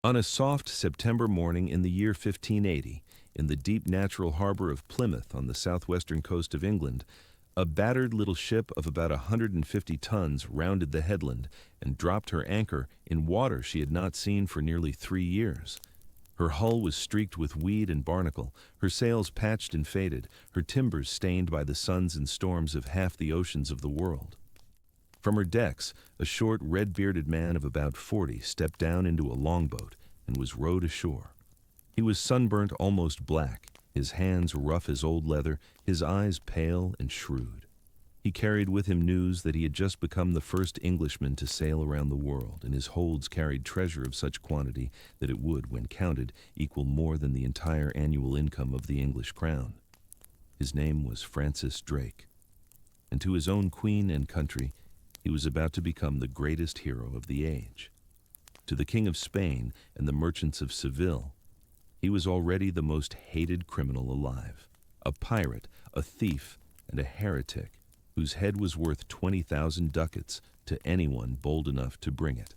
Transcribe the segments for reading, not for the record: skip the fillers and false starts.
On a soft September morning in the year 1580, in the deep natural harbor of Plymouth on the southwestern coast of England, a battered little ship of about 150 tons rounded the headland and dropped her anchor in water she had not seen for nearly 3 years. Her hull was streaked with weed and barnacle, her sails patched and faded, her timbers stained by the suns and storms of half the oceans of the world. From her decks, a short, red-bearded man of about 40 stepped down into a longboat and was rowed ashore. He was sunburnt almost black, his hands rough as old leather, his eyes pale and shrewd. He carried with him news that he had just become the first Englishman to sail around the world, and his holds carried treasure of such quantity that it would, when counted, equal more than the entire annual income of the English crown. His name was Francis Drake, and to his own queen and country, he was about to become the greatest hero of the age. To the King of Spain and the merchants of Seville, he was already the most hated criminal alive, a pirate, a thief, and a heretic, whose head was worth 20,000 ducats to anyone bold enough to bring it.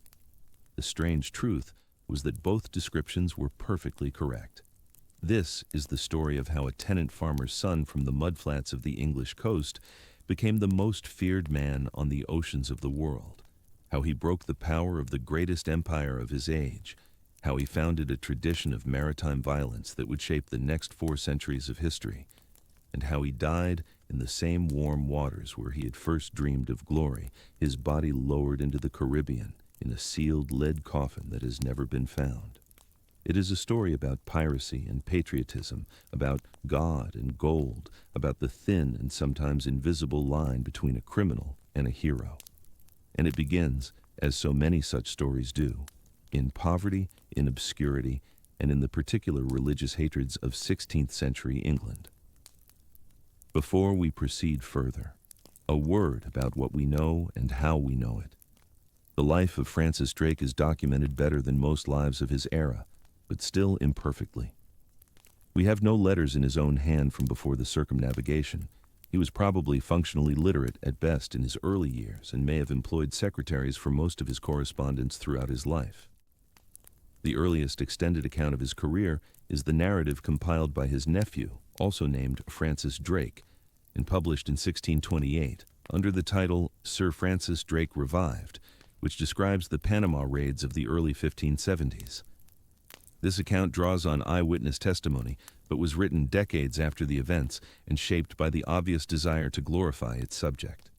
The strange truth was that both descriptions were perfectly correct. This is the story of how a tenant farmer's son from the mudflats of the English coast became the most feared man on the oceans of the world, how he broke the power of the greatest empire of his age, how he founded a tradition of maritime violence that would shape the next 4 centuries of history, and how he died in the same warm waters where he had first dreamed of glory, his body lowered into the Caribbean in a sealed lead coffin that has never been found. It is a story about piracy and patriotism, about God and gold, about the thin and sometimes invisible line between a criminal and a hero. And it begins, as so many such stories do, in poverty, in obscurity, and in the particular religious hatreds of 16th century England. Before we proceed further, a word about what we know and how we know it. The life of Francis Drake is documented better than most lives of his era, but still imperfectly. We have no letters in his own hand from before the circumnavigation. He was probably functionally literate at best in his early years and may have employed secretaries for most of his correspondence throughout his life. The earliest extended account of his career is the narrative compiled by his nephew, also named Francis Drake, and published in 1628 under the title Sir Francis Drake Revived, which describes the Panama raids of the early 1570s. This account draws on eyewitness testimony, but was written decades after the events and shaped by the obvious desire to glorify its subject.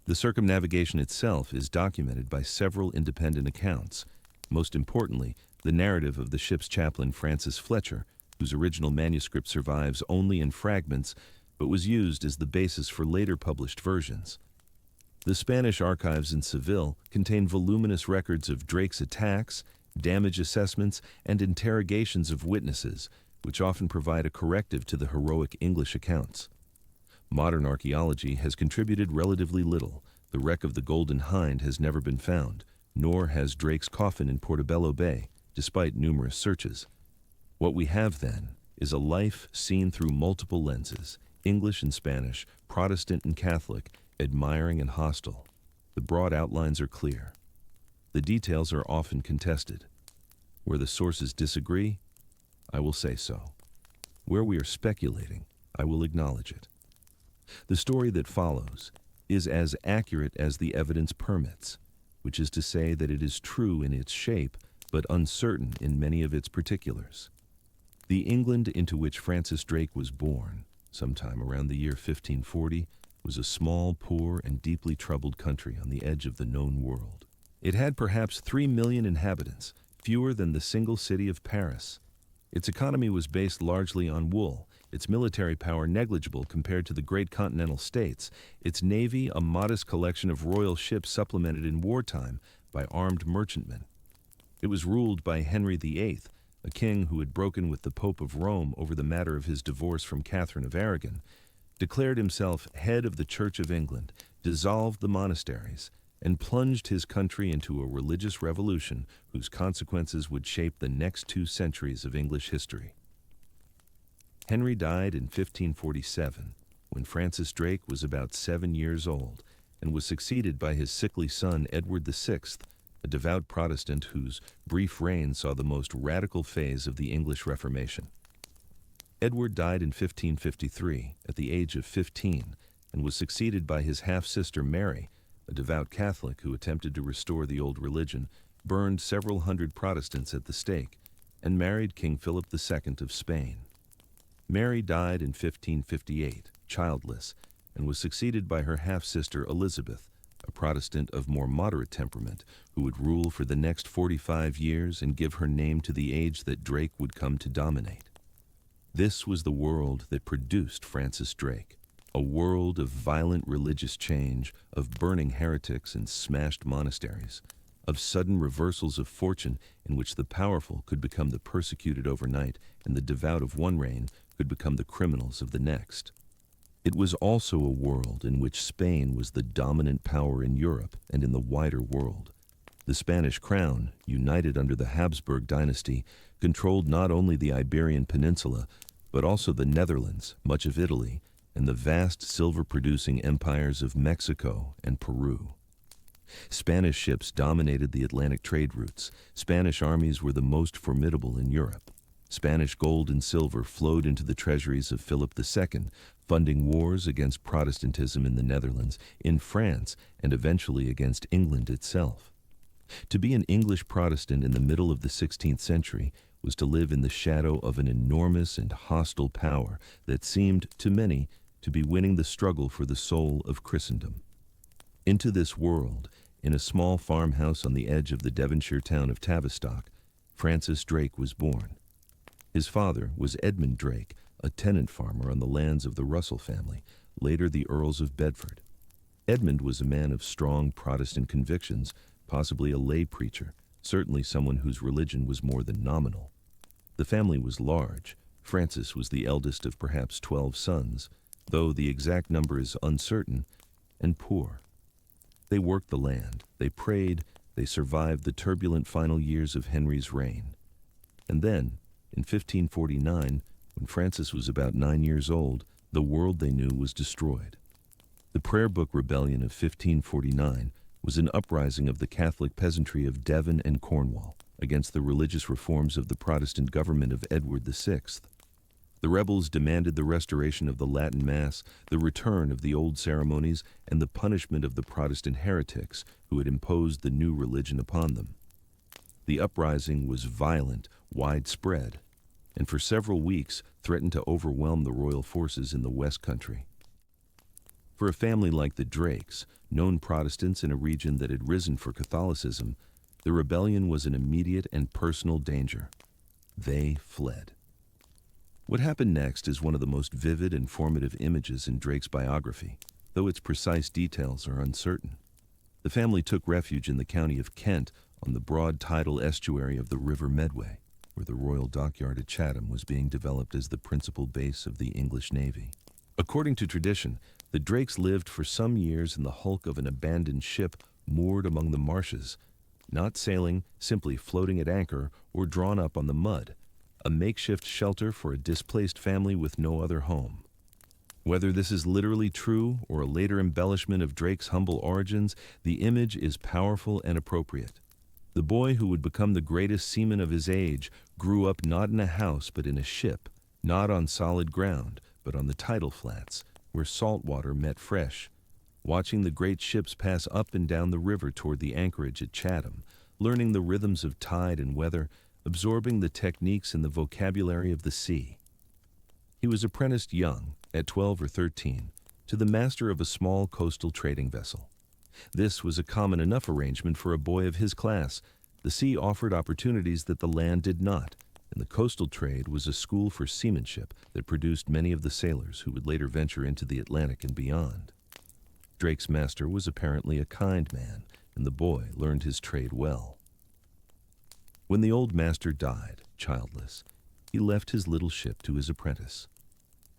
The circumnavigation itself is documented by several independent accounts, most importantly, the narrative of the ship's chaplain Francis Fletcher, whose original manuscript survives only in fragments, but was used as the basis for later published versions. The Spanish archives in Seville contain voluminous records of Drake's attacks, damage assessments, and interrogations of witnesses, which often provide a corrective to the heroic English accounts. Modern archaeology has contributed relatively little. The wreck of the Golden Hind has never been found, nor has Drake's coffin in Portobello Bay, despite numerous searches. What we have, then, is a life seen through multiple lenses, English and Spanish, Protestant and Catholic, admiring and hostile. The broad outlines are clear. The details are often contested. Where the sources disagree, I will say so. Where we are speculating, I will acknowledge it. The story that follows is as accurate as the evidence permits, which is to say that it is true in its shape, but uncertain in many of its particulars. The England into which Francis Drake was born, sometime around the year 1540, was a small, poor, and deeply troubled country on the edge of the known world. It had perhaps 3 million inhabitants, fewer than the single city of Paris. Its economy was based largely on wool, its military power negligible compared to the great continental states, its navy a modest collection of royal ships supplemented in wartime by armed merchantmen. It was ruled by Henry VIII, a king who had broken with the Pope of Rome over the matter of his divorce from Catherine of Aragon, declared himself head of the Church of England, dissolved the monasteries, and plunged his country into a religious revolution whose consequences would shape the next 2 centuries of English history. Henry died in 1547, when Francis Drake was about 7 years old, and was succeeded by his sickly son Edward VI, a devout Protestant whose brief reign saw the most radical phase of the English Reformation. Edward died in 1553 at the age of 15 and was succeeded by his half-sister Mary, a devout Catholic who attempted to restore the old religion, burned several hundred Protestants at the stake, and married King Philip II of Spain. Mary died in 1558, childless, and was succeeded by her half-sister Elizabeth, a Protestant of more moderate temperament, who would rule for the next 45 years and give her name to the age that Drake would come to dominate. This was the world that produced Francis Drake, a world of violent religious change, of burning heretics and smashed monasteries, of sudden reversals of fortune in which the powerful could become the persecuted overnight and the devout of one reign could become the criminals of the next. It was also a world in which Spain was the dominant power in Europe and in the wider world. The Spanish crown, united under the Habsburg dynasty, controlled not only the Iberian Peninsula, but also the Netherlands, much of Italy, and the vast silver-producing empires of Mexico and Peru. Spanish ships dominated the Atlantic trade routes. Spanish armies were the most formidable in Europe. Spanish gold and silver flowed into the treasuries of Philip II, funding wars against Protestantism in the Netherlands, in France, and eventually against England itself. To be an English Protestant in the middle of the 16th century was to live in the shadow of an enormous and hostile power that seemed, to many, to be winning the struggle for the soul of Christendom. Into this world, in a small farmhouse on the edge of the Devonshire town of Tavistock, Francis Drake was born. His father was Edmund Drake, a tenant farmer on the lands of the Russell family, later the Earls of Bedford. Edmund was a man of strong Protestant convictions, possibly a lay preacher, certainly someone whose religion was more than nominal. The family was large. Francis was the eldest of perhaps 12 sons, though the exact number is uncertain, and poor. They worked the land, they prayed, they survived the turbulent final years of Henry's reign. And then, in 1549, when Francis was about 9 years old, the world they knew was destroyed. The Prayer Book Rebellion of 1549 was an uprising of the Catholic peasantry of Devon and Cornwall against the religious reforms of the Protestant government of Edward VI. The rebels demanded the restoration of the Latin Mass, the return of the old ceremonies, and the punishment of the Protestant heretics who had imposed the new religion upon them. The uprising was violent, widespread, and for several weeks threatened to overwhelm the royal forces in the West Country. For a family like the Drakes, known Protestants in a region that had risen for Catholicism, the rebellion was an immediate and personal danger. They fled. What happened next is one of the most vivid and formative images in Drake's biography, though its precise details are uncertain. The family took refuge in the county of Kent on the broad tidal estuary of the River Medway, where the Royal Dockyard at Chatham was being developed as the principal base of the English Navy. According to tradition, the Drakes lived for some years in the hulk of an abandoned ship moored among the marshes, not sailing, simply floating at anchor or drawn up on the mud, a makeshift shelter for a displaced family with no other home. Whether this is literally true or a later embellishment of Drake's humble origins, the image is powerful and appropriate. The boy who would become the greatest seaman of his age grew up not in a house but in a ship, not on solid ground but on the tidal flats, where salt water met fresh, watching the great ships pass up and down the river toward the anchorage at Chatham, learning the rhythms of tide and weather, absorbing the techniques and the vocabulary of the sea. He was apprenticed young, at 12 or 13, to the master of a small coastal trading vessel. This was a common enough arrangement for a boy of his class. The sea offered opportunities that the land did not, and the coastal trade was a school for seamanship that produced many of the sailors who would later venture into the Atlantic and beyond. Drake's master was apparently a kind man, and the boy learned his trade well. When the old master died, childless, he left his little ship to his apprentice.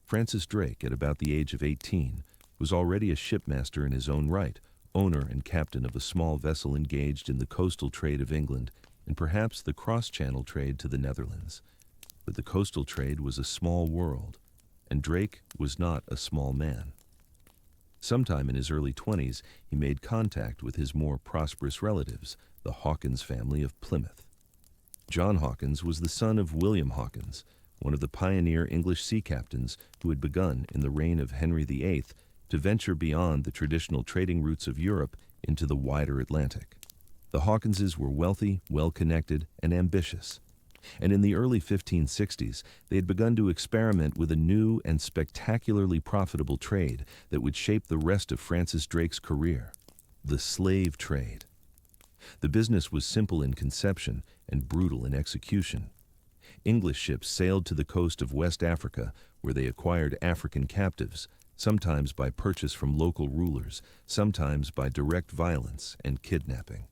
Francis Drake, at about the age of 18, was already a shipmaster in his own right, owner and captain of a small vessel engaged in the coastal trade of England and perhaps the cross-channel trade to the Netherlands. But the coastal trade was a small world, and Drake was not a small man. Sometime in his early 20s, he made contact with his more prosperous relatives, the Hawkins family of Plymouth. John Hawkins was the son of William Hawkins, one of the pioneer English sea captains who had begun in the reign of Henry VIII to venture beyond the traditional trading routes of Europe into the wider Atlantic. The Hawkinses were wealthy, well-connected, and ambitious. And in the early 1560s, they had begun to experiment with a new and spectacularly profitable trade that would shape the rest of Francis Drake's career: the slave trade. The business was simple in conception and brutal in execution. English ships sailed to the coast of West Africa, where they acquired African captives, sometimes by purchase from local rulers, sometimes by direct violence and kidnapping.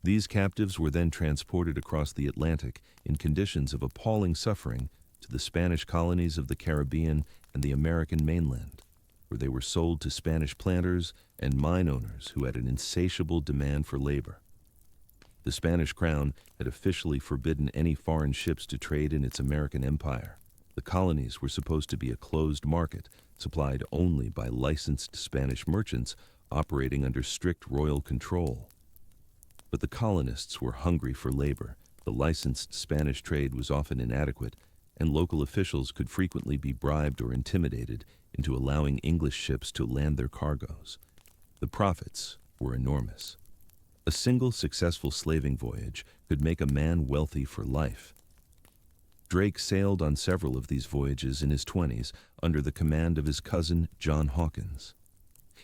These captives were then transported across the Atlantic in conditions of appalling suffering to the Spanish colonies of the Caribbean and the American mainland, where they were sold to Spanish planters and mine owners who had an insatiable demand for labor. The Spanish crown had officially forbidden any foreign ships to trade in its American empire. The colonies were supposed to be a closed market, supplied only by licensed Spanish merchants operating under strict royal control. But the colonists were hungry for labor, the licensed Spanish trade was often inadequate, and local officials could frequently be bribed or intimidated into allowing English ships to land their cargoes. The profits were enormous. A single successful slaving voyage could make a man wealthy for life. Drake sailed on several of these voyages in his 20s under the command of his cousin John Hawkins.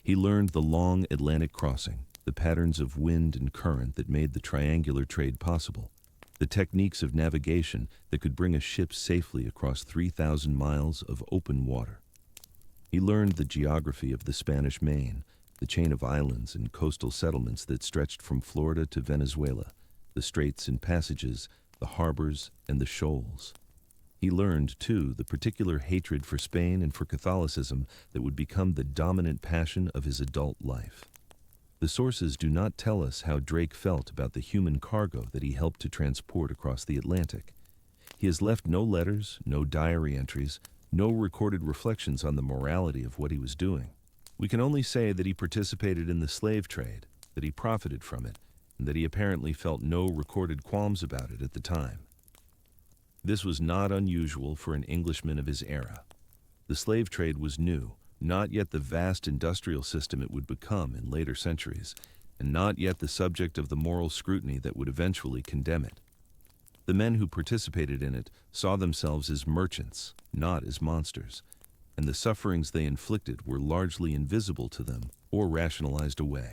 He learned the long Atlantic crossing, the patterns of wind and current that made the triangular trade possible, the techniques of navigation that could bring a ship safely across 3,000 miles of open water. He learned the geography of the Spanish Main, the chain of islands and coastal settlements that stretched from Florida to Venezuela, the straits and passages, the harbors, and the shoals. He learned, too, the particular hatred for Spain and for Catholicism that would become the dominant passion of his adult life. The sources do not tell us how Drake felt about the human cargo that he helped to transport across the Atlantic. He has left no letters, no diary entries, no recorded reflections on the morality of what he was doing. We can only say that he participated in the slave trade, that he profited from it, and that he apparently felt no recorded qualms about it at the time. This was not unusual for an Englishman of his era. The slave trade was new, not yet the vast industrial system it would become in later centuries, and not yet the subject of the moral scrutiny that would eventually condemn it. The men who participated in it saw themselves as merchants, not as monsters, and the sufferings they inflicted were largely invisible to them or rationalized away.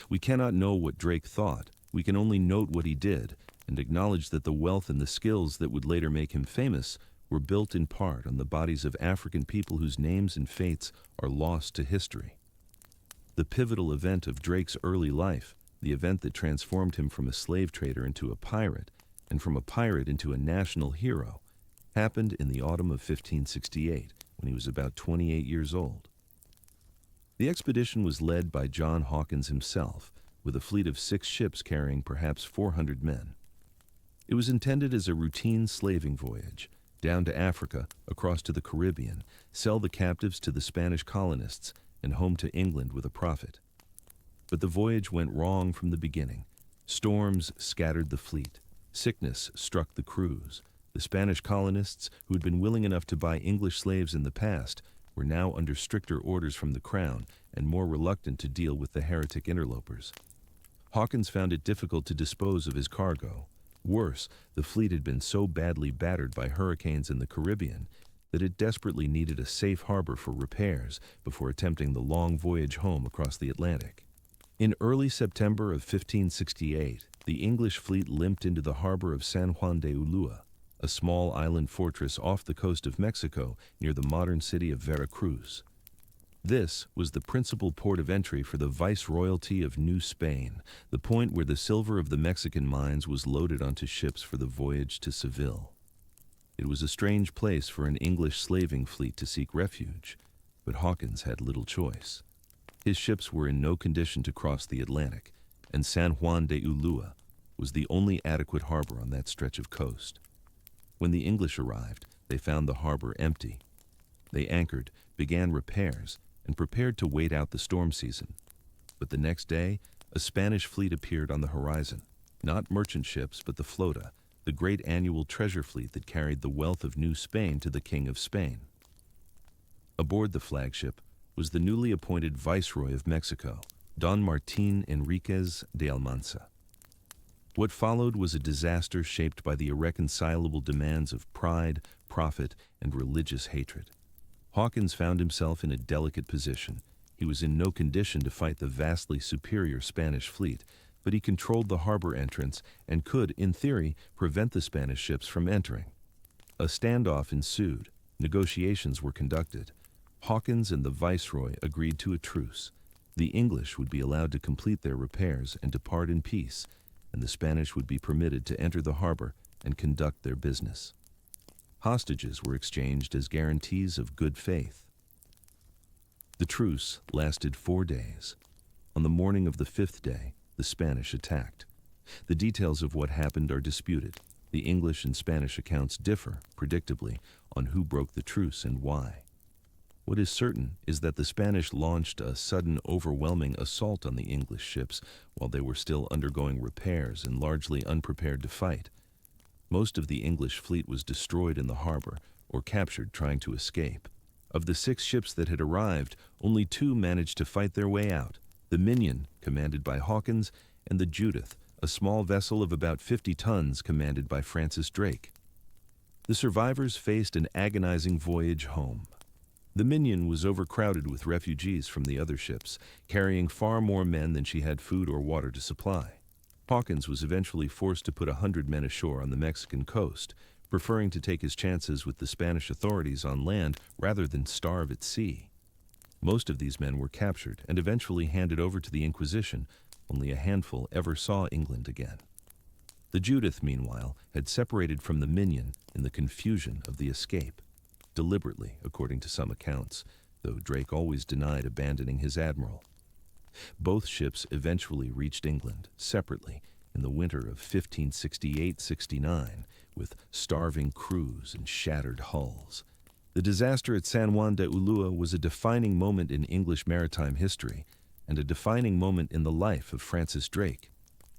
We cannot know what Drake thought, we can only note what he did, and acknowledge that the wealth and the skills that would later make him famous were built in part on the bodies of African people whose names and fates are lost to history. The pivotal event of Drake's early life, the event that transformed him from a slave trader into a pirate, and from a pirate into a national hero, happened in the autumn of 1568, when he was about 28 years old. The expedition was led by John Hawkins himself, with a fleet of 6 ships carrying perhaps 400 men. It was intended as a routine slaving voyage, down to Africa, across to the Caribbean, sell the captives to the Spanish colonists, and home to England with a profit. But the voyage went wrong from the beginning. Storms scattered the fleet. Sickness struck the crews. The Spanish colonists, who had been willing enough to buy English slaves in the past, were now under stricter orders from the crown and more reluctant to deal with the heretic interlopers. Hawkins found it difficult to dispose of his cargo. Worse, the fleet had been so badly battered by hurricanes in the Caribbean that it desperately needed a safe harbor for repairs before attempting the long voyage home across the Atlantic. In early September of 1568, the English fleet limped into the harbor of San Juan de Ulua, a small island fortress off the coast of Mexico near the modern city of Veracruz. This was the principal port of entry for the Viceroyalty of New Spain, the point where the silver of the Mexican mines was loaded onto ships for the voyage to Seville. It was a strange place for an English slaving fleet to seek refuge, but Hawkins had little choice. His ships were in no condition to cross the Atlantic, and San Juan de Ulua was the only adequate harbor on that stretch of coast. When the English arrived, they found the harbor empty. They anchored, began repairs, and prepared to wait out the storm season. But the next day, a Spanish fleet appeared on the horizon. Not merchant ships, but the flota, the great annual treasure fleet that carried the wealth of New Spain to the King of Spain. Aboard the flagship was the newly appointed Viceroy of Mexico, Don Martín Enríquez de Almanza. What followed was a disaster shaped by the irreconcilable demands of pride, profit, and religious hatred. Hawkins found himself in a delicate position. He was in no condition to fight the vastly superior Spanish fleet, but he controlled the harbor entrance and could, in theory, prevent the Spanish ships from entering. A standoff ensued. Negotiations were conducted. Hawkins and the Viceroy agreed to a truce. The English would be allowed to complete their repairs and depart in peace, and the Spanish would be permitted to enter the harbor and conduct their business. Hostages were exchanged as guarantees of good faith. The truce lasted 4 days. On the morning of the 5th day, the Spanish attacked. The details of what happened are disputed. The English and Spanish accounts differ, predictably, on who broke the truce and why. What is certain is that the Spanish launched a sudden, overwhelming assault on the English ships while they were still undergoing repairs and largely unprepared to fight. Most of the English fleet was destroyed in the harbor or captured trying to escape. Of the 6 ships that had arrived, only 2 managed to fight their way out: the Minion, commanded by Hawkins, and the Judith, a small vessel of about 50 tons commanded by Francis Drake. The survivors faced an agonizing voyage home. The Minion was overcrowded with refugees from the other ships, carrying far more men than she had food or water to supply. Hawkins was eventually forced to put 100 men ashore on the Mexican coast, preferring to take his chances with the Spanish authorities on land rather than starve at sea. Most of these men were captured and eventually handed over to the Inquisition. Only a handful ever saw England again. The Judith, meanwhile, had separated from the Minion in the confusion of the escape. Deliberately, according to some accounts, though Drake always denied abandoning his admiral. Both ships eventually reached England, separately, in the winter of 1568-69, with starving crews and shattered hulls. The disaster at San Juan de Ulua was a defining moment in English maritime history, and a defining moment in the life of Francis Drake.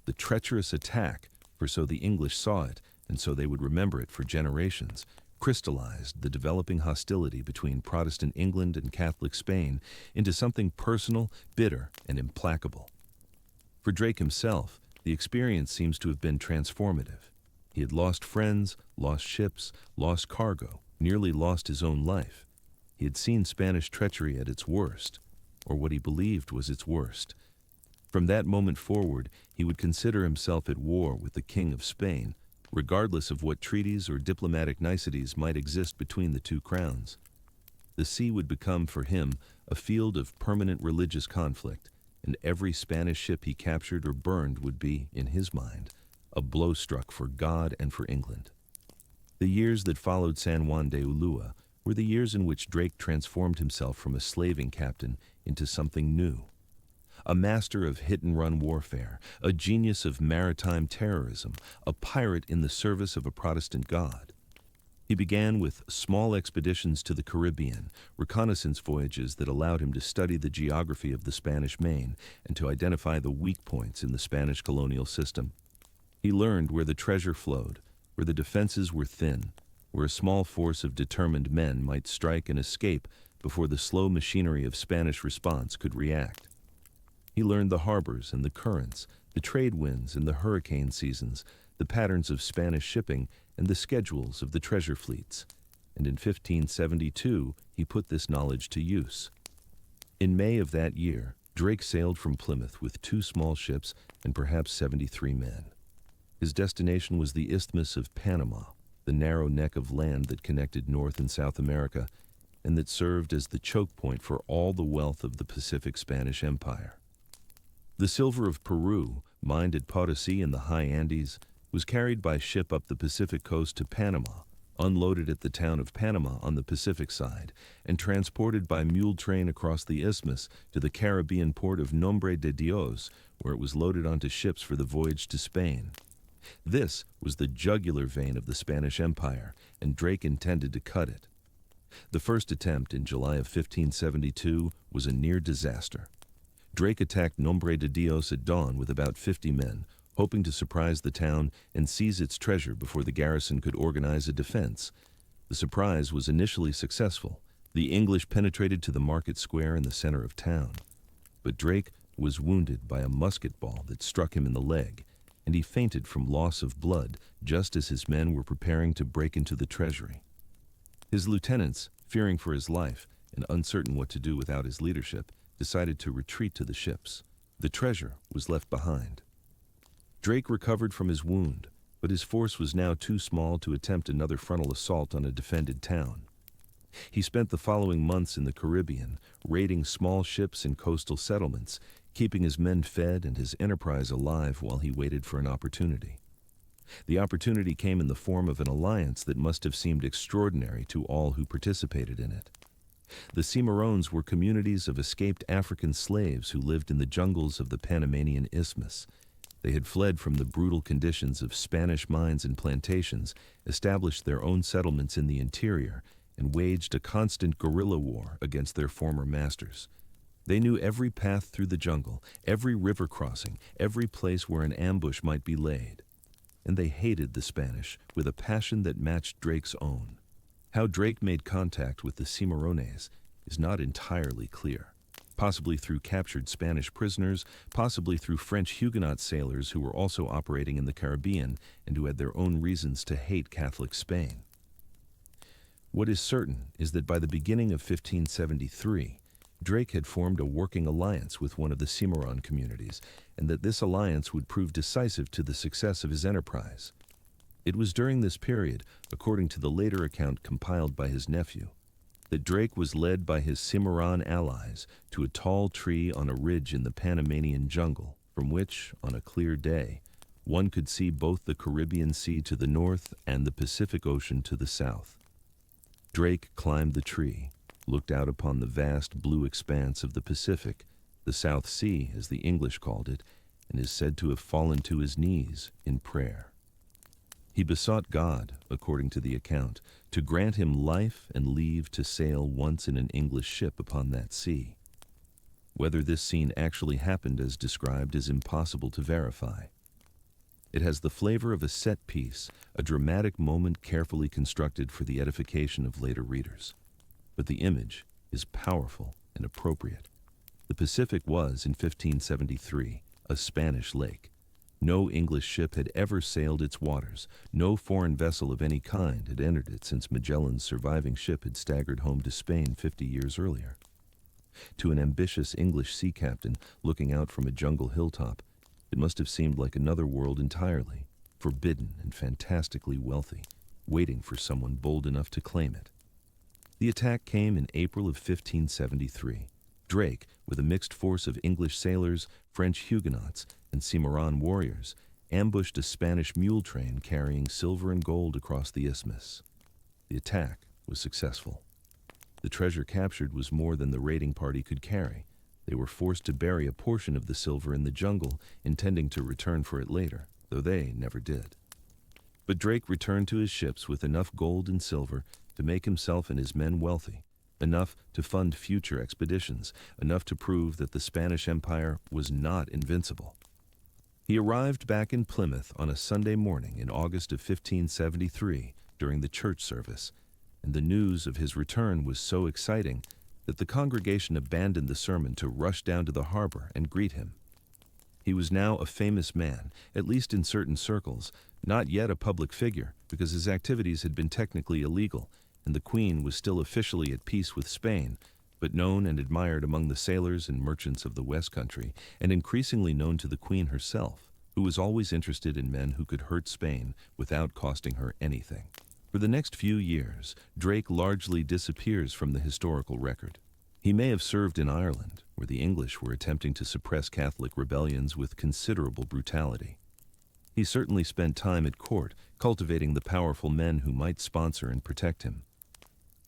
The treacherous attack, for so the English saw it, and so they would remember it for generations, crystallized the developing hostility between Protestant England and Catholic Spain into something personal, bitter, and implacable. For Drake himself, the experience seems to have been transformative. He had lost friends, lost ships, lost cargo, nearly lost his own life. He had seen Spanish treachery at its worst, or what he believed was its worst. From that moment forward, he would consider himself at war with the King of Spain, regardless of what treaties or diplomatic niceties might exist between the two crowns. The sea would become for him a field of permanent religious conflict, and every Spanish ship he captured or burned would be, in his mind, a blow struck for God and for England. The years that followed San Juan de Ulua were the years in which Drake transformed himself from a slaving captain into something new. A master of hit-and-run warfare, a genius of maritime terrorism, a pirate in the service of a Protestant God. He began with small expeditions to the Caribbean, reconnaissance voyages that allowed him to study the geography of the Spanish Main and to identify the weak points in the Spanish colonial system. He learned where the treasure flowed, where the defenses were thin, where a small force of determined men might strike and escape before the slow machinery of Spanish response could react. He learned the harbors and the currents, the trade winds and the hurricane seasons, the patterns of Spanish shipping, and the schedules of the treasure fleets. And in 1572, he put this knowledge to use. In May of that year, Drake sailed from Plymouth with 2 small ships and perhaps 73 men. His destination was the Isthmus of Panama, the narrow neck of land that connected North and South America, and that served as the choke point for all the wealth of the Pacific Spanish Empire. The silver of Peru, mined at Potosi in the high Andes, was carried by ship up the Pacific coast to Panama, unloaded at the town of Panama on the Pacific side, and transported by mule train across the isthmus to the Caribbean port of Nombre de Dios, where it was loaded onto ships for the voyage to Spain. This was the jugular vein of the Spanish Empire, and Drake intended to cut it. The first attempt in July of 1572 was a near disaster. Drake attacked Nombre de Dios at dawn with about 50 men, hoping to surprise the town and seize its treasure before the garrison could organize a defense. The surprise was initially successful. The English penetrated to the market square in the center of town. But Drake was wounded by a musket ball that struck him in the leg, and he fainted from loss of blood just as his men were preparing to break into the treasury. His lieutenants, fearing for his life and uncertain what to do without his leadership, decided to retreat to the ships. The treasure was left behind. Drake recovered from his wound, but his force was now too small to attempt another frontal assault on a defended town. He spent the following months in the Caribbean, raiding small ships and coastal settlements, keeping his men fed and his enterprise alive while he waited for an opportunity. The opportunity came in the form of an alliance that must have seemed extraordinary to all who participated in it. The Cimarrones were communities of escaped African slaves who lived in the jungles of the Panamanian Isthmus. They had fled from the brutal conditions of Spanish mines and plantations, established their own settlements in the interior, and waged a constant guerrilla war against their former masters. They knew every path through the jungle, every river crossing, every place where an ambush might be laid. And they hated the Spanish with a passion that matched Drake's own. How Drake made contact with the Cimarrones is not entirely clear. Possibly through captured Spanish prisoners, possibly through French Huguenot sailors who were also operating in the Caribbean and who had their own reasons to hate Catholic Spain. What is certain is that by the beginning of 1573, Drake had formed a working alliance with one of the Cimarron communities, and that this alliance would prove decisive to the success of his enterprise. It was during this period, according to the later account compiled by his nephew, that Drake was led by his Cimarron allies to a tall tree on a ridge in the Panamanian jungle, from which, on a clear day, one could see both the Caribbean Sea to the north and the Pacific Ocean to the south. Drake climbed the tree, looked out upon the vast blue expanse of the Pacific, the South Sea as the English called it, and is said to have fallen to his knees in prayer. He besought God, according to the account, to grant him life and leave to sail once in an English ship upon that sea. Whether this scene actually happened as described is impossible to verify. It has the flavor of a set piece, a dramatic moment carefully constructed for the edification of later readers. But the image is powerful and appropriate. The Pacific was, in 1573, a Spanish lake. No English ship had ever sailed its waters. No foreign vessel of any kind had entered it since Magellan's surviving ship had staggered home to Spain 50 years earlier. To an ambitious English sea captain looking out from a jungle hilltop, it must have seemed like another world entirely, forbidden and fantastically wealthy, waiting for someone bold enough to claim it. The attack came in April of 1573. Drake, with a mixed force of English sailors, French Huguenots, and Cimarron warriors, ambushed a Spanish mule train carrying silver and gold across the isthmus. The attack was successful. The treasure captured was more than the raiding party could carry. They were forced to bury a portion of the silver in the jungle, intending to return for it later, though they never did. But Drake returned to his ships with enough gold and silver to make himself and his men wealthy, enough to fund future expeditions, enough to prove that the Spanish Empire was not invincible. He arrived back in Plymouth on a Sunday morning in August of 1573 during the church service, and the news of his return was so exciting that the congregation abandoned the sermon to rush down to the harbor and greet him. He was now a famous man, at least in certain circles, not yet a public figure, because his activities had been technically illegal, and the Queen was still officially at peace with Spain, but known and admired among the sailors and merchants of the West Country, and increasingly known to the Queen herself, who was always interested in men who could hurt Spain without costing her anything. For the next few years, Drake largely disappears from the historical record. He may have served in Ireland, where the English were attempting to suppress Catholic rebellions with considerable brutality. He certainly spent time at court, cultivating the powerful men who might sponsor and protect him.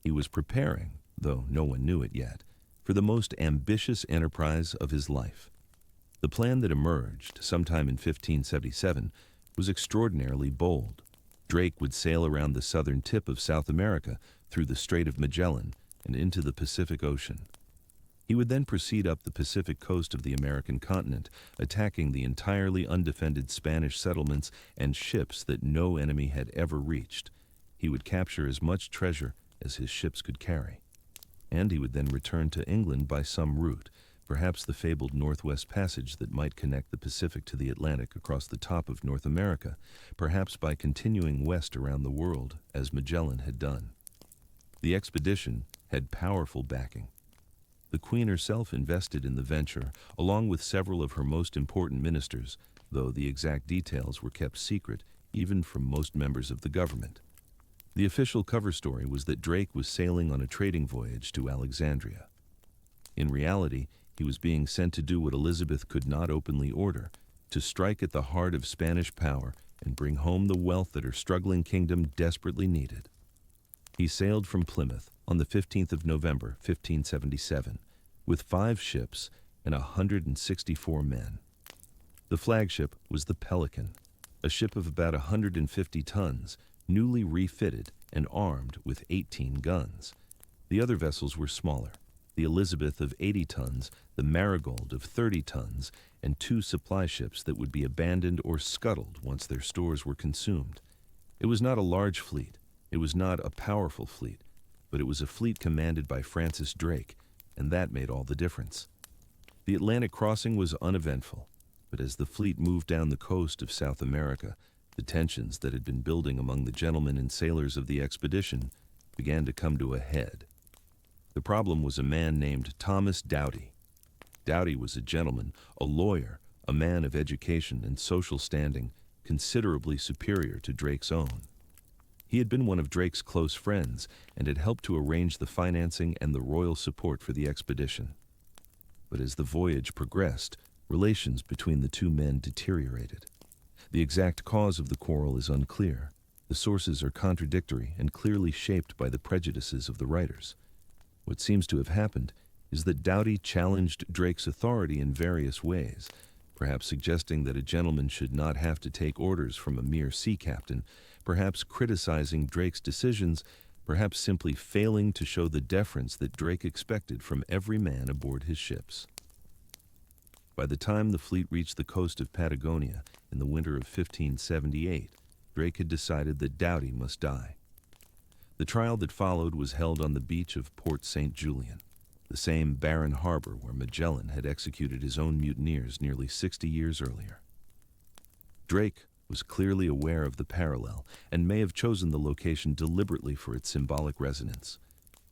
He was preparing, though no one knew it yet, for the most ambitious enterprise of his life. The plan that emerged, sometime in 1577, was extraordinarily bold. Drake would sail around the southern tip of South America through the Strait of Magellan and into the Pacific Ocean. He would then proceed up the Pacific coast of the American continent, attacking the entirely undefended Spanish settlements and ships that no enemy had ever reached. He would capture as much treasure as his ships could carry. And he would then return to England by some route, perhaps the fabled Northwest Passage that might connect the Pacific to the Atlantic across the top of North America, perhaps by continuing west around the world, as Magellan had done. The expedition had powerful backing. The Queen herself invested in the venture, along with several of her most important ministers, though the exact details were kept secret even from most members of the government. The official cover story was that Drake was sailing on a trading voyage to Alexandria. In reality, he was being sent to do what Elizabeth could not openly order, to strike at the heart of Spanish power and bring home the wealth that her struggling kingdom desperately needed. He sailed from Plymouth on the 15th of November, 1577, with 5 ships and 164 men. The flagship was the Pelican, a ship of about 150 tons, newly refitted and armed with 18 guns. The other vessels were smaller, the Elizabeth of 80 tons, the Marigold of 30 tons, and 2 supply ships that would be abandoned or scuttled once their stores were consumed. It was not a large fleet, it was not a powerful fleet, but it was a fleet commanded by Francis Drake, and that made all the difference. The Atlantic crossing was uneventful, but as the fleet moved down the coast of South America, the tensions that had been building among the gentlemen and sailors of the expedition began to come to a head. The problem was a man named Thomas Doughty. Doughty was a gentleman, a lawyer, a man of education and social standing considerably superior to Drake's own. He had been one of Drake's close friends and had helped to arrange the financing and the royal support for the expedition. But as the voyage progressed, relations between the two men deteriorated. The exact cause of the quarrel is unclear. The sources are contradictory and clearly shaped by the prejudices of the writers. What seems to have happened is that Doughty challenged Drake's authority in various ways, perhaps suggesting that a gentleman should not have to take orders from a mere sea captain, perhaps criticizing Drake's decisions, perhaps simply failing to show the deference that Drake expected from every man aboard his ships. By the time the fleet reached the coast of Patagonia in the winter of 1578, Drake had decided that Doughty must die. The trial that followed was held on the beach of Port St. Julian, the same barren harbor where Magellan had executed his own mutineers nearly 60 years earlier. Drake was clearly aware of the parallel and may have chosen the location deliberately for its symbolic resonance.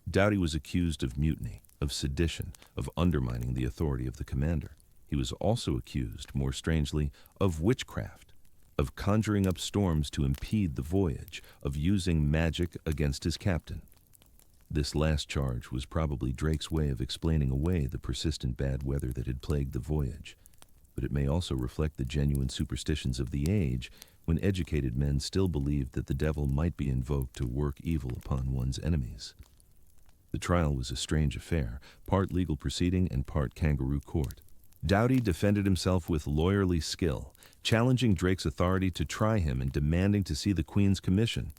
Doughty was accused of mutiny, of sedition, of undermining the authority of the commander. He was also accused, more strangely, of witchcraft, of conjuring up storms to impede the voyage, of using magic against his captain. This last charge was probably Drake's way of explaining away the persistent bad weather that had plagued the voyage, but it may also reflect the genuine superstitions of the age when educated men still believed that the devil might be invoked to work evil upon one's enemies. The trial was a strange affair, part legal proceeding and part kangaroo court. Doughty defended himself with lawyerly skill, challenging Drake's authority to try him and demanding to see the Queen's commission.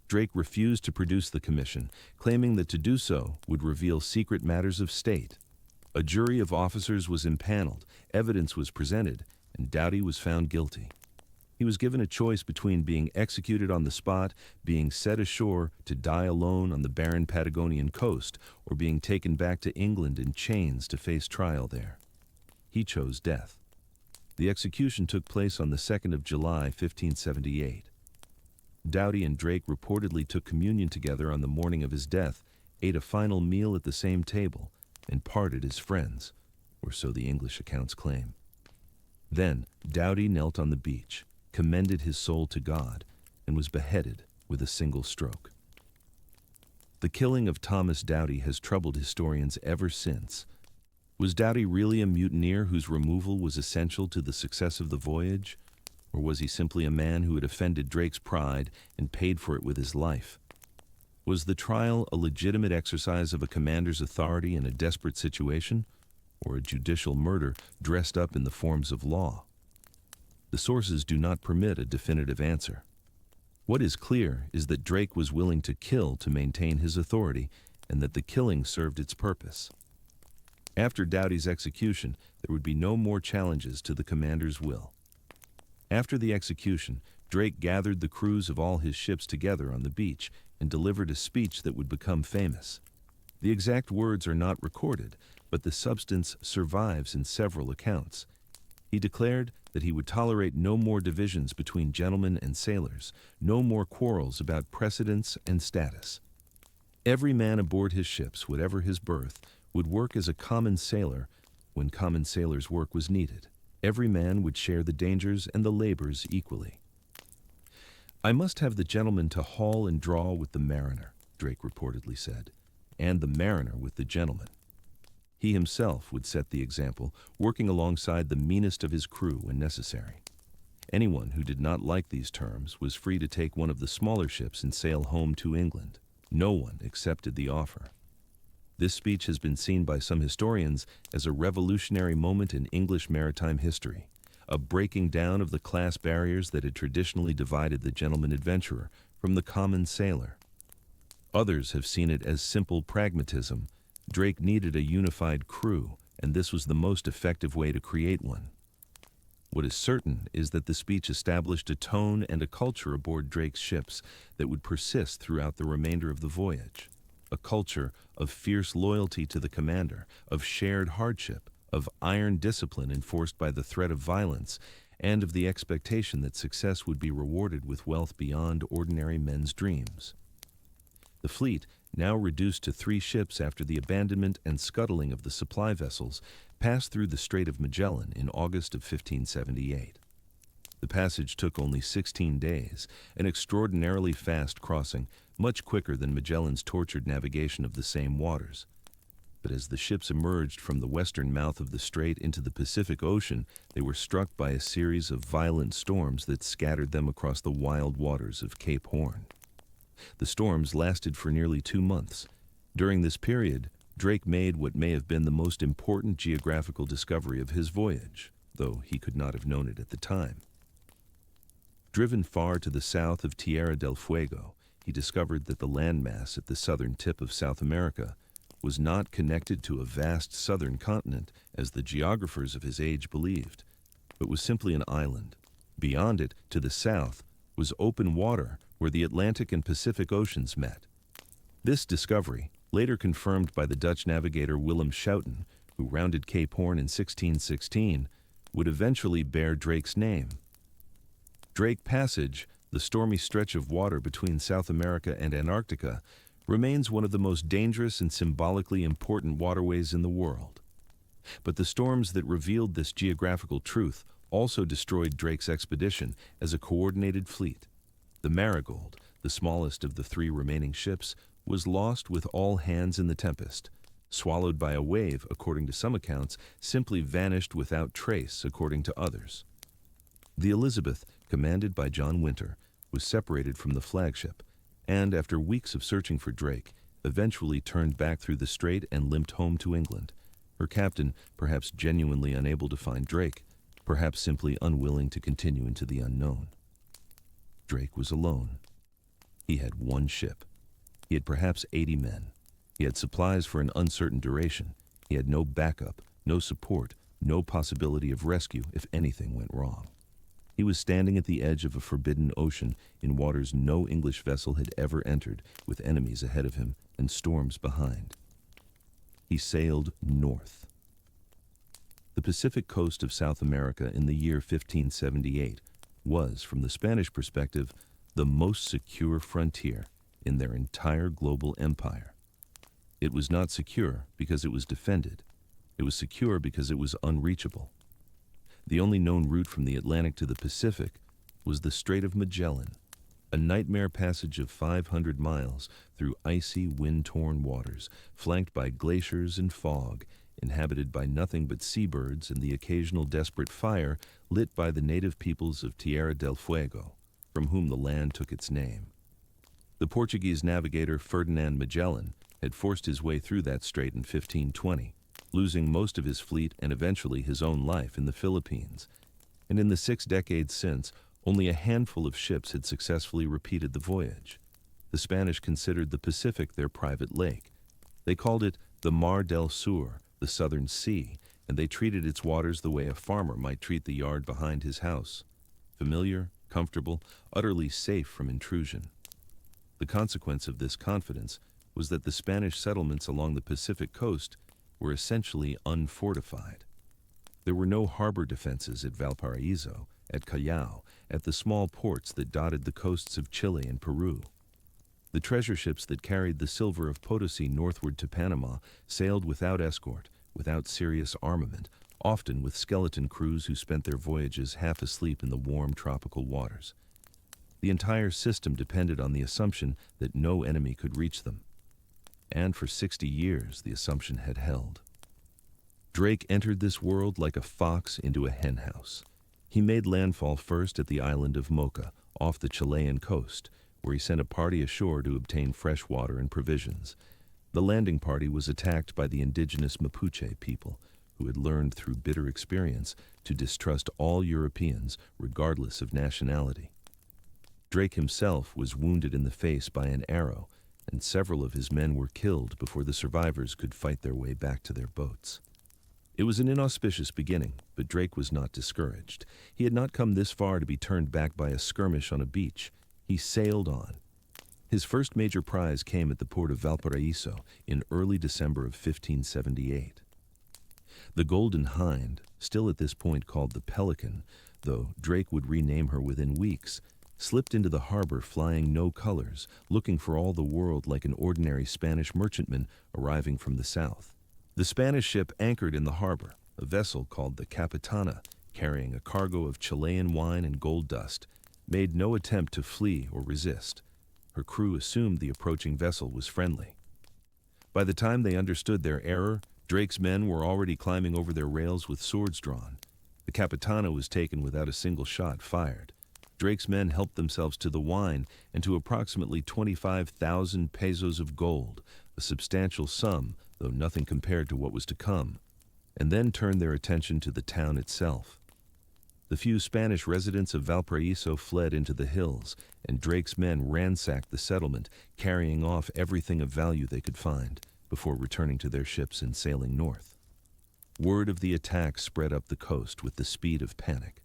Drake refused to produce the commission, claiming that to do so would reveal secret matters of state. A jury of officers was impaneled, evidence was presented, and Doughty was found guilty. He was given a choice between being executed on the spot, being set ashore to die alone on the barren Patagonian coast, or being taken back to England in chains to face trial there. He chose death. The execution took place on the 2nd of July, 1578. Doughty and Drake reportedly took communion together on the morning of his death, ate a final meal at the same table, and parted as friends, or so the English accounts claim. Then Doughty knelt on the beach, commended his soul to God, and was beheaded with a single stroke. The killing of Thomas Doughty has troubled historians ever since. Was Doughty really a mutineer whose removal was essential to the success of the voyage? Or was he simply a man who had offended Drake's pride and paid for it with his life? Was the trial a legitimate exercise of a commander's authority in a desperate situation, or a judicial murder dressed up in the forms of law? The sources do not permit a definitive answer. What is clear is that Drake was willing to kill to maintain his authority, and that the killing served its purpose. After Doughty's execution, there would be no more challenges to the commander's will. After the execution, Drake gathered the crews of all his ships together on the beach and delivered a speech that would become famous. The exact words are not recorded, but the substance survives in several accounts. He declared that he would tolerate no more divisions between gentlemen and sailors, no more quarrels about precedence and status. Every man aboard his ships, whatever his birth, would work as a common sailor when common sailors' work was needed. Every man would share the dangers and the labors equally. "I must have the gentleman to haul and draw with the mariner," Drake reportedly said, "and the mariner with the gentleman." He himself would set the example, working alongside the meanest of his crew when necessary. Anyone who did not like these terms was free to take one of the smaller ships and sail home to England. No one accepted the offer. This speech has been seen by some historians as a revolutionary moment in English maritime history, a breaking down of the class barriers that had traditionally divided the gentleman adventurer from the common sailor. Others have seen it as simple pragmatism. Drake needed a unified crew, and this was the most effective way to create one. What is certain is that the speech established a tone and a culture aboard Drake's ships that would persist throughout the remainder of the voyage. A culture of fierce loyalty to the commander, of shared hardship, of iron discipline enforced by the threat of violence, and of the expectation that success would be rewarded with wealth beyond ordinary men's dreams. The fleet, now reduced to 3 ships after the abandonment and scuttling of the supply vessels, passed through the Strait of Magellan in August of 1578. The passage took only 16 days, an extraordinarily fast crossing, much quicker than Magellan's tortured navigation of the same waters. But as the ships emerged from the western mouth of the strait into the Pacific Ocean, they were struck by a series of violent storms that scattered them across the wild waters of Cape Horn. The storms lasted for nearly 2 months. During this period, Drake made what may have been the most important geographical discovery of his voyage, though he could not have known it at the time. Driven far to the south of Tierra del Fuego, he discovered that the landmass at the southern tip of South America was not connected to a vast southern continent, as the geographers of his age believed, but was simply an island. Beyond it, to the south, was open water where the Atlantic and Pacific Oceans met. This discovery, later confirmed by the Dutch navigator Willem Schouten, who rounded Cape Horn in 1616, would eventually bear Drake's name. Drake Passage, the stormy stretch of water between South America and Antarctica, remains one of the most dangerous and symbolically important waterways in the world. But the storms that revealed this geographical truth also destroyed Drake's expedition as a coordinated fleet. The Marigold, the smallest of the 3 remaining ships, was lost with all hands in the tempest. Swallowed by a wave, according to some accounts, simply vanished without trace, according to others. The Elizabeth, commanded by John Winter, was separated from the flagship, and after weeks of searching for Drake, eventually turned back through the strait and limped home to England. Her captain, perhaps genuinely unable to find Drake, perhaps simply unwilling to continue into the unknown. Drake was alone. He had 1 ship. He had perhaps 80 men. He had supplies for an uncertain duration. He had no backup, no support, no possibility of rescue if anything went wrong. He was standing at the edge of a forbidden ocean in waters no English vessel had ever entered, with enemies ahead of him and storms behind. He sailed north. The Pacific coast of South America in the year 1578 was, from the Spanish perspective, the most secure frontier in their entire global empire. It was not secure because it was defended. It was secure because it was unreachable. The only known route from the Atlantic to the Pacific was the Strait of Magellan, a nightmare passage of 500 miles through icy, wind-torn waters, flanked by glaciers and fog, inhabited by nothing but seabirds and the occasional desperate fire lit by the native peoples of Tierra del Fuego, from whom the land took its name. The Portuguese navigator Ferdinand Magellan had forced his way through that strait in 1520, losing most of his fleet and eventually his own life in the Philippines. And in the 6 decades since, only a handful of ships had successfully repeated the voyage. The Spanish considered the Pacific their private lake. They called it the Mar del Sur, the Southern Sea, and they treated its waters the way a farmer might treat the yard behind his house: familiar, comfortable, utterly safe from intrusion. The consequence of this confidence was that the Spanish settlements along the Pacific coast were essentially unfortified. There were no harbor defenses at Valparaiso, at Callao, at the small ports that dotted the coasts of Chile and Peru. The treasure ships that carried the silver of Potosi northward to Panama sailed without escort, without serious armament, often with skeleton crews who spent their voyages half asleep in the warm tropical waters. The entire system depended on the assumption that no enemy could reach them. And for 60 years, the assumption had held. Drake entered this world like a fox into a henhouse. He made landfall first at the island of Mocha, off the Chilean coast, where he sent a party ashore to obtain fresh water and provisions. The landing party was attacked by the indigenous Mapuche people, who had learned through bitter experience to distrust all Europeans, regardless of nationality. Drake himself was wounded in the face by an arrow, and several of his men were killed before the survivors could fight their way back to their boats. It was an inauspicious beginning, but Drake was not discouraged. He had not come this far to be turned back by a skirmish on a beach. He sailed on. His first major prize came at the port of Valparaiso in early December of 1578. The Golden Hind, still at this point called the Pelican, though Drake would rename her within weeks, slipped into the harbor flying no colors, looking for all the world like an ordinary Spanish merchantman arriving from the south. The Spanish ship anchored in the harbor, a vessel called the Capitana, carrying a cargo of Chilean wine and gold dust, made no attempt to flee or resist. Her crew assumed the approaching vessel was friendly. By the time they understood their error, Drake's men were already climbing over their rails with swords drawn. The Capitana was taken without a single shot fired. Drake's men helped themselves to the wine and to approximately 25,000 pesos of gold, a substantial sum, though nothing compared to what was to come, and then turned their attention to the town itself. The few Spanish residents of Valparaiso fled into the hills, and Drake's men ransacked the settlement, carrying off everything of value they could find, before returning to their ships and sailing north. Word of the attack spread up the coast with the speed of panic.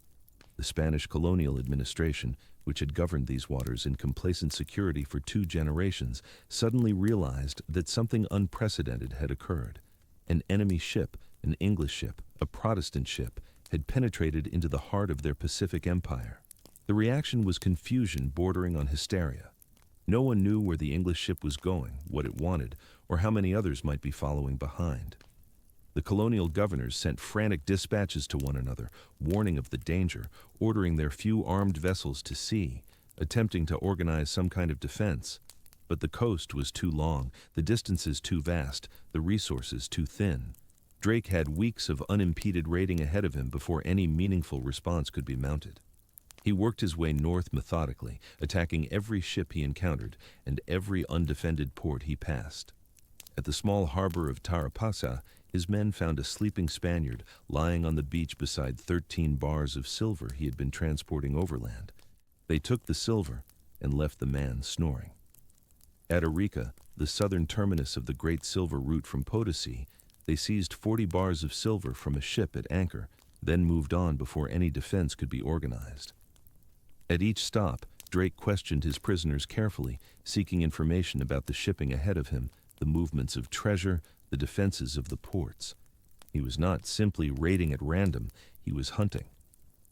The Spanish colonial administration, which had governed these waters in complacent security for 2 generations, suddenly realized that something unprecedented had occurred. An enemy ship, an English ship, a Protestant ship, had penetrated into the heart of their Pacific empire. The reaction was confusion bordering on hysteria. No one knew where the English ship was going, what it wanted, or how many others might be following behind. The colonial governors sent frantic dispatches to one another, warning of the danger, ordering their few armed vessels to sea, attempting to organize some kind of defense. But the coast was too long, the distances too vast, the resources too thin. Drake had weeks of unimpeded raiding ahead of him before any meaningful response could be mounted. He worked his way north methodically, attacking every ship he encountered and every undefended port he passed. At the small harbor of Tarapasa, his men found a sleeping Spaniard lying on the beach beside 13 bars of silver he had been transporting overland. They took the silver and left the man snoring. At Arica, the southern terminus of the great silver route from Potosi, they seized 40 bars of silver from a ship at anchor, then moved on before any defense could be organized. At each stop, Drake questioned his prisoners carefully, seeking information about the shipping ahead of him, the movements of treasure, the defenses of the ports. He was not simply raiding at random, he was hunting.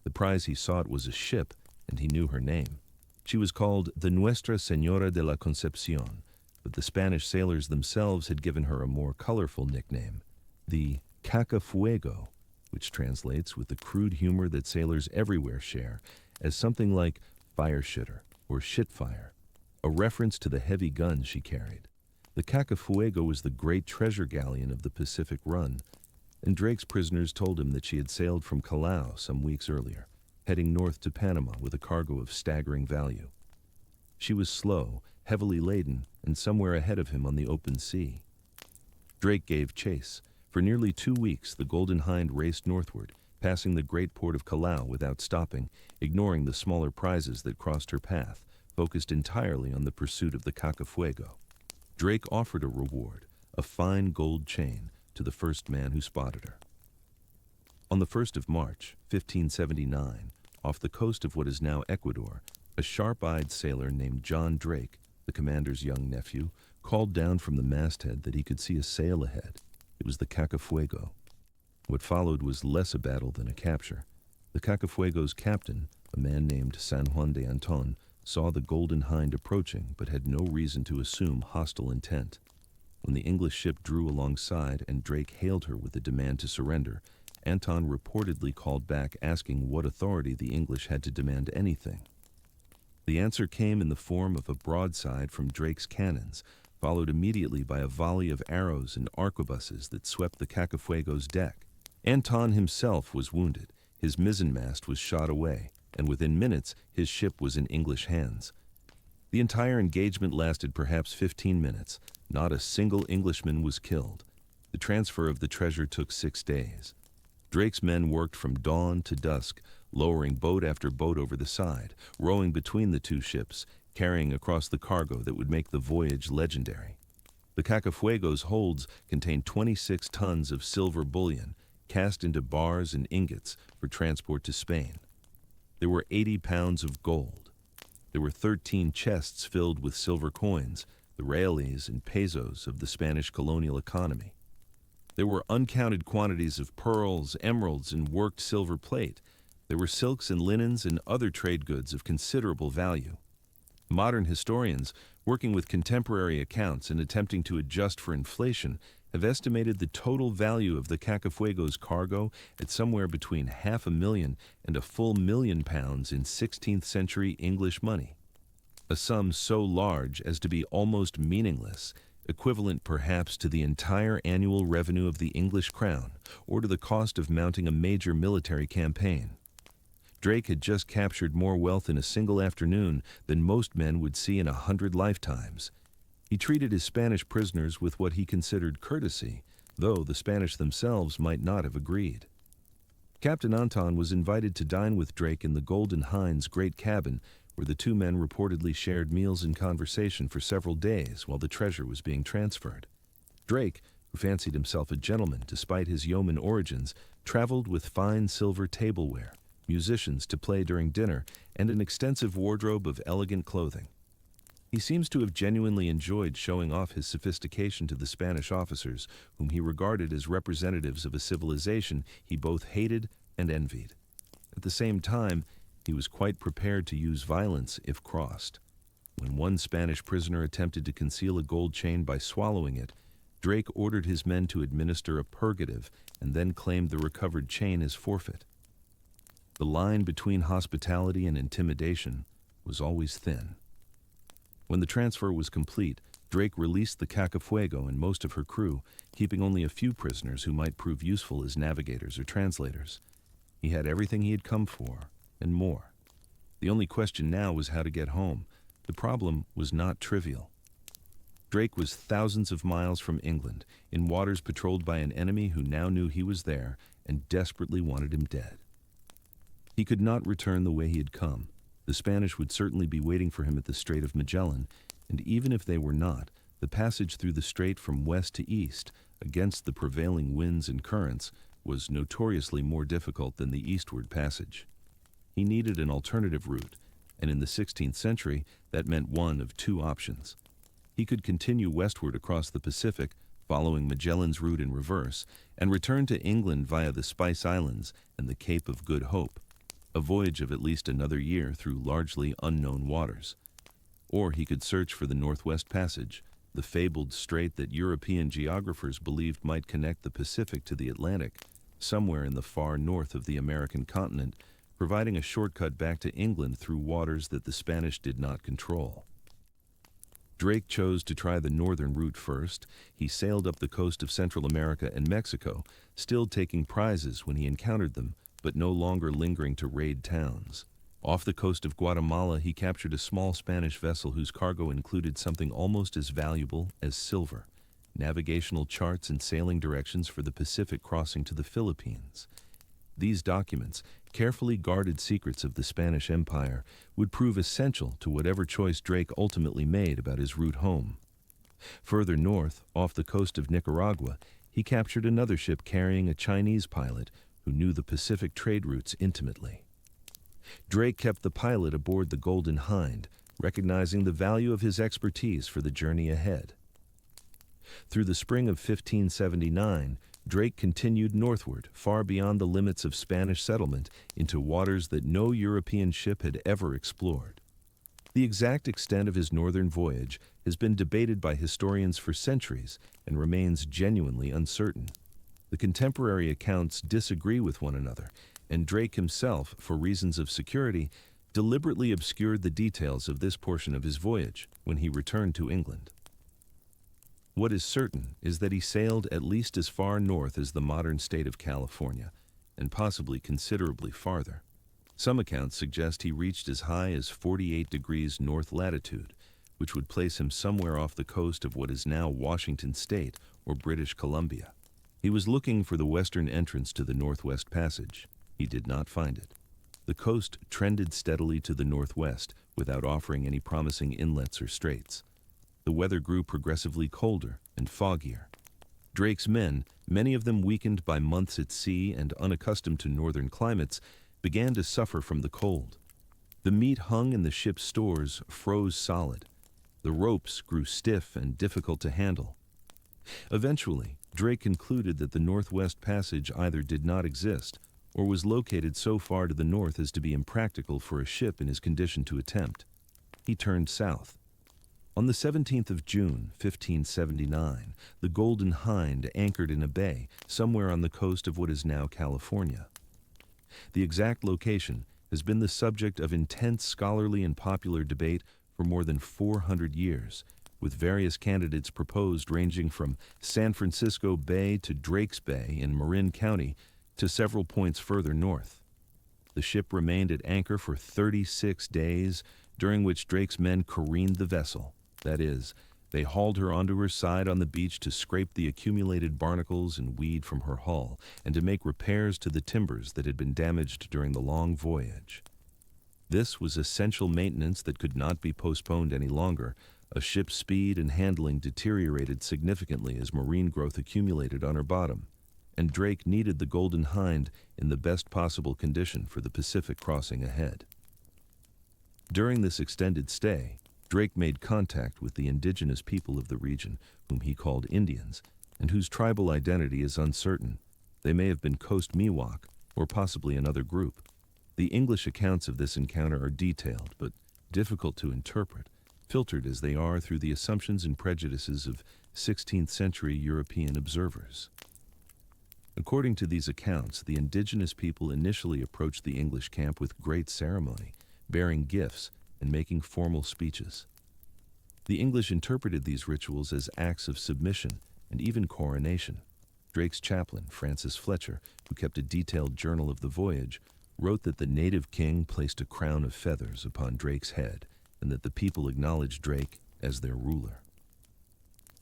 The prize he sought was a ship, and he knew her name. She was called the Nuestra Señora de la Concepción, but the Spanish sailors themselves had given her a more colorful nickname, the Cacafuego, which translates with the crude humor that sailors everywhere share as something like fire shitter or shitfire, a reference to the heavy guns she carried. The Cacafuego was the great treasure galleon of the Pacific Run, and Drake's prisoners told him that she had sailed from Callao some weeks earlier, heading north to Panama with a cargo of staggering value. She was slow, heavily laden, and somewhere ahead of him on the open sea. Drake gave chase. For nearly 2 weeks, the Golden Hind raced northward, passing the great port of Callao without stopping, ignoring the smaller prizes that crossed her path, focused entirely on the pursuit of the Cacafuego. Drake offered a reward, a fine gold chain, to the first man who spotted her. On the 1st of March, 1579, off the coast of what is now Ecuador, a sharp-eyed sailor named John Drake, the commander's young nephew, called down from the masthead that he could see a sail ahead. It was the Cacafuego. What followed was less a battle than a capture. The Cacafuego's captain, a man named San Juan de Anton, saw the Golden Hind approaching but had no reason to assume hostile intent. When the English ship drew alongside and Drake hailed her with a demand to surrender, Anton reportedly called back asking what authority the English had to demand anything. The answer came in the form of a broadside from Drake's cannons, followed immediately by a volley of arrows and arquebuses that swept the Cacafuego's deck. Anton himself was wounded, his mizzenmast was shot away, and within minutes his ship was in English hands. The entire engagement lasted perhaps 15 minutes. Not a single Englishman was killed. The transfer of the treasure took 6 days. Drake's men worked from dawn to dusk, lowering boat after boat over the side, rowing between the two ships, carrying across the cargo that would make the voyage legendary. The Cacafuego's holds contained 26 tons of silver bullion, cast into bars and ingots for transport to Spain. There were 80 pounds of gold. There were 13 chests filled with silver coins, the reales and pesos of the Spanish colonial economy. There were uncounted quantities of pearls, emeralds, and worked silver plate. There were silks and linens and other trade goods of considerable value. Modern historians, working with contemporary accounts and attempting to adjust for inflation, have estimated the total value of the Cacafuego's cargo at somewhere between £500,000 and £1,000,000 in 16th century English money. A sum so large as to be almost meaningless, equivalent perhaps to the entire annual revenue of the English crown, or to the cost of mounting a major military campaign. Drake had just captured more wealth in a single afternoon than most men would see in 100 lifetimes. He treated his Spanish prisoners with what he considered courtesy, though the Spanish themselves might not have agreed. Captain Anton was invited to dine with Drake in the Golden Hind's great cabin, where the two men reportedly shared meals and conversation for several days while the treasure was being transferred. Drake, who fancied himself a gentleman despite his yeoman origins, traveled with fine silver tableware, musicians to play during dinner, and an extensive wardrobe of elegant clothing. He seems to have genuinely enjoyed showing off his sophistication to the Spanish officers, whom he regarded as representatives of a civilization he both hated and envied. At the same time, he was quite prepared to use violence if crossed. When one Spanish prisoner attempted to conceal a gold chain by swallowing it, Drake ordered his men to administer a purgative and then claimed the recovered chain as forfeit. The line between hospitality and intimidation was always thin. When the transfer was complete, Drake released the Cacafuego and most of her crew, keeping only a few prisoners who might prove useful as navigators or translators. He had everything he had come for, and more. The only question now was how to get home. The problem was not trivial. Drake was thousands of miles from England, in waters patrolled by an enemy who now knew he was there and desperately wanted him dead. He could not return the way he had come. The Spanish would certainly be waiting for him at the Strait of Magellan, and even if they were not, the passage through the strait from west to east, against the prevailing winds and currents, was notoriously more difficult than the eastward passage. He needed an alternative route, and in the 16th century, that meant one of two options. He could continue westward across the Pacific, following Magellan's route in reverse, and return to England via the Spice Islands and the Cape of Good Hope, a voyage of at least another year through largely unknown waters. Or he could search for the Northwest Passage, the fabled strait that European geographers believed might connect the Pacific to the Atlantic, somewhere in the far north of the American continent, providing a shortcut back to England through waters that the Spanish did not control. Drake chose to try the northern route first. He sailed up the coast of Central America and Mexico, still taking prizes when he encountered them, but no longer lingering to raid towns. Off the coast of Guatemala, he captured a small Spanish vessel whose cargo included something almost as valuable as silver: navigational charts and sailing directions for the Pacific crossing to the Philippines. These documents, carefully guarded secrets of the Spanish Empire, would prove essential to whatever choice Drake ultimately made about his route home. Further north, off the coast of Nicaragua, he captured another ship carrying a Chinese pilot who knew the Pacific trade routes intimately. Drake kept the pilot aboard the Golden Hind, recognizing the value of his expertise for the journey ahead. Through the spring of 1579, Drake continued northward, far beyond the limits of Spanish settlement, into waters that no European ship had ever explored. The exact extent of his northern voyage has been debated by historians for centuries and remains genuinely uncertain. The contemporary accounts disagree with one another, and Drake himself, for reasons of security, deliberately obscured the details of this portion of his voyage when he returned to England. What is certain is that he sailed at least as far north as the modern state of California, and possibly considerably farther. Some accounts suggest he reached as high as 48 degrees north latitude, which would place him somewhere off the coast of what is now Washington State or British Columbia. He was looking for the western entrance to the Northwest Passage. He did not find it. The coast trended steadily to the northwest without offering any promising inlets or straits. The weather grew progressively colder and foggier. Drake's men, many of them weakened by months at sea and unaccustomed to northern climates, began to suffer from the cold. The meat hung in the ship's stores froze solid. The ropes grew stiff and difficult to handle. Eventually, Drake concluded that the Northwest Passage either did not exist or was located so far to the north as to be impractical for a ship in his condition to attempt. He turned south. On the 17th of June, 1579, the Golden Hind anchored in a bay somewhere on the coast of what is now California. The exact location has been the subject of intense scholarly and popular debate for more than 400 years, with various candidates proposed ranging from San Francisco Bay to Drake's Bay in Marin County to several points further north. The ship remained at anchor for 36 days, during which Drake's men careened the vessel. That is, they hauled her onto her side on the beach to scrape the accumulated barnacles and weed from her hull, and to make repairs to the timbers that had been damaged during the long voyage. This was essential maintenance that could not be postponed any longer. A ship's speed and handling deteriorated significantly as marine growth accumulated on her bottom, and Drake needed the Golden Hind in the best possible condition for the Pacific crossing ahead. During this extended stay, Drake made contact with the indigenous people of the region, whom he called Indians, and whose tribal identity is uncertain. They may have been Coast Miwok, or possibly another group. The English accounts of this encounter are detailed, but difficult to interpret, filtered as they are through the assumptions and prejudices of 16th century European observers. According to these accounts, the indigenous people initially approached the English camp with great ceremony, bearing gifts and making formal speeches. The English interpreted these rituals as acts of submission and even coronation. Drake's chaplain, Francis Fletcher, who kept a detailed journal of the voyage, wrote that the native king placed a crown of feathers upon Drake's head and that the people acknowledged Drake as their ruler.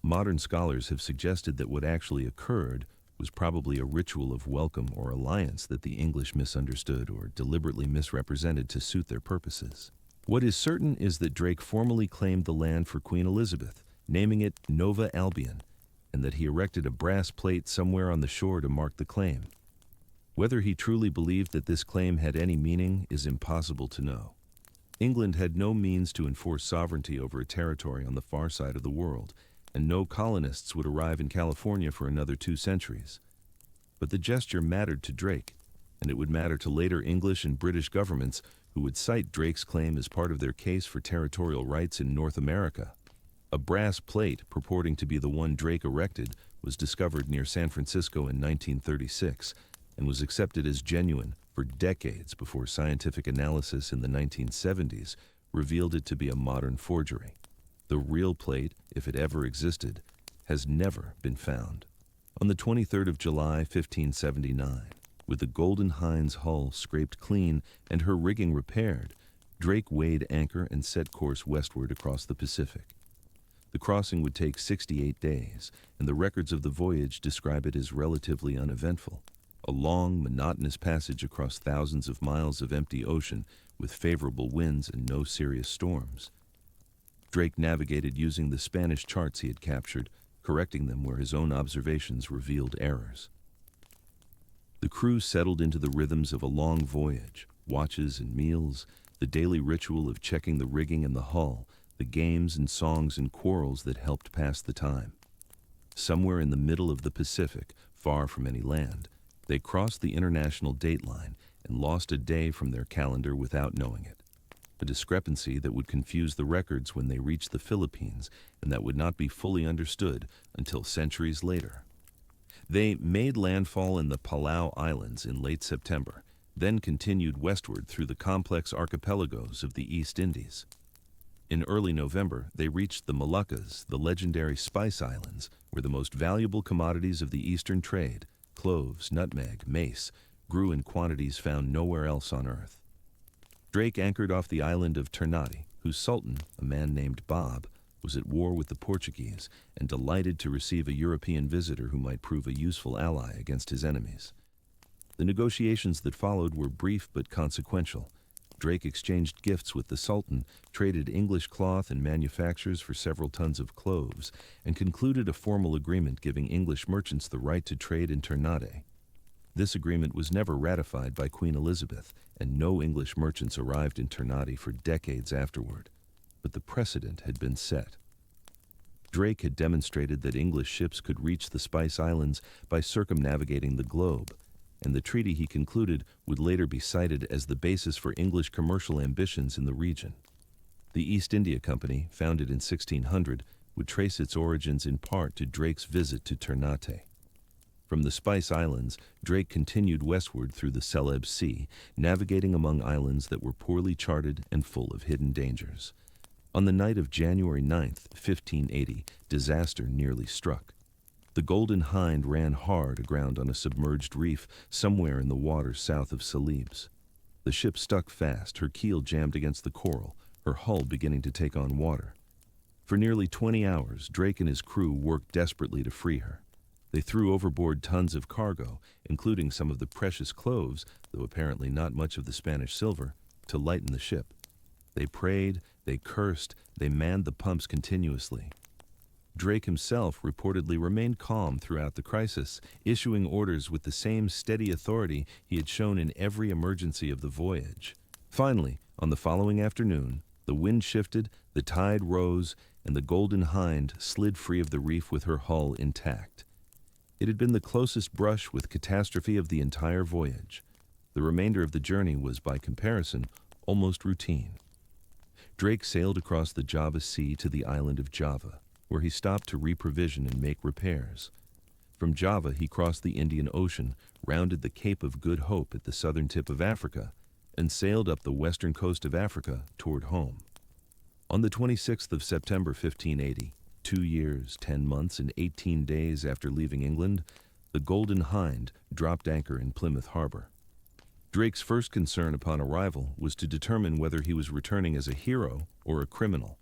Modern scholars have suggested that what actually occurred was probably a ritual of welcome or alliance that the English misunderstood or deliberately misrepresented to suit their purposes. What is certain is that Drake formally claimed the land for Queen Elizabeth, naming it Nova Albion, and that he erected a brass plate somewhere on the shore to mark the claim. Whether he truly believed that this claim had any meaning is impossible to know. England had no means to enforce sovereignty over a territory on the far side of the world, and no colonists would arrive in California for another 2 centuries. But the gesture mattered to Drake, and it would matter to later English and British governments who would cite Drake's claim as part of their case for territorial rights in North America. A brass plate purporting to be the one Drake erected was discovered near San Francisco in 1936 and was accepted as genuine for decades before scientific analysis in the 1970s revealed it to be a modern forgery. The real plate, if it ever existed, has never been found. On the 23rd of July, 1579, with the Golden Hind's hull scraped clean and her rigging repaired, Drake weighed anchor and set course westward across the Pacific. The crossing would take 68 days, and the records of the voyage describe it as relatively uneventful. A long, monotonous passage across thousands of miles of empty ocean with favorable winds and no serious storms. Drake navigated using the Spanish charts he had captured, correcting them where his own observations revealed errors. The crew settled into the rhythms of a long voyage, watches and meals, the daily ritual of checking the rigging and the hull, the games and songs and quarrels that helped pass the time. Somewhere in the middle of the Pacific, far from any land, they crossed the international date line and lost a day from their calendar without knowing it. A discrepancy that would confuse the records when they reached the Philippines and that would not be fully understood until centuries later. They made landfall in the Palau Islands in late September, then continued westward through the complex archipelagos of the East Indies. In early November, they reached the Moluccas, the legendary Spice Islands, where the most valuable commodities of the Eastern trade, cloves, nutmeg, mace, grew in quantities found nowhere else on Earth. Drake anchored off the island of Ternate, whose sultan, a man named Bob, was at war with the Portuguese and delighted to receive a European visitor who might prove a useful ally against his enemies. The negotiations that followed were brief but consequential. Drake exchanged gifts with the Sultan, traded English cloth and manufactures for several tons of cloves, and concluded a formal agreement giving English merchants the right to trade in Ternate. This agreement was never ratified by Queen Elizabeth, and no English merchants arrived in Ternate for decades afterward. But the precedent had been set. Drake had demonstrated that English ships could reach the Spice Islands by circumnavigating the globe, and the treaty he concluded would later be cited as the basis for English commercial ambitions in the region. The East India Company, founded in 1600, would trace its origins in part to Drake's visit to Ternate. From the Spice Islands, Drake continued westward through the Celebes Sea, navigating among islands that were poorly charted and full of hidden dangers. On the night of January 9, 1580, disaster nearly struck. The Golden Hind ran hard aground on a submerged reef somewhere in the waters south of Celebes. The ship stuck fast, her keel jammed against the coral, her hull beginning to take on water. For nearly 20 hours, Drake and his crew worked desperately to free her. They threw overboard tons of cargo, including some of the precious cloves, though apparently not much of the Spanish silver, to lighten the ship. They prayed, they cursed, they manned the pumps continuously. Drake himself reportedly remained calm throughout the crisis, issuing orders with the same steady authority he had shown in every emergency of the voyage. Finally, on the following afternoon, the wind shifted, the tide rose, and the Golden Hind slid free of the reef with her hull intact. It had been the closest brush with catastrophe of the entire voyage. The remainder of the journey was, by comparison, almost routine. Drake sailed across the Java Sea to the island of Java, where he stopped to reprovision and make repairs. From Java, he crossed the Indian Ocean, rounded the Cape of Good Hope at the southern tip of Africa, and sailed up the western coast of Africa toward home. On the 26th of September 1580, 2 years, 10 months, and 18 days after leaving England, the Golden Hind dropped anchor in Plymouth Harbor. Drake's first concern upon arrival was to determine whether he was returning as a hero or a criminal.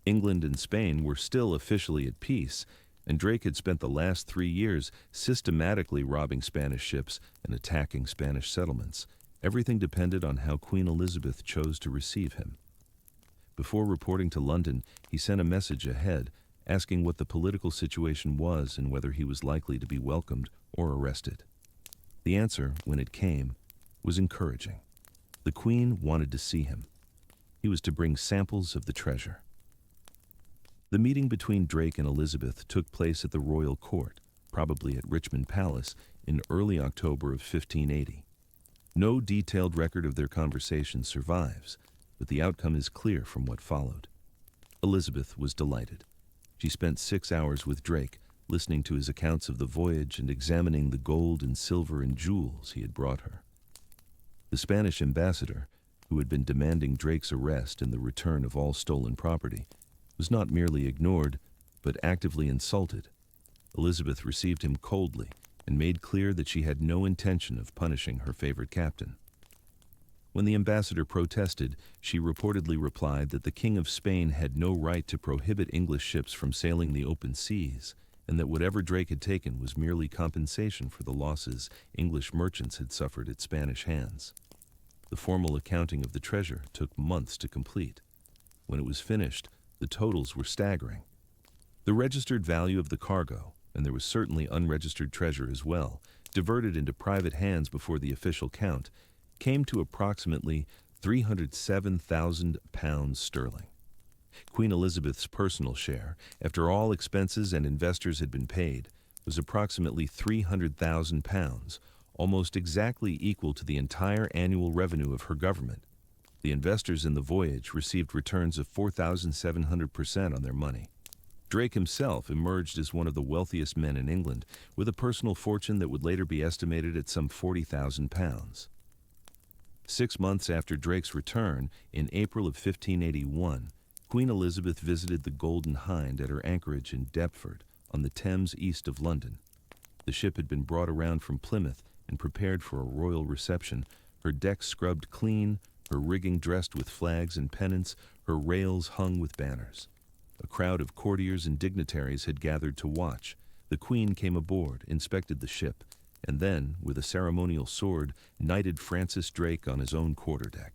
England and Spain were still officially at peace, and Drake had spent the last 3 years systematically robbing Spanish ships and attacking Spanish settlements. Everything depended on how Queen Elizabeth chose to receive him. Before reporting to London, he sent a message ahead, asking what the political situation was and whether he was likely to be welcomed or arrested. The answer, when it came, was encouraging. The Queen wanted to see him. He was to bring samples of the treasure. The meeting between Drake and Elizabeth took place at the royal court, probably at Richmond Palace, in early October of 1580. No detailed record of their conversation survives, but the outcome is clear from what followed. Elizabeth was delighted. She spent 6 hours with Drake, listening to his accounts of the voyage and examining the gold and silver and jewels he had brought her. The Spanish ambassador, who had been demanding Drake's arrest and the return of all stolen property, was not merely ignored, but actively insulted. Elizabeth received him coldly and made clear that she had no intention of punishing her favorite captain. When the ambassador protested, she reportedly replied that the King of Spain had no right to prohibit English ships from sailing the open seas, and that whatever Drake had taken was merely compensation for the losses English merchants had suffered at Spanish hands. The formal accounting of the treasure took months to complete. When it was finished, the totals were staggering. The registered value of the cargo, and there was certainly unregistered treasure as well, diverted into private hands before the official count, came to approximately £307,000 sterling. Queen Elizabeth's personal share, after all expenses and investors had been paid, was approximately £300,000, almost exactly equal to the entire annual revenue of her government. The investors in the voyage received returns of 4,700% on their money. Drake himself emerged as one of the wealthiest men in England, with a personal fortune that would later be estimated at some £40,000. 6 months after Drake's return, in April of 1581, Queen Elizabeth visited the Golden Hind at her anchorage in Deptford, on the Thames east of London. The ship had been brought around from Plymouth and prepared for a royal reception, her decks scrubbed clean, her rigging dressed with flags and pennants, her rails hung with banners. A crowd of courtiers and dignitaries had gathered to watch. The Queen came aboard, inspected the ship, and then, with a ceremonial sword, knighted Francis Drake on his own quarterdeck.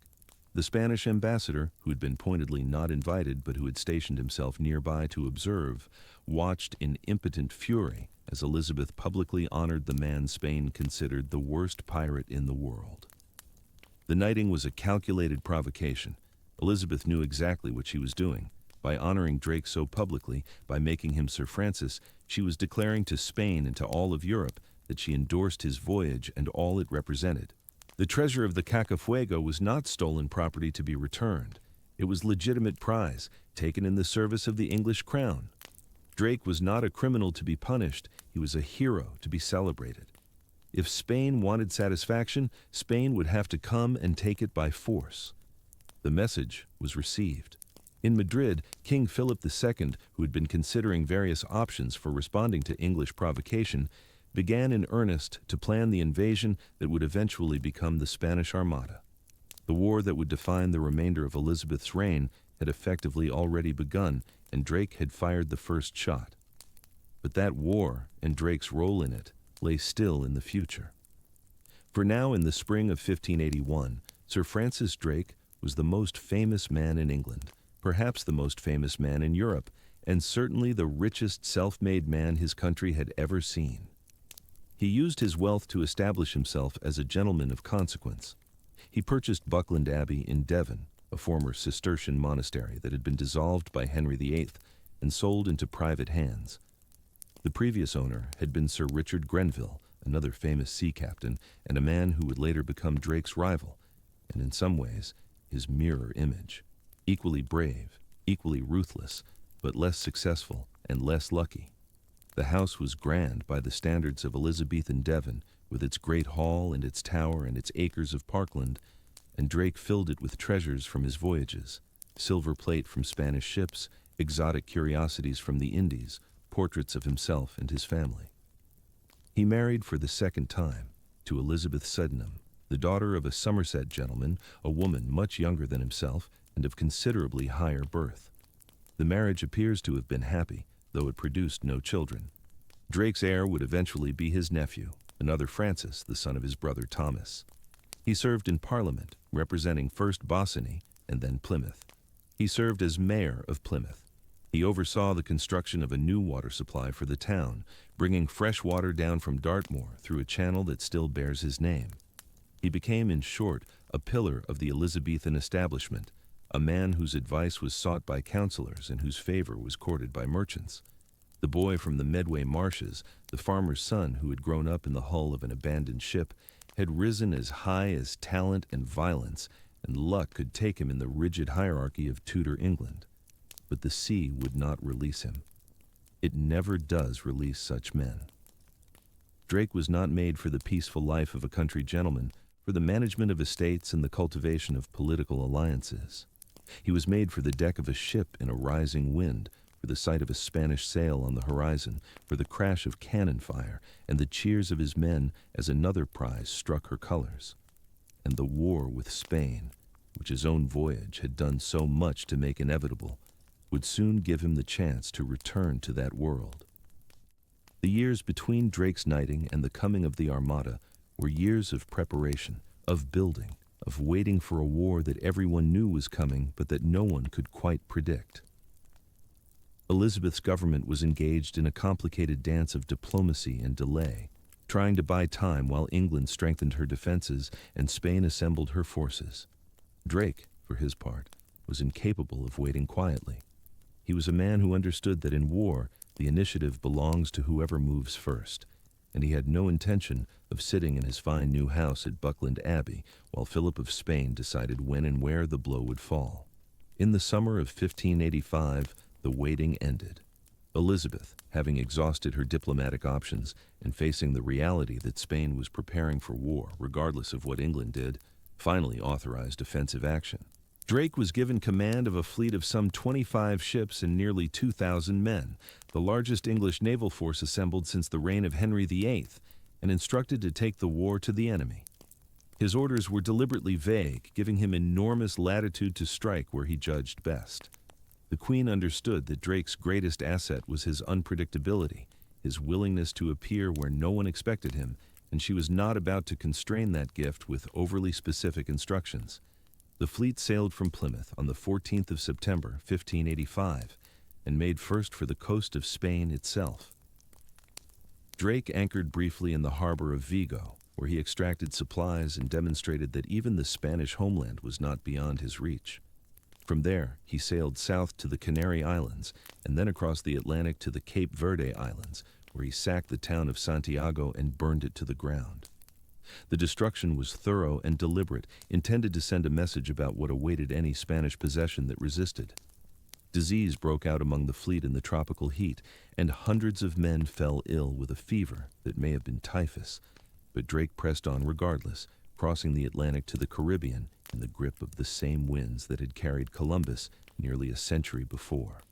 The Spanish ambassador, who had been pointedly not invited but who had stationed himself nearby to observe, watched in impotent fury as Elizabeth publicly honored the man Spain considered the worst pirate in the world. The knighting was a calculated provocation. Elizabeth knew exactly what she was doing. By honoring Drake so publicly, by making him Sir Francis, she was declaring to Spain and to all of Europe that she endorsed his voyage and all it represented. The treasure of the Cacafuego was not stolen property to be returned. It was legitimate prize, taken in the service of the English crown. Drake was not a criminal to be punished, he was a hero to be celebrated. If Spain wanted satisfaction, Spain would have to come and take it by force. The message was received. In Madrid, King Philip II, who had been considering various options for responding to English provocation, began in earnest to plan the invasion that would eventually become the Spanish Armada. The war that would define the remainder of Elizabeth's reign had effectively already begun, and Drake had fired the first shot. But that war, and Drake's role in it, lay still in the future. For now, in the spring of 1581, Sir Francis Drake was the most famous man in England, perhaps the most famous man in Europe, and certainly the richest self-made man his country had ever seen. He used his wealth to establish himself as a gentleman of consequence. He purchased Buckland Abbey in Devon, a former Cistercian monastery that had been dissolved by Henry VIII and sold into private hands. The previous owner had been Sir Richard Grenville, another famous sea captain, and a man who would later become Drake's rival, and in some ways, his mirror image. Equally brave, equally ruthless, but less successful and less lucky. The house was grand by the standards of Elizabethan Devon, with its great hall and its tower and its acres of parkland, and Drake filled it with treasures from his voyages, silver plate from Spanish ships, exotic curiosities from the Indies, portraits of himself and his family. He married for the second time to Elizabeth Sydenham, the daughter of a Somerset gentleman, a woman much younger than himself and of considerably higher birth. The marriage appears to have been happy, though it produced no children. Drake's heir would eventually be his nephew, another Francis, the son of his brother Thomas. He served in Parliament, representing first Bossiney and then Plymouth. He served as mayor of Plymouth. He oversaw the construction of a new water supply for the town, bringing fresh water down from Dartmoor through a channel that still bears his name. He became, in short, a pillar of the Elizabethan establishment, a man whose advice was sought by councillors and whose favor was courted by merchants. The boy from the Medway marshes, the farmer's son who had grown up in the hull of an abandoned ship, had risen as high as talent and violence, and luck could take him in the rigid hierarchy of Tudor England. But the sea would not release him. It never does release such men. Drake was not made for the peaceful life of a country gentleman, for the management of estates and the cultivation of political alliances. He was made for the deck of a ship in a rising wind, for the sight of a Spanish sail on the horizon, for the crash of cannon fire, and the cheers of his men as another prize struck her colors. And the war with Spain, which his own voyage had done so much to make inevitable, would soon give him the chance to return to that world. The years between Drake's knighting and the coming of the Armada were years of preparation, of building, of waiting for a war that everyone knew was coming but that no one could quite predict. Elizabeth's government was engaged in a complicated dance of diplomacy and delay, trying to buy time while England strengthened her defenses and Spain assembled her forces. Drake, for his part, was incapable of waiting quietly. He was a man who understood that in war, the initiative belongs to whoever moves first, and he had no intention of sitting in his fine new house at Buckland Abbey while Philip of Spain decided when and where the blow would fall. In the summer of 1585, the waiting ended. Elizabeth, having exhausted her diplomatic options and facing the reality that Spain was preparing for war regardless of what England did, finally authorized offensive action. Drake was given command of a fleet of some 25 ships and nearly 2,000 men, the largest English naval force assembled since the reign of Henry VIII, and instructed to take the war to the enemy. His orders were deliberately vague, giving him enormous latitude to strike where he judged best. The Queen understood that Drake's greatest asset was his unpredictability, his willingness to appear where no one expected him, and she was not about to constrain that gift with overly specific instructions. The fleet sailed from Plymouth on the 14th of September, 1585, and made first for the coast of Spain itself. Drake anchored briefly in the harbor of Vigo, where he extracted supplies and demonstrated that even the Spanish homeland was not beyond his reach. From there, he sailed south to the Canary Islands and then across the Atlantic to the Cape Verde Islands, where he sacked the town of Santiago and burned it to the ground. The destruction was thorough and deliberate, intended to send a message about what awaited any Spanish possession that resisted. Disease broke out among the fleet in the tropical heat, and hundreds of men fell ill with a fever that may have been typhus. But Drake pressed on regardless, crossing the Atlantic to the Caribbean in the grip of the same winds that had carried Columbus nearly a century before.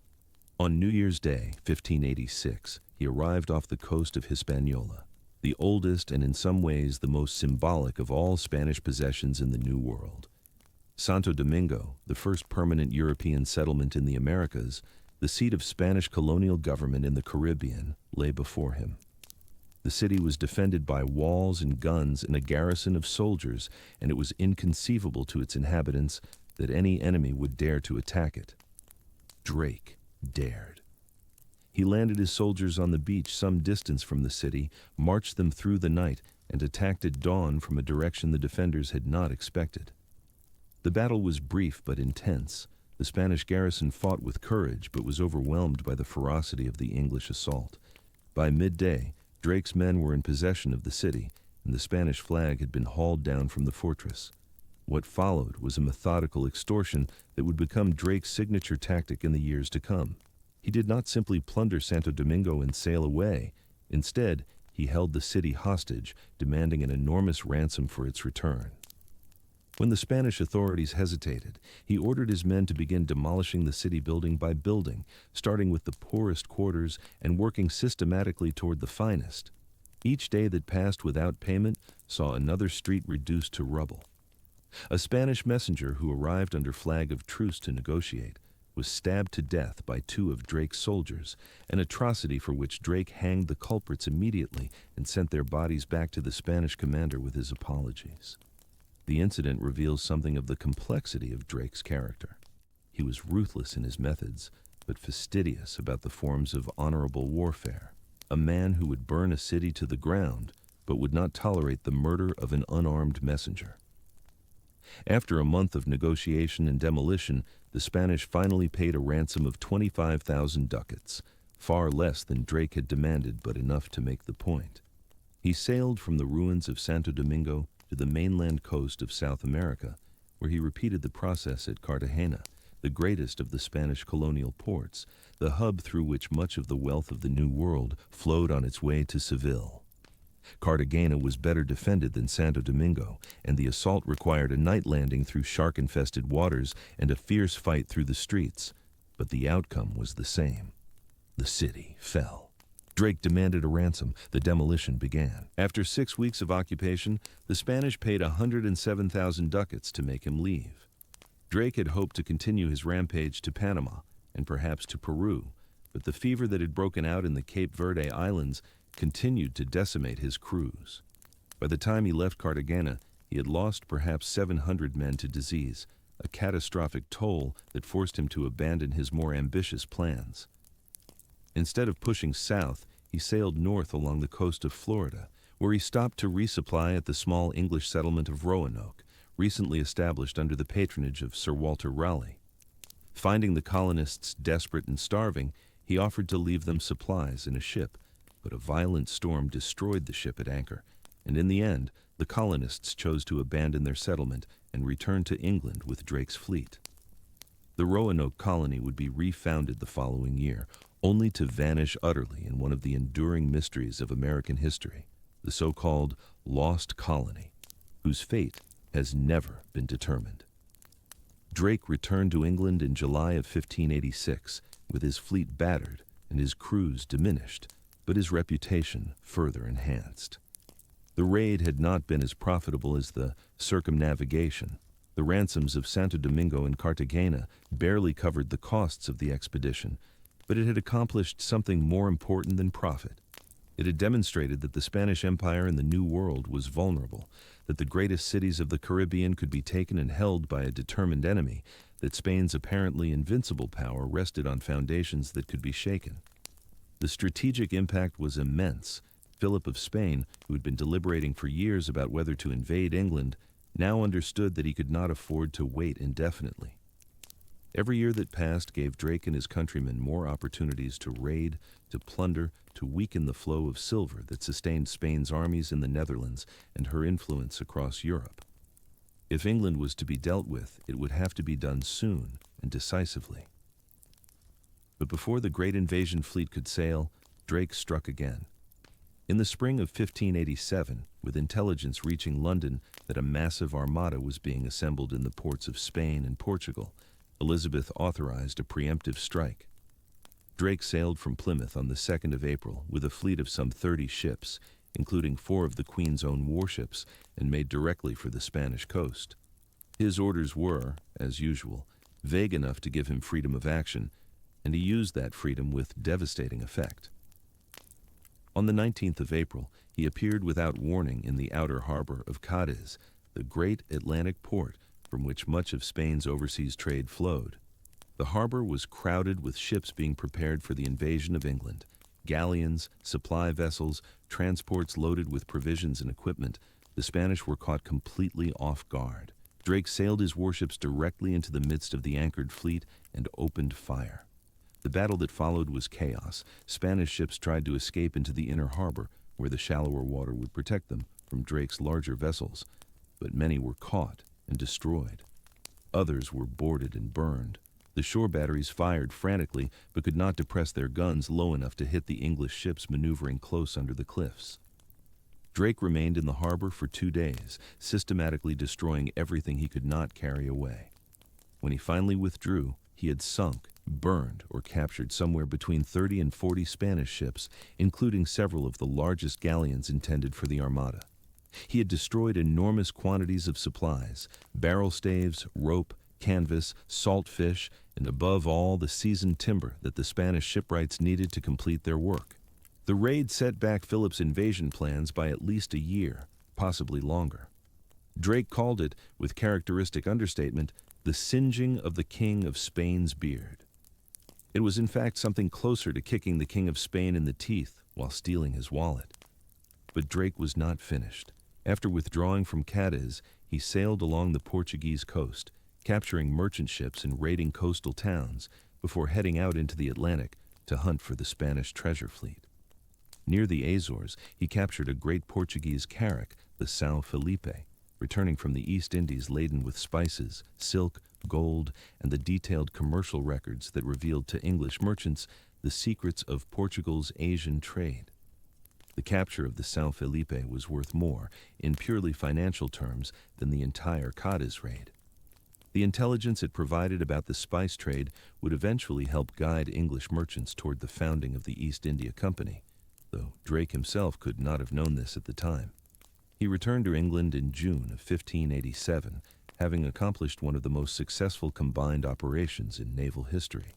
On New Year's Day, 1586, he arrived off the coast of Hispaniola, the oldest and in some ways the most symbolic of all Spanish possessions in the New World. Santo Domingo, the first permanent European settlement in the Americas, the seat of Spanish colonial government in the Caribbean, lay before him. The city was defended by walls and guns and a garrison of soldiers, and it was inconceivable to its inhabitants that any enemy would dare to attack it. Drake dared. He landed his soldiers on the beach some distance from the city, marched them through the night, and attacked at dawn from a direction the defenders had not expected. The battle was brief but intense. The Spanish garrison fought with courage but was overwhelmed by the ferocity of the English assault. By midday, Drake's men were in possession of the city, and the Spanish flag had been hauled down from the fortress. What followed was a methodical extortion that would become Drake's signature tactic in the years to come. He did not simply plunder Santo Domingo and sail away. Instead, he held the city hostage, demanding an enormous ransom for its return. When the Spanish authorities hesitated, he ordered his men to begin demolishing the city building by building, starting with the poorest quarters and working systematically toward the finest. Each day that passed without payment saw another street reduced to rubble. A Spanish messenger who arrived under flag of truce to negotiate was stabbed to death by two of Drake's soldiers, an atrocity for which Drake hanged the culprits immediately and sent their bodies back to the Spanish commander with his apologies. The incident reveals something of the complexity of Drake's character. He was ruthless in his methods, but fastidious about the forms of honorable warfare. A man who would burn a city to the ground, but would not tolerate the murder of an unarmed messenger. After a month of negotiation and demolition, the Spanish finally paid a ransom of 25,000 ducats, far less than Drake had demanded, but enough to make the point. He sailed from the ruins of Santo Domingo to the mainland coast of South America, where he repeated the process at Cartagena, the greatest of the Spanish colonial ports, the hub through which much of the wealth of the New World flowed on its way to Seville. Cartagena was better defended than Santo Domingo, and the assault required a night landing through shark-infested waters and a fierce fight through the streets. But the outcome was the same. The city fell. Drake demanded a ransom. The demolition began. After 6 weeks of occupation, the Spanish paid 107,000 ducats to make him leave. Drake had hoped to continue his rampage to Panama and perhaps to Peru, but the fever that had broken out in the Cape Verde Islands continued to decimate his crews. By the time he left Cartagena, he had lost perhaps 700 men to disease, a catastrophic toll that forced him to abandon his more ambitious plans. Instead of pushing south, he sailed north along the coast of Florida, where he stopped to resupply at the small English settlement of Roanoke, recently established under the patronage of Sir Walter Raleigh. Finding the colonists desperate and starving, he offered to leave them supplies in a ship, but a violent storm destroyed the ship at anchor, and in the end, the colonists chose to abandon their settlement and return to England with Drake's fleet. The Roanoke colony would be refounded the following year, only to vanish utterly in one of the enduring mysteries of American history, the so-called Lost Colony, whose fate has never been determined. Drake returned to England in July of 1586, with his fleet battered and his crews diminished, but his reputation further enhanced. The raid had not been as profitable as the circumnavigation. The ransoms of Santo Domingo and Cartagena barely covered the costs of the expedition, but it had accomplished something more important than profit. It had demonstrated that the Spanish Empire in the New World was vulnerable, that the greatest cities of the Caribbean could be taken and held by a determined enemy, that Spain's apparently invincible power rested on foundations that could be shaken. The strategic impact was immense. Philip of Spain, who had been deliberating for years about whether to invade England, now understood that he could not afford to wait indefinitely. Every year that passed gave Drake and his countrymen more opportunities to raid, to plunder, to weaken the flow of silver that sustained Spain's armies in the Netherlands and her influence across Europe. If England was to be dealt with, it would have to be done soon and decisively. But before the great invasion fleet could sail, Drake struck again. In the spring of 1587, with intelligence reaching London that a massive armada was being assembled in the ports of Spain and Portugal, Elizabeth authorized a preemptive strike. Drake sailed from Plymouth on the 2nd of April with a fleet of some 30 ships, including 4 of the Queen's own warships, and made directly for the Spanish coast. His orders were, as usual, vague enough to give him freedom of action, and he used that freedom with devastating effect. On the 19th of April, he appeared without warning in the outer harbor of Cadiz, the great Atlantic port from which much of Spain's overseas trade flowed. The harbor was crowded with ships being prepared for the invasion of England. Galleons, supply vessels, transports loaded with provisions and equipment. The Spanish were caught completely off guard. Drake sailed his warships directly into the midst of the anchored fleet and opened fire. The battle that followed was chaos. Spanish ships tried to escape into the inner harbor, where the shallower water would protect them from Drake's larger vessels, but many were caught and destroyed. Others were boarded and burned. The shore batteries fired frantically, but could not depress their guns low enough to hit the English ships maneuvering close under the cliffs. Drake remained in the harbor for 2 days, systematically destroying everything he could not carry away. When he finally withdrew, he had sunk, burned, or captured somewhere between 30 and 40 Spanish ships, including several of the largest galleons intended for the Armada. He had destroyed enormous quantities of supplies, barrel staves, rope, canvas, salt fish, and above all the seasoned timber that the Spanish shipwrights needed to complete their work. The raid set back Philip's invasion plans by at least a year, possibly longer. Drake called it, with characteristic understatement, the singeing of the King of Spain's beard. It was in fact something closer to kicking the King of Spain in the teeth while stealing his wallet. But Drake was not finished. After withdrawing from Cadiz, he sailed along the Portuguese coast, capturing merchant ships and raiding coastal towns before heading out into the Atlantic to hunt for the Spanish treasure fleet. Near the Azores, he captured a great Portuguese carrack, the São Felipe, returning from the East Indies laden with spices, silk, gold, and the detailed commercial records that revealed to English merchants the secrets of Portugal's Asian trade. The capture of the São Felipe was worth more, in purely financial terms, than the entire Cadiz raid. The intelligence it provided about the spice trade would eventually help guide English merchants toward the founding of the East India Company, though Drake himself could not have known this at the time. He returned to England in June of 1587, having accomplished one of the most successful combined operations in naval history.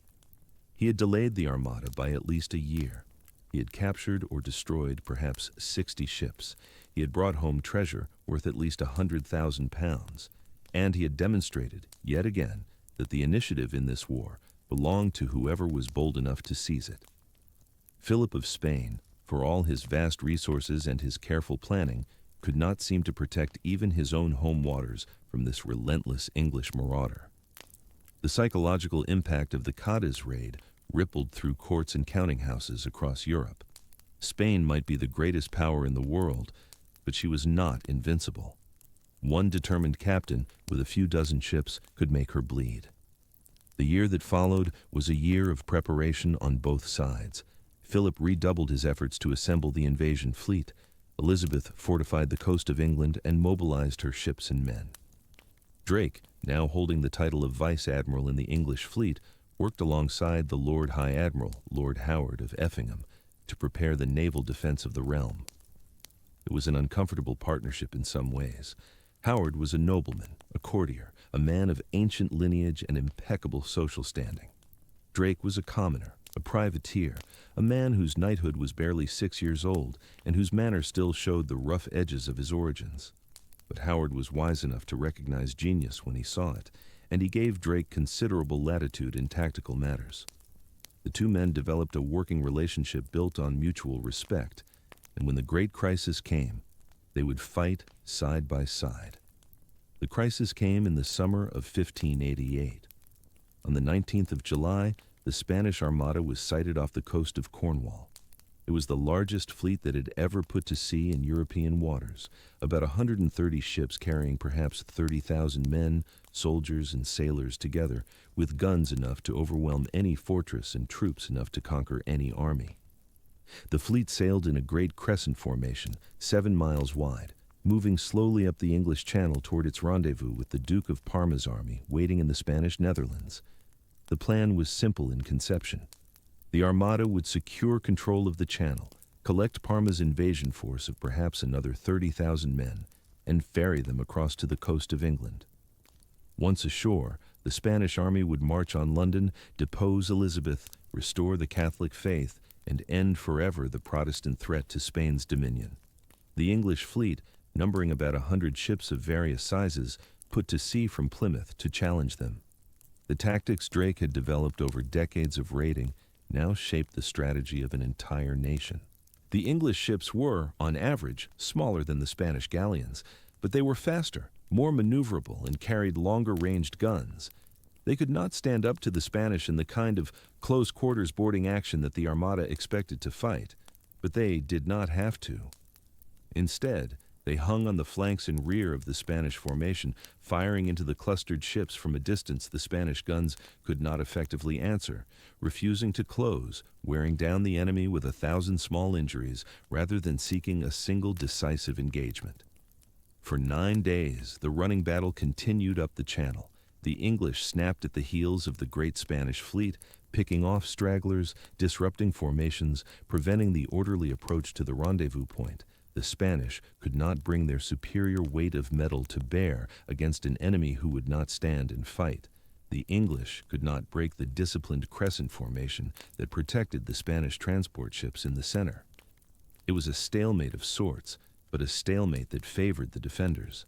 He had delayed the Armada by at least a year. He had captured or destroyed perhaps 60 ships. He had brought home treasure worth at least £100,000, and he had demonstrated, yet again, that the initiative in this war belonged to whoever was bold enough to seize it. Philip of Spain, for all his vast resources and his careful planning, could not seem to protect even his own home waters from this relentless English marauder. The psychological impact of the Cadiz raid rippled through courts and counting houses across Europe. Spain might be the greatest power in the world, but she was not invincible. One determined captain with a few dozen ships could make her bleed. The year that followed was a year of preparation on both sides. Philip redoubled his efforts to assemble the invasion fleet. Elizabeth fortified the coast of England and mobilized her ships and men. Drake, now holding the title of Vice Admiral in the English fleet, worked alongside the Lord High Admiral, Lord Howard of Effingham, to prepare the naval defense of the realm. It was an uncomfortable partnership in some ways. Howard was a nobleman, a courtier, a man of ancient lineage and impeccable social standing. Drake was a commoner, a privateer, a man whose knighthood was barely 6 years old and whose manner still showed the rough edges of his origins. But Howard was wise enough to recognize genius when he saw it, and he gave Drake considerable latitude in tactical matters. The two men developed a working relationship built on mutual respect, and when the great crisis came, they would fight side by side. The crisis came in the summer of 1588. On the 19th of July, the Spanish Armada was sighted off the coast of Cornwall. It was the largest fleet that had ever put to sea in European waters, about 130 ships carrying perhaps 30,000 men, soldiers, and sailors together, with guns enough to overwhelm any fortress and troops enough to conquer any army. The fleet sailed in a great crescent formation, 7 miles wide, moving slowly up the English Channel toward its rendezvous with the Duke of Parma's army waiting in the Spanish Netherlands. The plan was simple in conception. The Armada would secure control of the Channel, collect Parma's invasion force of perhaps another 30,000 men, and ferry them across to the coast of England. Once ashore, the Spanish army would march on London, depose Elizabeth, restore the Catholic faith, and end forever the Protestant threat to Spain's dominion. The English fleet, numbering about 100 ships of various sizes, put to sea from Plymouth to challenge them. The tactics Drake had developed over decades of raiding now shaped the strategy of an entire nation. The English ships were, on average, smaller than the Spanish galleons, but they were faster, more maneuverable, and carried longer-ranged guns. They could not stand up to the Spanish in the kind of close-quarters boarding action that the Armada expected to fight, but they did not have to. Instead, they hung on the flanks and rear of the Spanish formation, firing into the clustered ships from a distance the Spanish guns could not effectively answer, refusing to close, wearing down the enemy with 1,000 small injuries rather than seeking a single decisive engagement. For 9 days, the running battle continued up the Channel. The English snapped at the heels of the great Spanish fleet, picking off stragglers, disrupting formations, preventing the orderly approach to the rendezvous point. The Spanish could not bring their superior weight of metal to bear against an enemy who would not stand and fight. The English could not break the disciplined crescent formation that protected the Spanish transport ships in the center. It was a stalemate of sorts, but a stalemate that favored the defenders.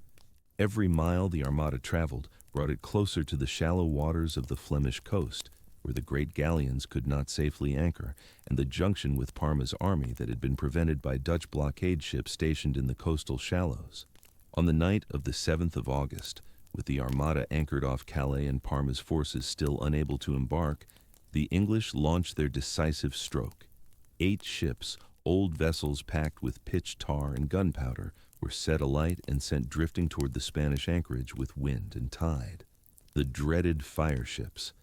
Every mile the Armada traveled brought it closer to the shallow waters of the Flemish coast, where the great galleons could not safely anchor, and the junction with Parma's army that had been prevented by Dutch blockade ships stationed in the coastal shallows. On the night of the 7th of August, with the Armada anchored off Calais and Parma's forces still unable to embark, the English launched their decisive stroke. 8 ships, old vessels packed with pitch, tar, and gunpowder, were set alight and sent drifting toward the Spanish anchorage with wind and tide. The dreaded fire ships.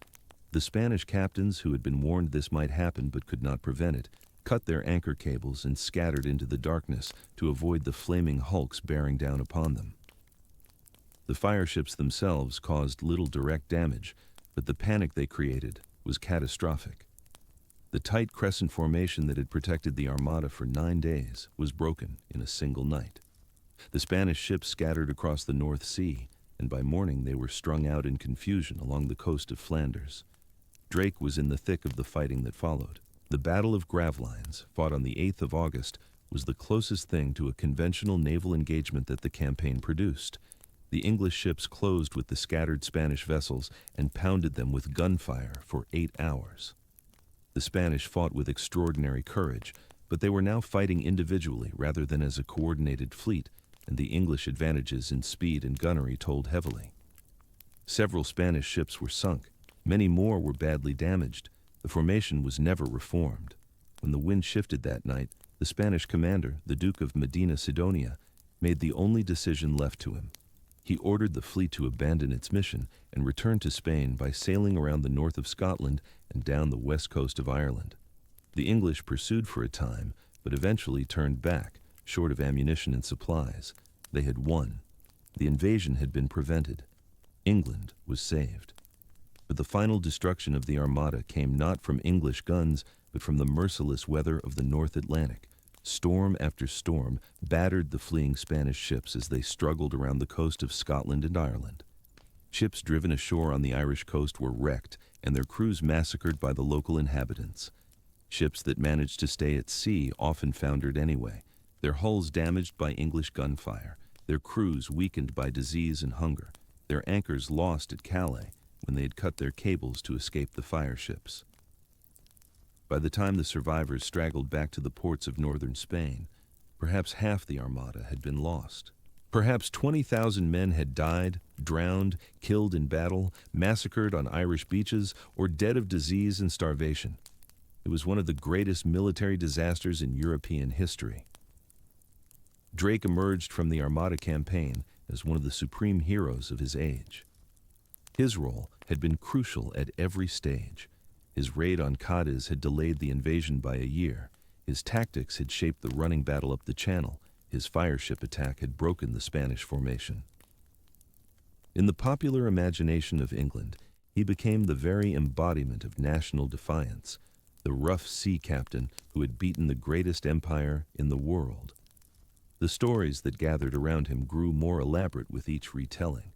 The Spanish captains, who had been warned this might happen but could not prevent it, cut their anchor cables and scattered into the darkness to avoid the flaming hulks bearing down upon them. The fire ships themselves caused little direct damage, but the panic they created was catastrophic. The tight crescent formation that had protected the Armada for 9 days was broken in a single night. The Spanish ships scattered across the North Sea, and by morning they were strung out in confusion along the coast of Flanders. Drake was in the thick of the fighting that followed. The Battle of Gravelines, fought on the 8th of August, was the closest thing to a conventional naval engagement that the campaign produced. The English ships closed with the scattered Spanish vessels and pounded them with gunfire for 8 hours. The The Spanish fought with extraordinary courage, but they were now fighting individually rather than as a coordinated fleet, and the English advantages in speed and gunnery told heavily. Several Spanish ships were sunk. Many more were badly damaged. The formation was never reformed. When the wind shifted that night, the Spanish commander, the Duke of Medina Sidonia, made the only decision left to him. He ordered the fleet to abandon its mission and return to Spain by sailing around the north of Scotland and down the west coast of Ireland. The English pursued for a time, but eventually turned back, short of ammunition and supplies. They had won. The invasion had been prevented. England was saved. But the final destruction of the Armada came not from English guns, but from the merciless weather of the North Atlantic. Storm after storm battered the fleeing Spanish ships as they struggled around the coast of Scotland and Ireland. Ships driven ashore on the Irish coast were wrecked and their crews massacred by the local inhabitants. Ships that managed to stay at sea often foundered anyway, their hulls damaged by English gunfire, their crews weakened by disease and hunger, their anchors lost at Calais when they had cut their cables to escape the fire ships. By the time the survivors straggled back to the ports of northern Spain, perhaps half the Armada had been lost. Perhaps 20,000 men had died, drowned, killed in battle, massacred on Irish beaches, or dead of disease and starvation. It was one of the greatest military disasters in European history. Drake emerged from the Armada campaign as one of the supreme heroes of his age. His role had been crucial at every stage. His raid on Cadiz had delayed the invasion by a year. His tactics had shaped the running battle up the Channel. His fireship attack had broken the Spanish formation. In the popular imagination of England, he became the very embodiment of national defiance, the rough sea captain who had beaten the greatest empire in the world. The stories that gathered around him grew more elaborate with each retelling.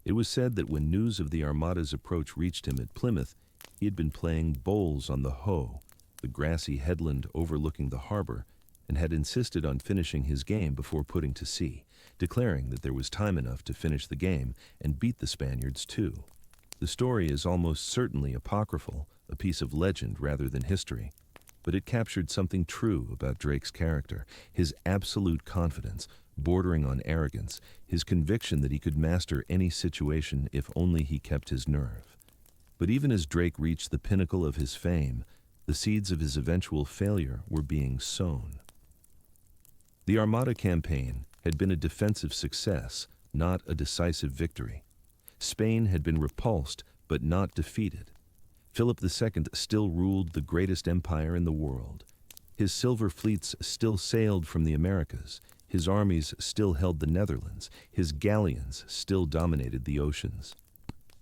It was said that when news of the Armada's approach reached him at Plymouth, he had been playing bowls on the Hoe, the grassy headland overlooking the harbor, and had insisted on finishing his game before putting to sea, declaring that there was time enough to finish the game and beat the Spaniards too. The story is almost certainly apocryphal, a piece of legend rather than history, but it captured something true about Drake's character, his absolute confidence, bordering on arrogance, his conviction that he could master any situation if only he kept his nerve. But even as Drake reached the pinnacle of his fame, the seeds of his eventual failure were being sown. The Armada campaign had been a defensive success, not a decisive victory. Spain had been repulsed, but not defeated. Philip II still ruled the greatest empire in the world. His silver fleets still sailed from the Americas. His armies still held the Netherlands. His galleons still dominated the oceans.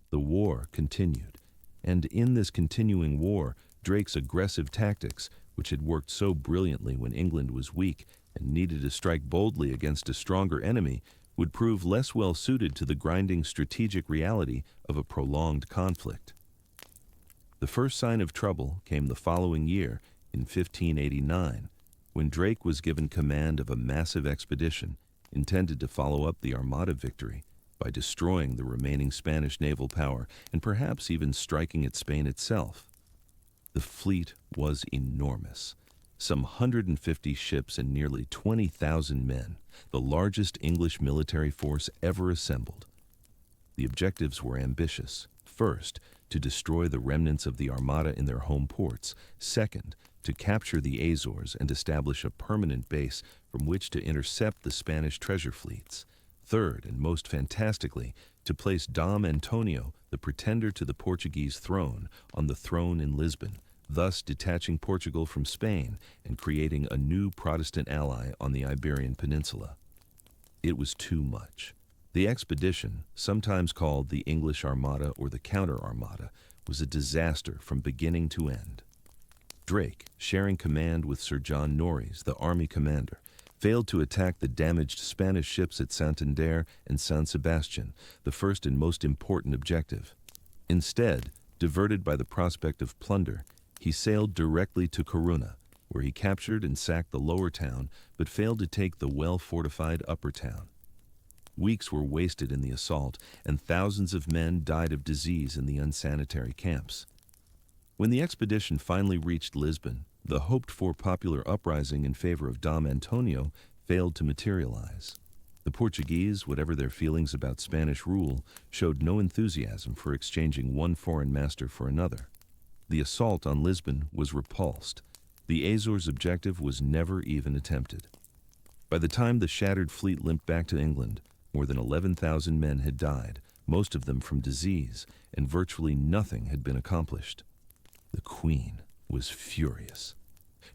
The war continued, and in this continuing war, Drake's aggressive tactics, which had worked so brilliantly when England was weak and needed to strike boldly against a stronger enemy, would prove less well suited to the grinding strategic reality of a prolonged conflict. The first sign of trouble came the following year, in 1589, when Drake was given command of a massive expedition intended to follow up the Armada victory by destroying the remaining Spanish naval power and perhaps even striking at Spain itself. The fleet was enormous. Some 150 ships and nearly 20,000 men, the largest English military force ever assembled. The objectives were ambitious. First, to destroy the remnants of the Armada in their home ports. Second, to capture the Azores and establish a permanent base from which to intercept the Spanish treasure fleets. Third, and most fantastically, to place Dom Antonio, the pretender to the Portuguese throne, on the throne in Lisbon, thus detaching Portugal from Spain and creating a new Protestant ally on the Iberian Peninsula. It was too much. The expedition, sometimes called the English Armada or the Counter Armada, was a disaster from beginning to end. Drake, sharing command with Sir John Norreys, the army commander, failed to attack the damaged Spanish ships at Santander and San Sebastian, the first and most important objective. Instead, diverted by the prospect of plunder, he sailed directly to Corunna, where he captured and sacked the lower town, but failed to take the well-fortified upper town. Weeks were wasted in the assault, and thousands of men died of disease in the unsanitary camps. When the expedition finally reached Lisbon, the hoped-for popular uprising in favor of Dom Antonio failed to materialize. The Portuguese, whatever their feelings about Spanish rule, showed no enthusiasm for exchanging one foreign master for another. The assault on Lisbon was repulsed. The Azores' objective was never even attempted. By the time the shattered fleet limped back to England, more than 11,000 men had died, most of them from disease, and virtually nothing had been accomplished. The Queen was furious.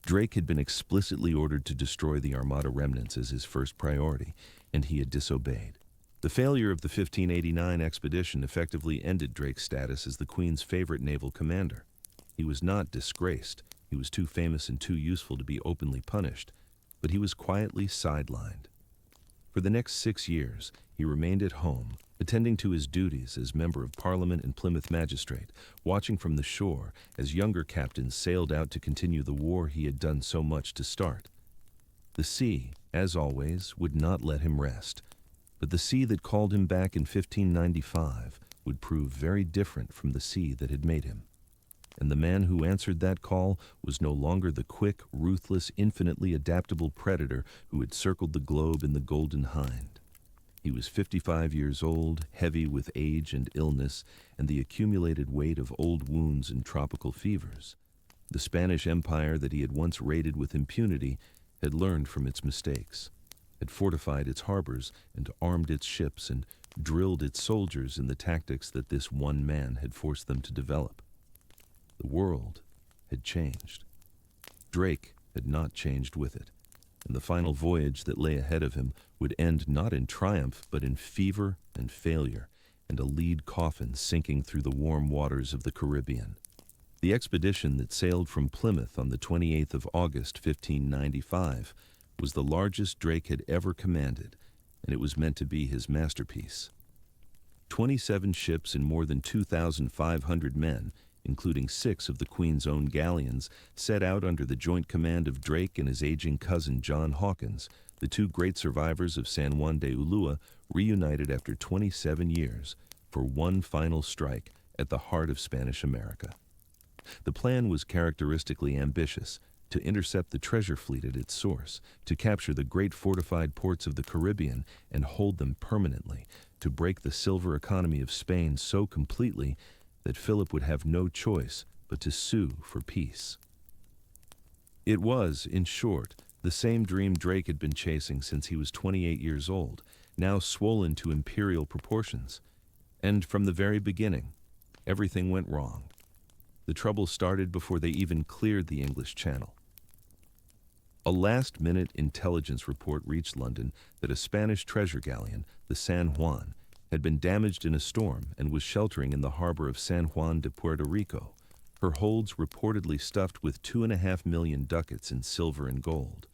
Drake had been explicitly ordered to destroy the Armada remnants as his first priority, and he had disobeyed. The failure of the 1589 expedition effectively ended Drake's status as the Queen's favorite naval commander. He was not disgraced. He was too famous and too useful to be openly punished, but he was quietly sidelined. For the next 6 years, he remained at home, attending to his duties as Member of Parliament and Plymouth Magistrate, watching from the shore as younger captains sailed out to continue the war he had done so much to start. The sea, as always, would not let him rest, but the sea that called him back in 1595 would prove very different from the sea that had made him. And the man who answered that call was no longer the quick, ruthless, infinitely adaptable predator who had circled the globe in the Golden Hind. He was 55 years old, heavy with age and illness, and the accumulated weight of old wounds and tropical fevers. The Spanish Empire that he had once raided with impunity had learned from its mistakes, had fortified its harbors and armed its ships and drilled its soldiers in the tactics that this one man had forced them to develop. The world had changed. Drake had not changed with it, and the final voyage that lay ahead of him would end not in triumph but in fever and failure, and a lead coffin sinking through the warm waters of the Caribbean. The expedition that sailed from Plymouth on the 28th of August, 1595, was the largest Drake had ever commanded, and it was meant to be his masterpiece. 27 ships and more than 2,500 men, including 6 of the Queen's own galleons, set out under the joint command of Drake and his aging cousin John Hawkins, the 2 great survivors of San Juan de Ulua, reunited after 27 years for one final strike at the heart of Spanish America. The plan was characteristically ambitious: to intercept the treasure fleet at its source, to capture the great fortified ports of the Caribbean and hold them permanently, to break the silver economy of Spain so completely that Philip would have no choice but to sue for peace. It was, in short, the same dream Drake had been chasing since he was 28 years old, now swollen to imperial proportions. And from the very beginning, everything went wrong. The trouble started before they even cleared the English Channel. A last-minute intelligence report reached London that a Spanish treasure galleon, the San Juan, had been damaged in a storm and was sheltering in the harbor of San Juan de Puerto Rico, her holds reportedly stuffed with 2.5 million ducats in silver and gold.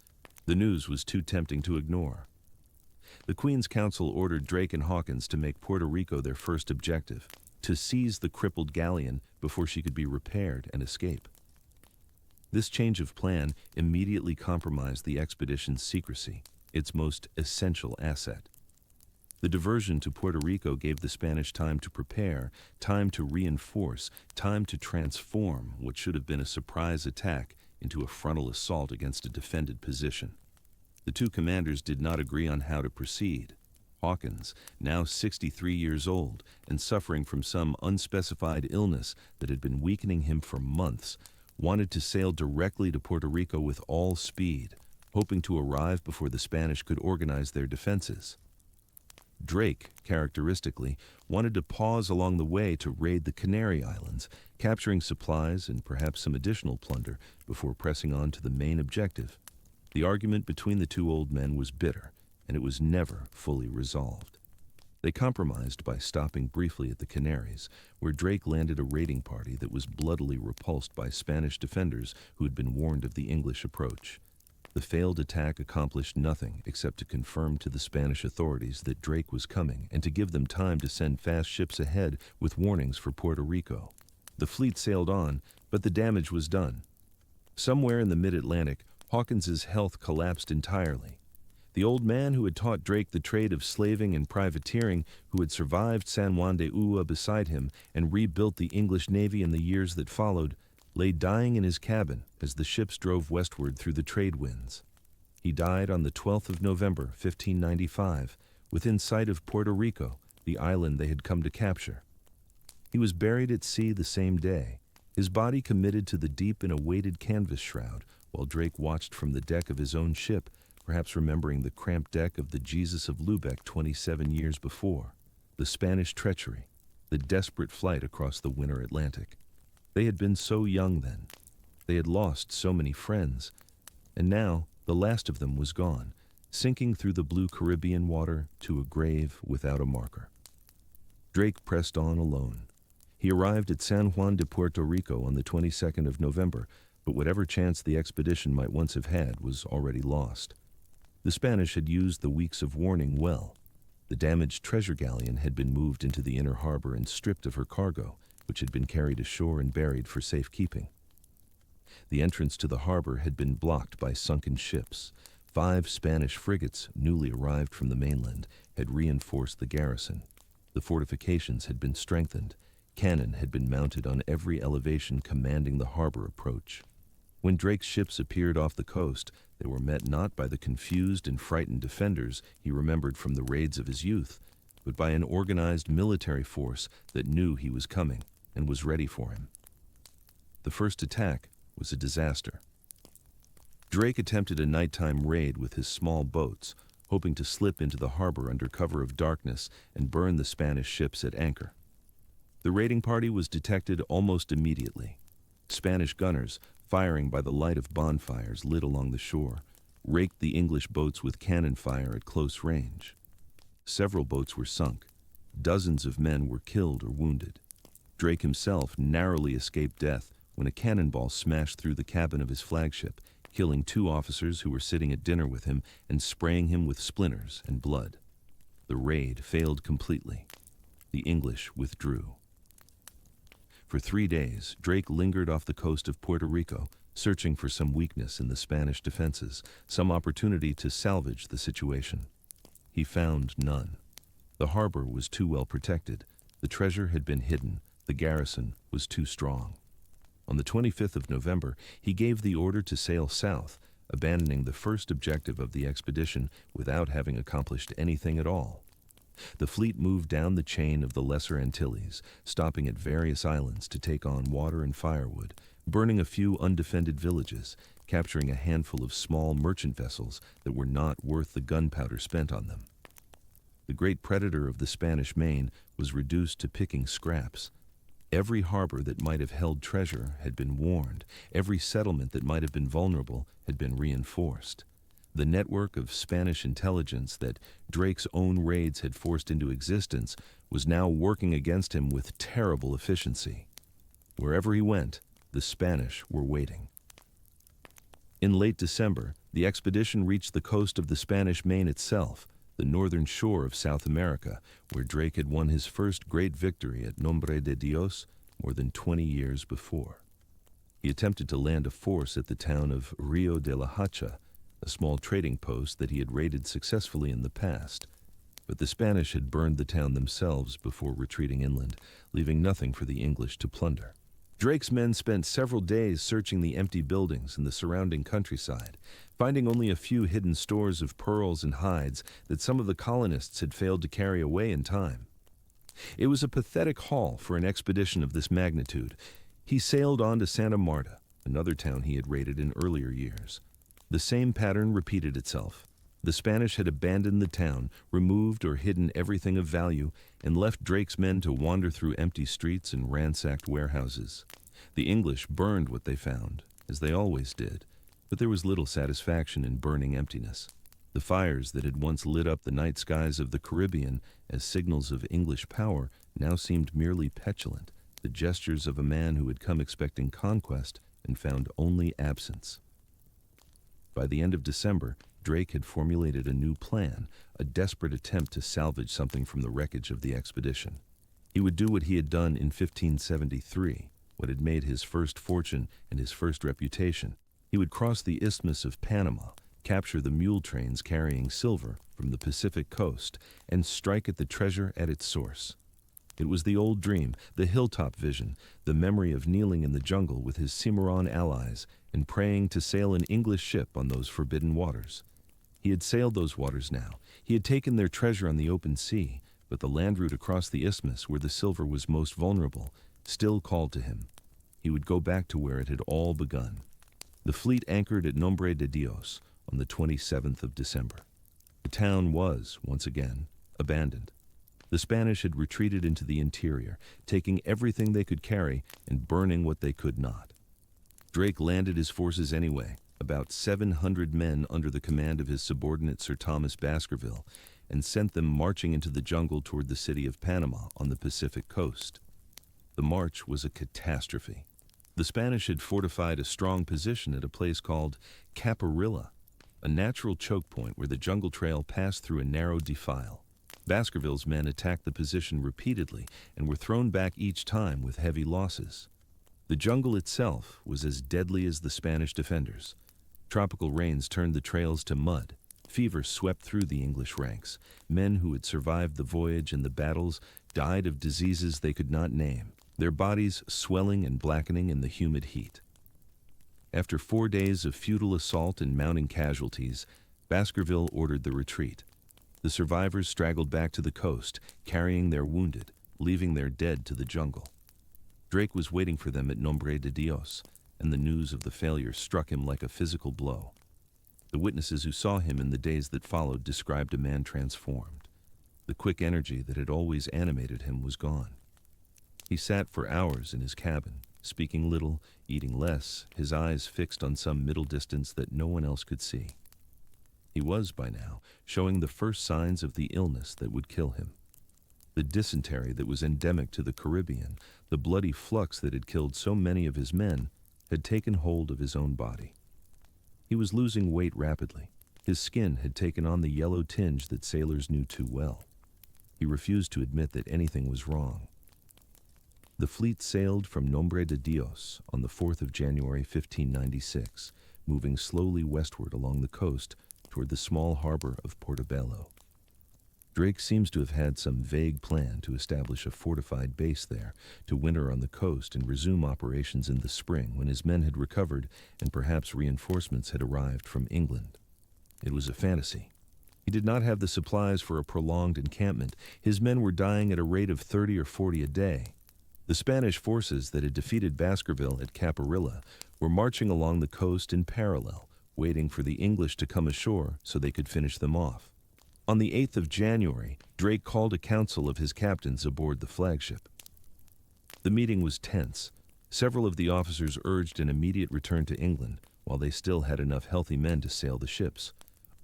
The news was too tempting to ignore. The Queen's Council ordered Drake and Hawkins to make Puerto Rico their first objective, to seize the crippled galleon before she could be repaired and escape. This change of plan immediately compromised the expedition's secrecy, its most essential asset. The diversion to Puerto Rico gave the Spanish time to prepare, time to reinforce, time to transform what should have been a surprise attack into a frontal assault against a defended position. The 2 commanders did not agree on how to proceed. Hawkins, now 63 years old and suffering from some unspecified illness that had been weakening him for months, wanted to sail directly to Puerto Rico with all speed, hoping to arrive before the Spanish could organize their defenses. Drake, characteristically, wanted to pause along the way to raid the Canary Islands, capturing supplies and perhaps some additional plunder before pressing on to the main objective. The argument between the 2 old men was bitter, and it was never fully resolved. They compromised by stopping briefly at the Canaries, where Drake landed a raiding party that was bloodily repulsed by Spanish defenders who had been warned of the English approach. The failed attack accomplished nothing except to confirm to the Spanish authorities that Drake was coming and to give them time to send fast ships ahead with warnings for Puerto Rico. The fleet sailed on, but the damage was done. Somewhere in the mid-Atlantic, Hawkins's health collapsed entirely. The old man who had taught Drake the trade of slaving and privateering, who had survived San Juan de Ulua beside him and rebuilt the English Navy in the years that followed, lay dying in his cabin as the ships drove westward through the trade winds. He died on the 12th of November, 1595, within sight of Puerto Rico, the island they had come to capture. He was buried at sea the same day, his body committed to the deep in a weighted canvas shroud, while Drake watched from the deck of his own ship, perhaps remembering the cramped deck of the Jesus of Lubeck 27 years before, the Spanish treachery, the desperate flight across the winter Atlantic. They had been so young then. They had lost so many friends, and now the last of them was gone, sinking through the blue Caribbean water to a grave without a marker. Drake pressed on alone. He arrived at San Juan de Puerto Rico on the 22nd of November, but whatever chance the expedition might once have had was already lost. The Spanish had used the weeks of warning well. The damaged treasure galleon had been moved into the inner harbor and stripped of her cargo, which had been carried ashore and buried for safekeeping. The entrance to the harbor had been blocked by sunken ships. 5 Spanish frigates, newly arrived from the mainland, had reinforced the garrison. The fortifications had been strengthened. Cannon had been mounted on every elevation commanding the harbor approach. When Drake's ships appeared off the coast, they were met not by the confused and frightened defenders he remembered from the raids of his youth, but by an organized military force that knew he was coming and was ready for him. The first attack was a disaster. Drake attempted a nighttime raid with his small boats, hoping to slip into the harbor under cover of darkness and burn the Spanish ships at anchor. The raiding party was detected almost immediately. Spanish gunners, firing by the light of bonfires lit along the shore, raked the English boats with cannon fire at close range. Several boats were sunk. Dozens of men were killed or wounded. Drake himself narrowly escaped death when a cannonball smashed through the cabin of his flagship, killing 2 officers who were sitting at dinner with him and spraying him with splinters and blood. The raid failed completely. The English withdrew. For 3 days, Drake lingered off the coast of Puerto Rico, searching for some weakness in the Spanish defenses, some opportunity to salvage the situation. He found none. The harbor was too well protected. The treasure had been hidden. The garrison was too strong. On the 25th of November, he gave the order to sail south, abandoning the first objective of the expedition without having accomplished anything at all. The fleet moved down the chain of the Lesser Antilles, stopping at various islands to take on water and firewood, burning a few undefended villages, capturing a handful of small merchant vessels that were not worth the gunpowder spent on them. The great predator of the Spanish Main was reduced to picking scraps. Every harbor that might have held treasure had been warned. Every settlement that might have been vulnerable had been reinforced. The network of Spanish intelligence that Drake's own raids had forced into existence was now working against him with terrible efficiency. Wherever he went, the Spanish were waiting. In late December, the expedition reached the coast of the Spanish Main itself, the northern shore of South America, where Drake had won his first great victory at Nombre de Dios more than 20 years before. He attempted to land a force at the town of Rio de la Hacha, a small trading post that he had raided successfully in the past. But the Spanish had burned the town themselves before retreating inland, leaving nothing for the English to plunder. Drake's men spent several days searching the empty buildings in the surrounding countryside, finding only a few hidden stores of pearls and hides that some of the colonists had failed to carry away in time. It was a pathetic haul for an expedition of this magnitude. He sailed on to Santa Marta, another town he had raided in earlier years. The same pattern repeated itself. The Spanish had abandoned the town, removed or hidden everything of value, and left Drake's men to wander through empty streets and ransacked warehouses. The English burned what they found, as they always did, but there was little satisfaction in burning emptiness. The fires that had once lit up the night skies of the Caribbean as signals of English power now seemed merely petulant, the gestures of a man who had come expecting conquest and found only absence. By the end of December, Drake had formulated a new plan, a desperate attempt to salvage something from the wreckage of the expedition. He would do what he had done in 1573, what had made his first fortune and his first reputation. He would cross the Isthmus of Panama, capture the mule trains carrying silver from the Pacific coast, and strike at the treasure at its source. It was the old dream, the hilltop vision, the memory of kneeling in the jungle with his Cimarron allies and praying to sail an English ship on those forbidden waters. He had sailed those waters now. He had taken their treasure on the open sea, but the land route across the isthmus where the silver was most vulnerable still called to him. He would go back to where it had all begun. The fleet anchored at Nombre de Dios on the 27th of December. The town was, once again, abandoned. The Spanish had retreated into the interior, taking everything they could carry and burning what they could not. Drake landed his forces anyway, about 700 men under the command of his subordinate Sir Thomas Baskerville, and sent them marching into the jungle toward the city of Panama on the Pacific coast. The march was a catastrophe. The Spanish had fortified a strong position at a place called Caparilla, a natural choke point where the jungle trail passed through a narrow defile. Baskerville's men attacked the position repeatedly and were thrown back each time with heavy losses. The jungle itself was as deadly as the Spanish defenders. Tropical rains turned the trails to mud. Fever swept through the English ranks. Men who had survived the voyage and the battles died of diseases they could not name, their bodies swelling and blackening in the humid heat. After 4 days of futile assault and mounting casualties, Baskerville ordered the retreat. The survivors straggled back to the coast, carrying their wounded, leaving their dead to the jungle. Drake was waiting for them at Nombre de Dios, and the news of the failure struck him like a physical blow. The witnesses who saw him in the days that followed described a man transformed. The quick energy that had always animated him was gone. He sat for hours in his cabin, speaking little, eating less, his eyes fixed on some middle distance that no one else could see. He was, by now, showing the first signs of the illness that would kill him. The dysentery that was endemic to the Caribbean, the bloody flux that had killed so many of his men, had taken hold of his own body. He was losing weight rapidly. His skin had taken on the yellow tinge that sailors knew too well. He refused to admit that anything was wrong. The fleet sailed from Nombre de Dios on the 4th of January 1596, moving slowly westward along the coast toward the small harbor of Portobello. Drake seems to have had some vague plan to establish a fortified base there, to winter on the coast and resume operations in the spring when his men had recovered and perhaps reinforcements had arrived from England. It was a fantasy. He did not have the supplies for a prolonged encampment. His men were dying at a rate of 30 or 40 a day. The Spanish forces that had defeated Baskerville at Caparilla were marching along the coast in parallel, waiting for the English to come ashore so they could finish them off. On the 8th of January, Drake called a council of his captains aboard the flagship. The meeting was tense. Several of the officers urged an immediate return to England, while they still had enough healthy men to sail the ships.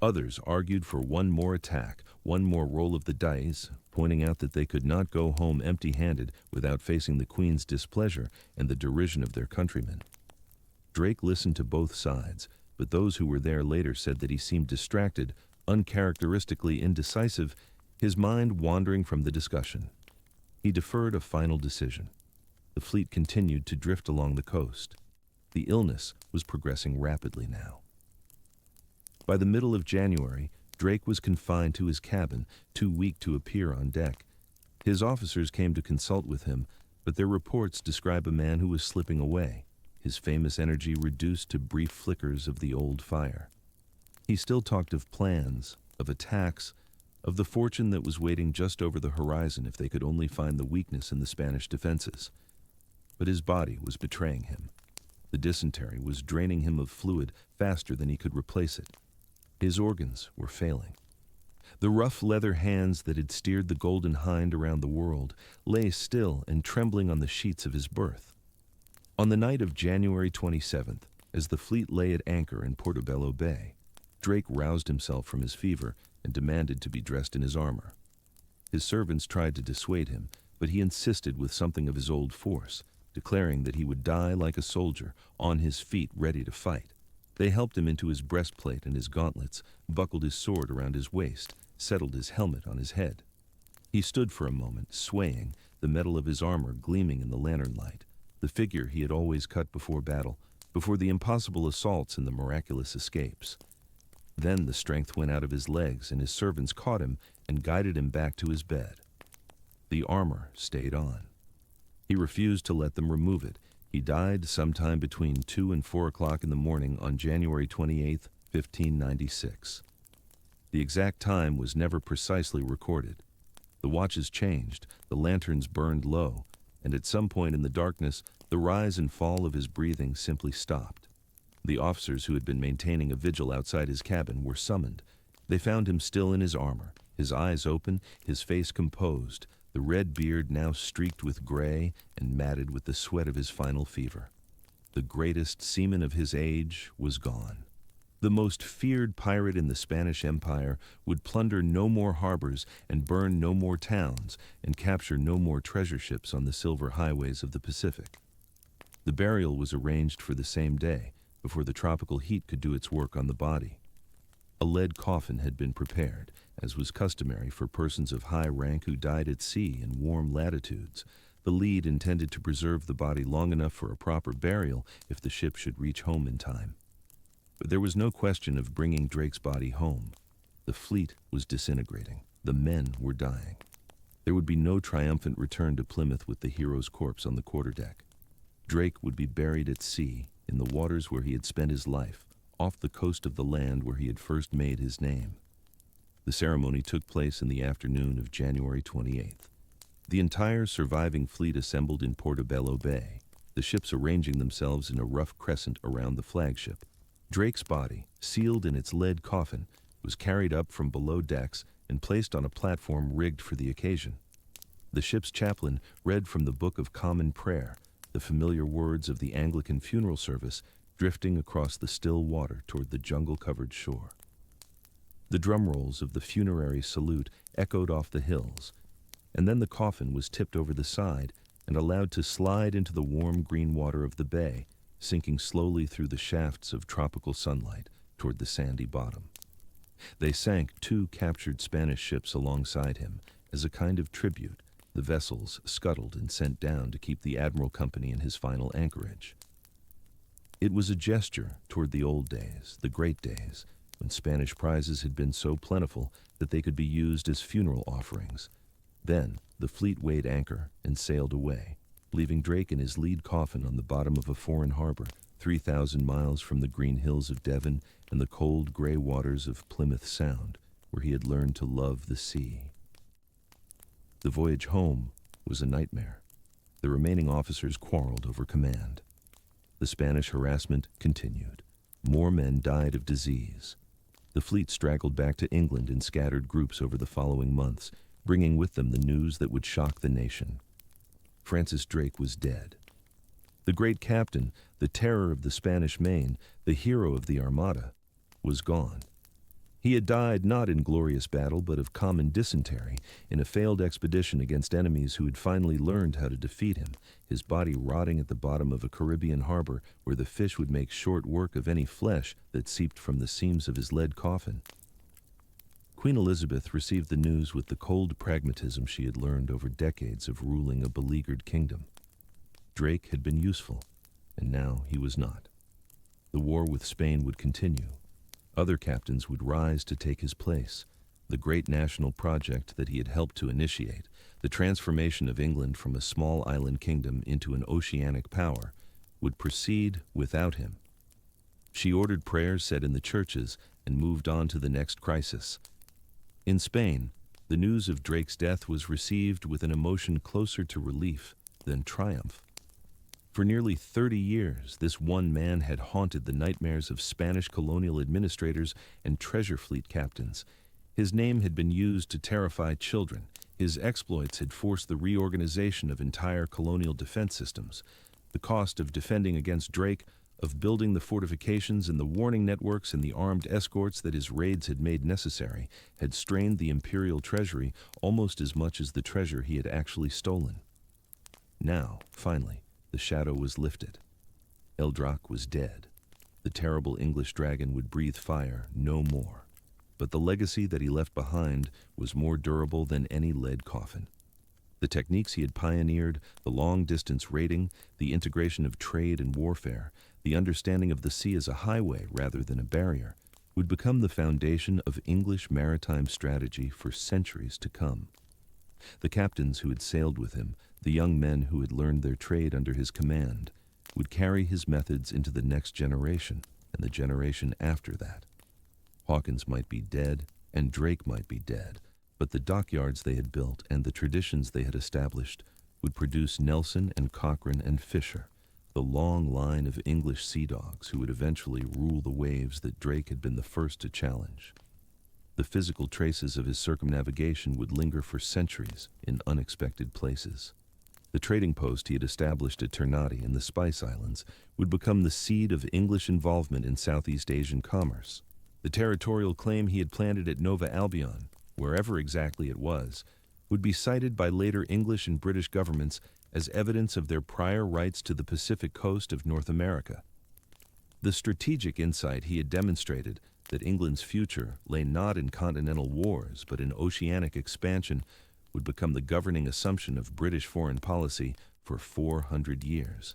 Others argued for one more attack, one more roll of the dice, pointing out that they could not go home empty-handed without facing the Queen's displeasure and the derision of their countrymen. Drake listened to both sides, but those who were there later said that he seemed distracted, uncharacteristically indecisive, his mind wandering from the discussion. He deferred a final decision. The fleet continued to drift along the coast. The illness was progressing rapidly now. By the middle of January, Drake was confined to his cabin, too weak to appear on deck. His officers came to consult with him, but their reports describe a man who was slipping away, his famous energy reduced to brief flickers of the old fire. He still talked of plans, of attacks, of the fortune that was waiting just over the horizon if they could only find the weakness in the Spanish defenses. But his body was betraying him. The dysentery was draining him of fluid faster than he could replace it. His organs were failing. The rough leather hands that had steered the Golden Hind around the world lay still and trembling on the sheets of his berth. On the night of January 27th, as the fleet lay at anchor in Portobello Bay, Drake roused himself from his fever and demanded to be dressed in his armor. His servants tried to dissuade him, but he insisted with something of his old force, declaring that he would die like a soldier, on his feet ready to fight. They helped him into his breastplate and his gauntlets, buckled his sword around his waist, settled his helmet on his head. He stood for a moment, swaying, the metal of his armor gleaming in the lantern light, the figure he had always cut before battle, before the impossible assaults and the miraculous escapes. Then the strength went out of his legs, and his servants caught him and guided him back to his bed. The armor stayed on. He refused to let them remove it. He died sometime between 2 and 4 o'clock in the morning on January 28, 1596. The exact time was never precisely recorded. The watches changed, the lanterns burned low, and at some point in the darkness, the rise and fall of his breathing simply stopped. The officers who had been maintaining a vigil outside his cabin were summoned. They found him still in his armor, his eyes open, his face composed, the red beard now streaked with gray and matted with the sweat of his final fever. The greatest seaman of his age was gone. The most feared pirate in the Spanish Empire would plunder no more harbors and burn no more towns and capture no more treasure ships on the silver highways of the Pacific. The burial was arranged for the same day, before the tropical heat could do its work on the body. A lead coffin had been prepared, as was customary for persons of high rank who died at sea in warm latitudes. The lead intended to preserve the body long enough for a proper burial if the ship should reach home in time. But there was no question of bringing Drake's body home. The fleet was disintegrating. The men were dying. There would be no triumphant return to Plymouth with the hero's corpse on the quarterdeck. Drake would be buried at sea, in the waters where he had spent his life, off the coast of the land where he had first made his name. The ceremony took place in the afternoon of January 28th. The entire surviving fleet assembled in Portobello Bay, the ships arranging themselves in a rough crescent around the flagship. Drake's body, sealed in its lead coffin, was carried up from below decks and placed on a platform rigged for the occasion. The ship's chaplain read from the Book of Common Prayer, the familiar words of the Anglican funeral service drifting across the still water toward the jungle-covered shore. The drum rolls of the funerary salute echoed off the hills, and then the coffin was tipped over the side and allowed to slide into the warm green water of the bay, sinking slowly through the shafts of tropical sunlight toward the sandy bottom. They sank 2 captured Spanish ships alongside him as a kind of tribute, the vessels scuttled and sent down to keep the Admiral Company in his final anchorage. It was a gesture toward the old days, the great days, when Spanish prizes had been so plentiful that they could be used as funeral offerings. Then the fleet weighed anchor and sailed away, leaving Drake in his lead coffin on the bottom of a foreign harbor, 3,000 miles from the green hills of Devon and the cold gray waters of Plymouth Sound, where he had learned to love the sea. The voyage home was a nightmare. The remaining officers quarreled over command. The Spanish harassment continued. More men died of disease. The fleet straggled back to England in scattered groups over the following months, bringing with them the news that would shock the nation. Francis Drake was dead. The great captain, the terror of the Spanish Main, the hero of the Armada, was gone. He had died not in glorious battle, but of common dysentery, in a failed expedition against enemies who had finally learned how to defeat him, his body rotting at the bottom of a Caribbean harbor where the fish would make short work of any flesh that seeped from the seams of his lead coffin. Queen Elizabeth received the news with the cold pragmatism she had learned over decades of ruling a beleaguered kingdom. Drake had been useful, and now he was not. The war with Spain would continue. Other captains would rise to take his place. The great national project that he had helped to initiate, the transformation of England from a small island kingdom into an oceanic power, would proceed without him. She ordered prayers said in the churches and moved on to the next crisis. In Spain, the news of Drake's death was received with an emotion closer to relief than triumph. For nearly 30 years, this one man had haunted the nightmares of Spanish colonial administrators and treasure fleet captains. His name had been used to terrify children. His exploits had forced the reorganization of entire colonial defense systems. The cost of defending against Drake, of building the fortifications and the warning networks and the armed escorts that his raids had made necessary, had strained the imperial treasury almost as much as the treasure he had actually stolen. Now, finally, the shadow was lifted. Eldrock was dead. The terrible English dragon would breathe fire no more. But the legacy that he left behind was more durable than any lead coffin. The techniques he had pioneered, the long-distance raiding, the integration of trade and warfare, the understanding of the sea as a highway rather than a barrier, would become the foundation of English maritime strategy for centuries to come. The captains who had sailed with him, the young men who had learned their trade under his command, would carry his methods into the next generation and the generation after that. Hawkins might be dead, and Drake might be dead, but the dockyards they had built and the traditions they had established would produce Nelson and Cochrane and Fisher, the long line of English sea dogs who would eventually rule the waves that Drake had been the first to challenge. The physical traces of his circumnavigation would linger for centuries in unexpected places. The trading post he had established at Ternate in the Spice Islands would become the seed of English involvement in Southeast Asian commerce. The territorial claim he had planted at Nova Albion, wherever exactly it was, would be cited by later English and British governments as evidence of their prior rights to the Pacific coast of North America. The strategic insight he had demonstrated that England's future lay not in continental wars but in oceanic expansion would become the governing assumption of British foreign policy for 400 years.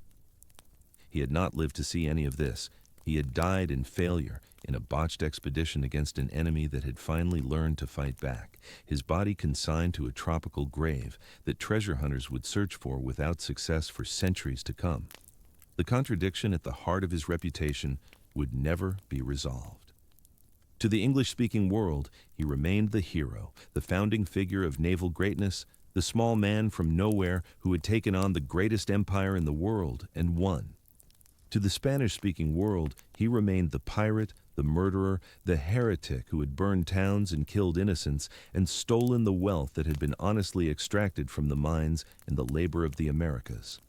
He had not lived to see any of this. He had died in failure in a botched expedition against an enemy that had finally learned to fight back, his body consigned to a tropical grave that treasure hunters would search for without success for centuries to come. The contradiction at the heart of his reputation would never be resolved. To the English-speaking world, he remained the hero, the founding figure of naval greatness, the small man from nowhere who had taken on the greatest empire in the world and won. To the Spanish-speaking world, he remained the pirate, the murderer, the heretic who had burned towns and killed innocents and stolen the wealth that had been honestly extracted from the mines and the labor of the Americas.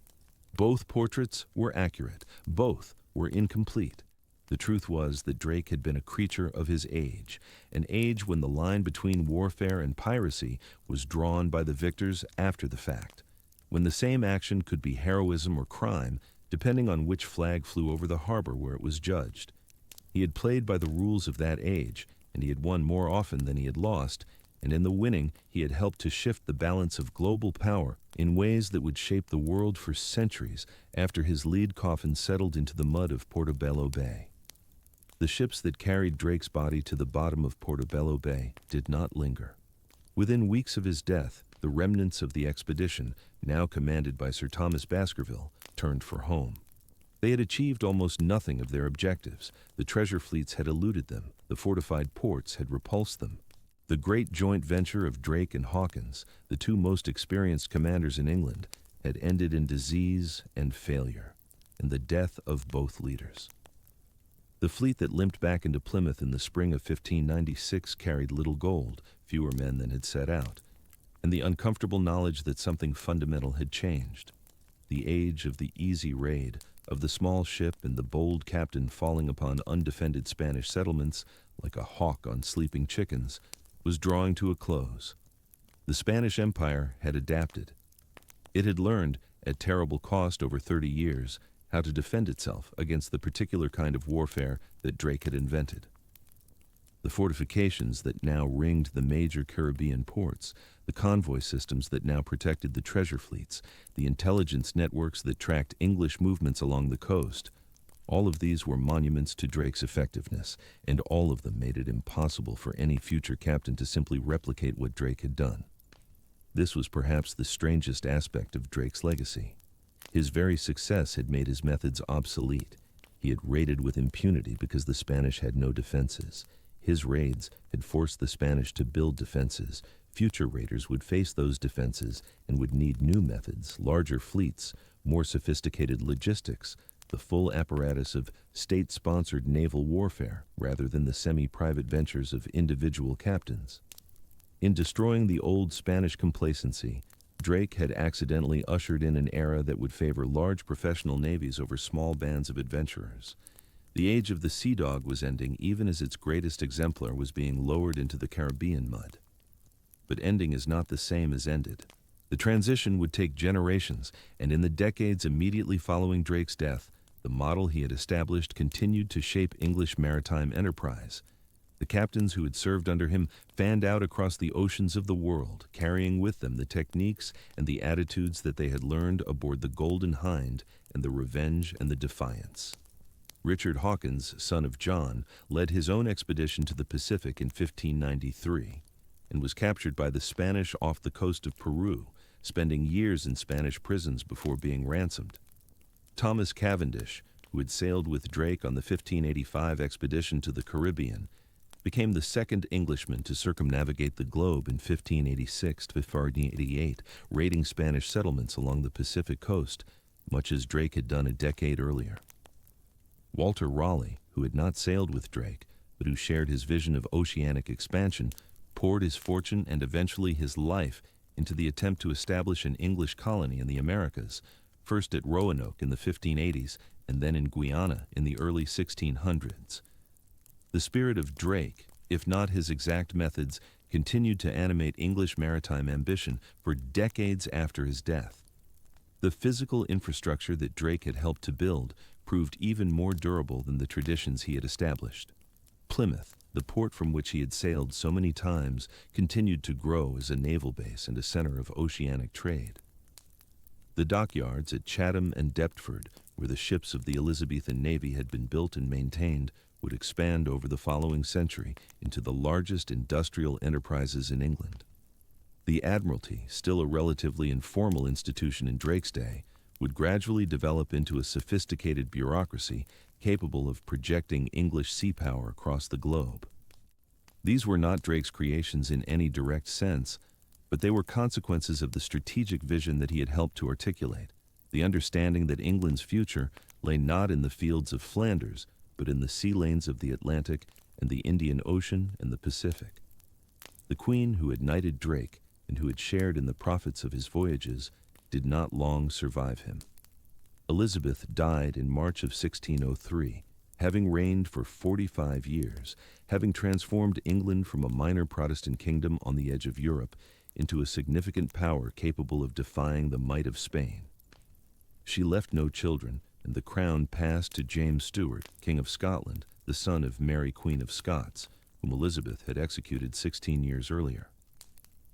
Both portraits were accurate. Both were incomplete. The truth was that Drake had been a creature of his age, an age when the line between warfare and piracy was drawn by the victors after the fact, when the same action could be heroism or crime, depending on which flag flew over the harbor where it was judged. He had played by the rules of that age, and he had won more often than he had lost, and in the winning he had helped to shift the balance of global power in ways that would shape the world for centuries after his lead coffin settled into the mud of Portobello Bay. The ships that carried Drake's body to the bottom of Portobello Bay did not linger. Within weeks of his death, the remnants of the expedition, now commanded by Sir Thomas Baskerville, turned for home. They had achieved almost nothing of their objectives. The treasure fleets had eluded them. The fortified ports had repulsed them. The great joint venture of Drake and Hawkins, the two most experienced commanders in England, had ended in disease and failure, and the death of both leaders. The fleet that limped back into Plymouth in the spring of 1596 carried little gold, fewer men than had set out, and the uncomfortable knowledge that something fundamental had changed. The age of the easy raid, of the small ship and the bold captain falling upon undefended Spanish settlements like a hawk on sleeping chickens, was drawing to a close. The Spanish Empire had adapted. It had learned, at terrible cost over 30 years, how to defend itself against the particular kind of warfare that Drake had invented. The fortifications that now ringed the major Caribbean ports, the convoy systems that now protected the treasure fleets, the intelligence networks that tracked English movements along the coast, all of these were monuments to Drake's effectiveness, and all of them made it impossible for any future captain to simply replicate what Drake had done. This was perhaps the strangest aspect of Drake's legacy. His very success had made his methods obsolete. He had raided with impunity because the Spanish had no defenses. His raids had forced the Spanish to build defenses. Future raiders would face those defenses and would need new methods, larger fleets, more sophisticated logistics, the full apparatus of state-sponsored naval warfare rather than the semi-private ventures of individual captains. In destroying the old Spanish complacency, Drake had accidentally ushered in an era that would favor large professional navies over small bands of adventurers. The age of the sea dog was ending even as its greatest exemplar was being lowered into the Caribbean mud. But ending is not the same as ended. The transition would take generations, and in the decades immediately following Drake's death, the model he had established continued to shape English maritime enterprise. The captains who had served under him fanned out across the oceans of the world, carrying with them the techniques and the attitudes that they had learned aboard the Golden Hind and the Revenge and the Defiance. Richard Hawkins, son of John, led his own expedition to the Pacific in 1593, and was captured by the Spanish off the coast of Peru, spending years in Spanish prisons before being ransomed. Thomas Cavendish, who had sailed with Drake on the 1585 expedition to the Caribbean, became the second Englishman to circumnavigate the globe in 1586 to 1588, raiding Spanish settlements along the Pacific coast, much as Drake had done a decade earlier. Walter Raleigh, who had not sailed with Drake, but who shared his vision of oceanic expansion, poured his fortune and eventually his life into the attempt to establish an English colony in the Americas, first at Roanoke in the 1580s and then in Guyana in the early 1600s. The spirit of Drake, if not his exact methods, continued to animate English maritime ambition for decades after his death. The physical infrastructure that Drake had helped to build proved even more durable than the traditions he had established. Plymouth, the port from which he had sailed so many times, continued to grow as a naval base and a center of oceanic trade. The dockyards at Chatham and Deptford, where the ships of the Elizabethan Navy had been built and maintained, would expand over the following century into the largest industrial enterprises in England. The Admiralty, still a relatively informal institution in Drake's day, would gradually develop into a sophisticated bureaucracy capable of projecting English sea power across the globe. These were not Drake's creations in any direct sense, but they were consequences of the strategic vision that he had helped to articulate, the understanding that England's future lay not in the fields of Flanders, but in the sea lanes of the Atlantic and the Indian Ocean and the Pacific. The Queen who had knighted Drake and who had shared in the profits of his voyages did not long survive him. Elizabeth died in March of 1603, having reigned for 45 years, having transformed England from a minor Protestant kingdom on the edge of Europe into a significant power capable of defying the might of Spain. She left no children, and the crown passed to James Stuart, King of Scotland, the son of Mary, Queen of Scots, whom Elizabeth had executed 16 years earlier.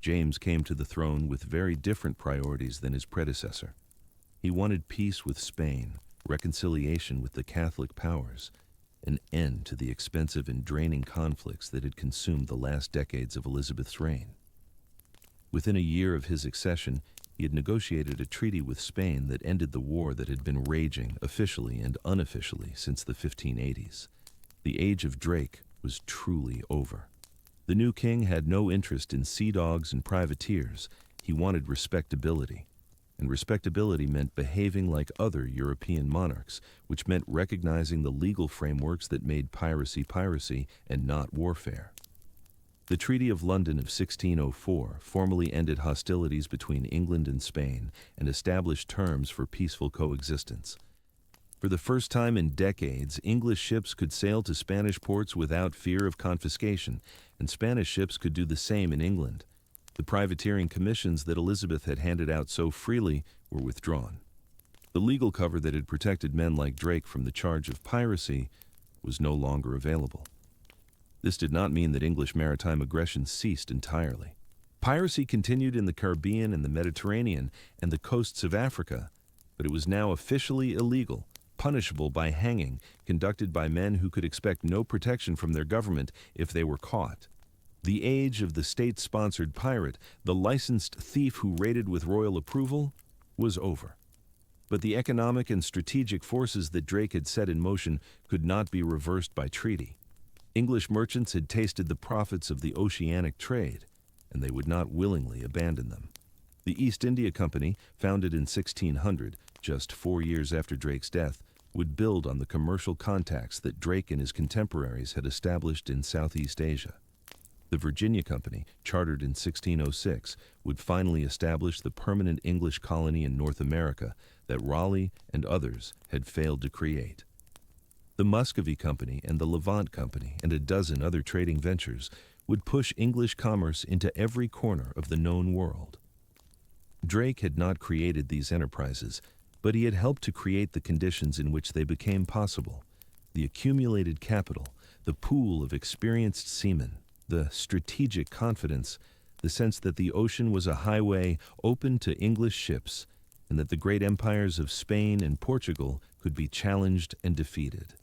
James came to the throne with very different priorities than his predecessor. He wanted peace with Spain, reconciliation with the Catholic powers, an end to the expensive and draining conflicts that had consumed the last decades of Elizabeth's reign. Within a year of his accession, he had negotiated a treaty with Spain that ended the war that had been raging officially and unofficially since the 1580s. The age of Drake was truly over. The new king had no interest in sea dogs and privateers. He wanted respectability. And respectability meant behaving like other European monarchs, which meant recognizing the legal frameworks that made piracy piracy and not warfare. The Treaty of London of 1604 formally ended hostilities between England and Spain and established terms for peaceful coexistence. For the first time in decades, English ships could sail to Spanish ports without fear of confiscation, and Spanish ships could do the same in England. The privateering commissions that Elizabeth had handed out so freely were withdrawn. The legal cover that had protected men like Drake from the charge of piracy was no longer available. This did not mean that English maritime aggression ceased entirely. Piracy continued in the Caribbean and the Mediterranean and the coasts of Africa, but it was now officially illegal, punishable by hanging, conducted by men who could expect no protection from their government if they were caught. The age of the state-sponsored pirate, the licensed thief who raided with royal approval, was over. But the economic and strategic forces that Drake had set in motion could not be reversed by treaty. English merchants had tasted the profits of the oceanic trade, and they would not willingly abandon them. The East India Company, founded in 1600, just 4 years after Drake's death, would build on the commercial contacts that Drake and his contemporaries had established in Southeast Asia. The Virginia Company, chartered in 1606, would finally establish the permanent English colony in North America that Raleigh and others had failed to create. The Muscovy Company and the Levant Company and a dozen other trading ventures would push English commerce into every corner of the known world. Drake had not created these enterprises, but he had helped to create the conditions in which they became possible. The accumulated capital, the pool of experienced seamen, the strategic confidence, the sense that the ocean was a highway open to English ships, and that the great empires of Spain and Portugal could be challenged and defeated.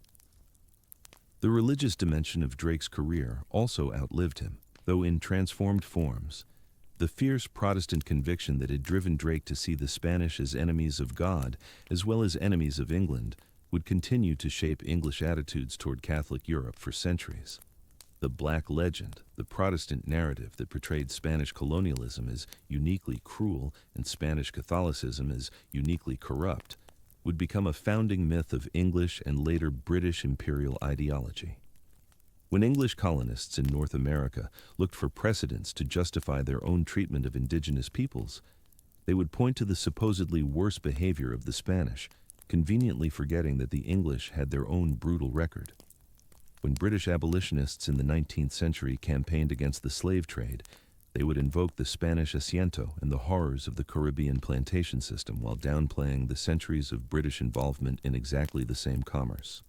The religious dimension of Drake's career also outlived him. though in transformed forms. The fierce Protestant conviction that had driven Drake to see the Spanish as enemies of God, as well as enemies of England, would continue to shape English attitudes toward Catholic Europe for centuries. The Black Legend, the Protestant narrative that portrayed Spanish colonialism as uniquely cruel and Spanish Catholicism as uniquely corrupt, would become a founding myth of English and later British imperial ideology. When English colonists in North America looked for precedents to justify their own treatment of indigenous peoples, they would point to the supposedly worse behavior of the Spanish, conveniently forgetting that the English had their own brutal record. When British abolitionists in the 19th century campaigned against the slave trade, they would invoke the Spanish asiento and the horrors of the Caribbean plantation system while downplaying the centuries of British involvement in exactly the same commerce.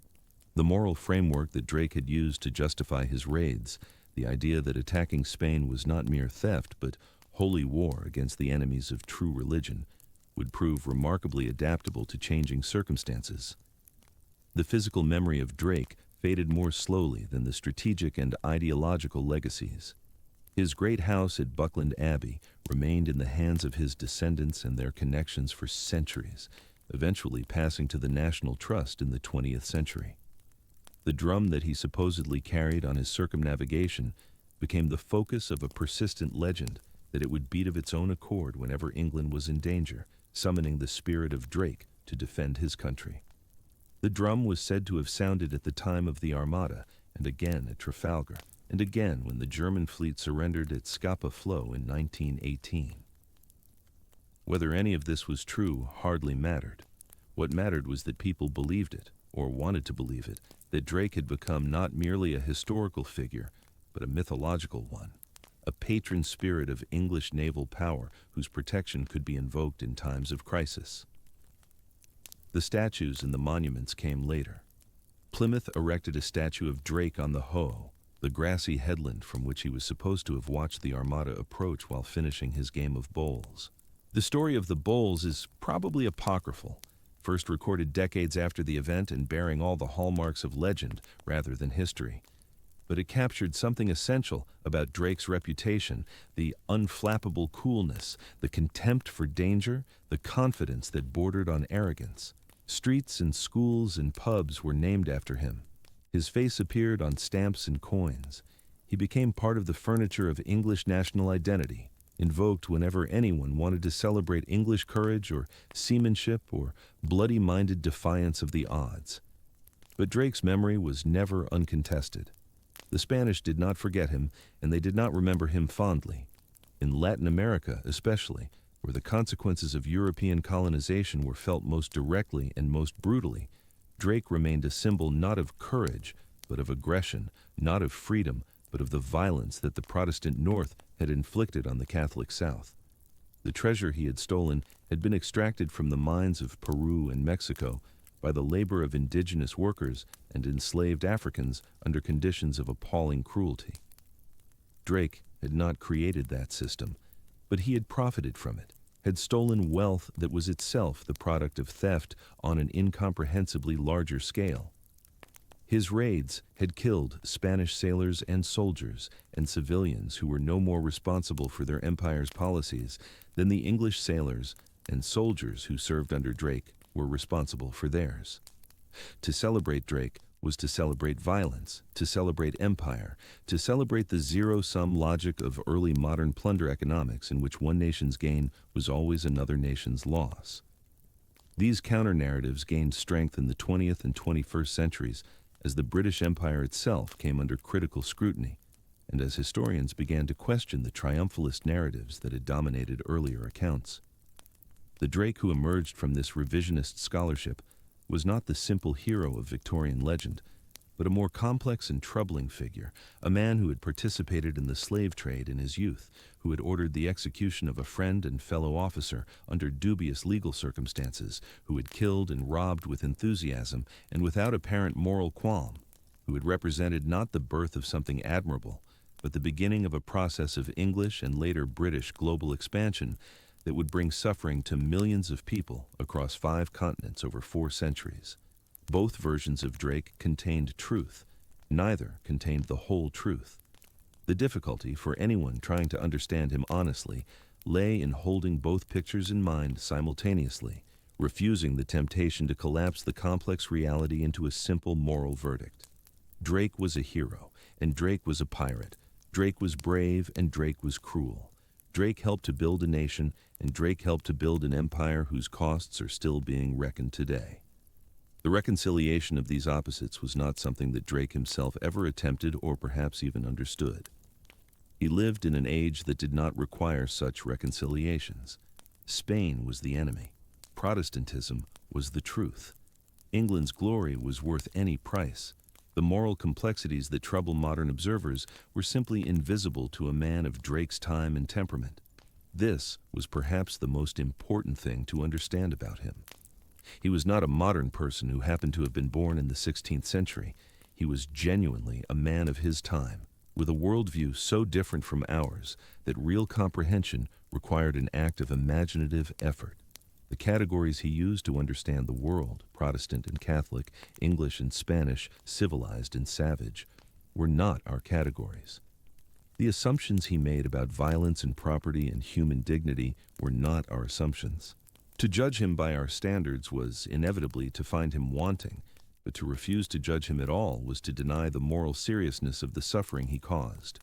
The moral framework that Drake had used to justify his raids, the idea that attacking Spain was not mere theft but holy war against the enemies of true religion, would prove remarkably adaptable to changing circumstances. The physical memory of Drake faded more slowly than the strategic and ideological legacies. His great house at Buckland Abbey remained in the hands of his descendants and their connections for centuries, eventually passing to the National Trust in the 20th century. The drum that he supposedly carried on his circumnavigation became the focus of a persistent legend that it would beat of its own accord whenever England was in danger, summoning the spirit of Drake to defend his country. The drum was said to have sounded at the time of the Armada, and again at Trafalgar, and again when the German fleet surrendered at Scapa Flow in 1918. Whether any of this was true hardly mattered. What mattered was that people believed it, or wanted to believe it, that Drake had become not merely a historical figure, but a mythological one, a patron spirit of English naval power whose protection could be invoked in times of crisis. The statues and the monuments came later. Plymouth erected a statue of Drake on the Hoe, the grassy headland from which he was supposed to have watched the Armada approach while finishing his game of bowls. The story of the bowls is probably apocryphal, first recorded decades after the event and bearing all the hallmarks of legend rather than history. But it captured something essential about Drake's reputation, the unflappable coolness, the contempt for danger, the confidence that bordered on arrogance. Streets and schools and pubs were named after him. His face appeared on stamps and coins. He became part of the furniture of English national identity, invoked whenever anyone wanted to celebrate English courage or seamanship or bloody-minded defiance of the odds. But Drake's memory was never uncontested. The Spanish did not forget him, and they did not remember him fondly. In Latin America, especially, where the consequences of European colonization were felt most directly and most brutally, Drake remained a symbol not of courage, but of aggression, not of freedom, but of the violence that the Protestant North had inflicted on the Catholic South. The treasure he had stolen had been extracted from the mines of Peru and Mexico by the labor of indigenous workers and enslaved Africans under conditions of appalling cruelty. Drake had not created that system, but he had profited from it, had stolen wealth that was itself the product of theft on an incomprehensibly larger scale. His raids had killed Spanish sailors and soldiers and civilians who were no more responsible for their empire's policies than the English sailors and soldiers who served under Drake were responsible for theirs. To celebrate Drake was to celebrate violence, to celebrate empire, to celebrate the zero-sum logic of early modern plunder economics in which one nation's gain was always another nation's loss. These counter-narratives gained strength in the 20th and 21st centuries as the British Empire itself came under critical scrutiny, and as historians began to question the triumphalist narratives that had dominated earlier accounts. The Drake who emerged from this revisionist scholarship was not the simple hero of Victorian legend, but a more complex and troubling figure, a man who had participated in the slave trade in his youth, who had ordered the execution of a friend and fellow officer under dubious legal circumstances, who had killed and robbed with enthusiasm and without apparent moral qualm, who had represented not the birth of something admirable, but the beginning of a process of English and later British global expansion that would bring suffering to millions of people across 5 continents over 4 centuries. Both versions of Drake contained truth. Neither contained the whole truth. The difficulty for anyone trying to understand him honestly lay in holding both pictures in mind simultaneously, refusing the temptation to collapse the complex reality into a simple moral verdict. Drake was a hero, and Drake was a pirate. Drake was brave, and Drake was cruel. Drake helped to build a nation, and Drake helped to build an empire whose costs are still being reckoned today. The reconciliation of these opposites was not something that Drake himself ever attempted or perhaps even understood. He lived in an age that did not require such reconciliations. Spain was the enemy. Protestantism was the truth. England's glory was worth any price. The moral complexities that trouble modern observers were simply invisible to a man of Drake's time and temperament. This was perhaps the most important thing to understand about him. He was not a modern person who happened to have been born in the 16th century. He was genuinely a man of his time, with a worldview so different from ours that real comprehension required an act of imaginative effort. The categories he used to understand the world, Protestant and Catholic, English and Spanish, civilized and savage, were not our categories. The assumptions he made about violence and property and human dignity were not our assumptions. To judge him by our standards was inevitably to find him wanting, but to refuse to judge him at all was to deny the moral seriousness of the suffering he caused.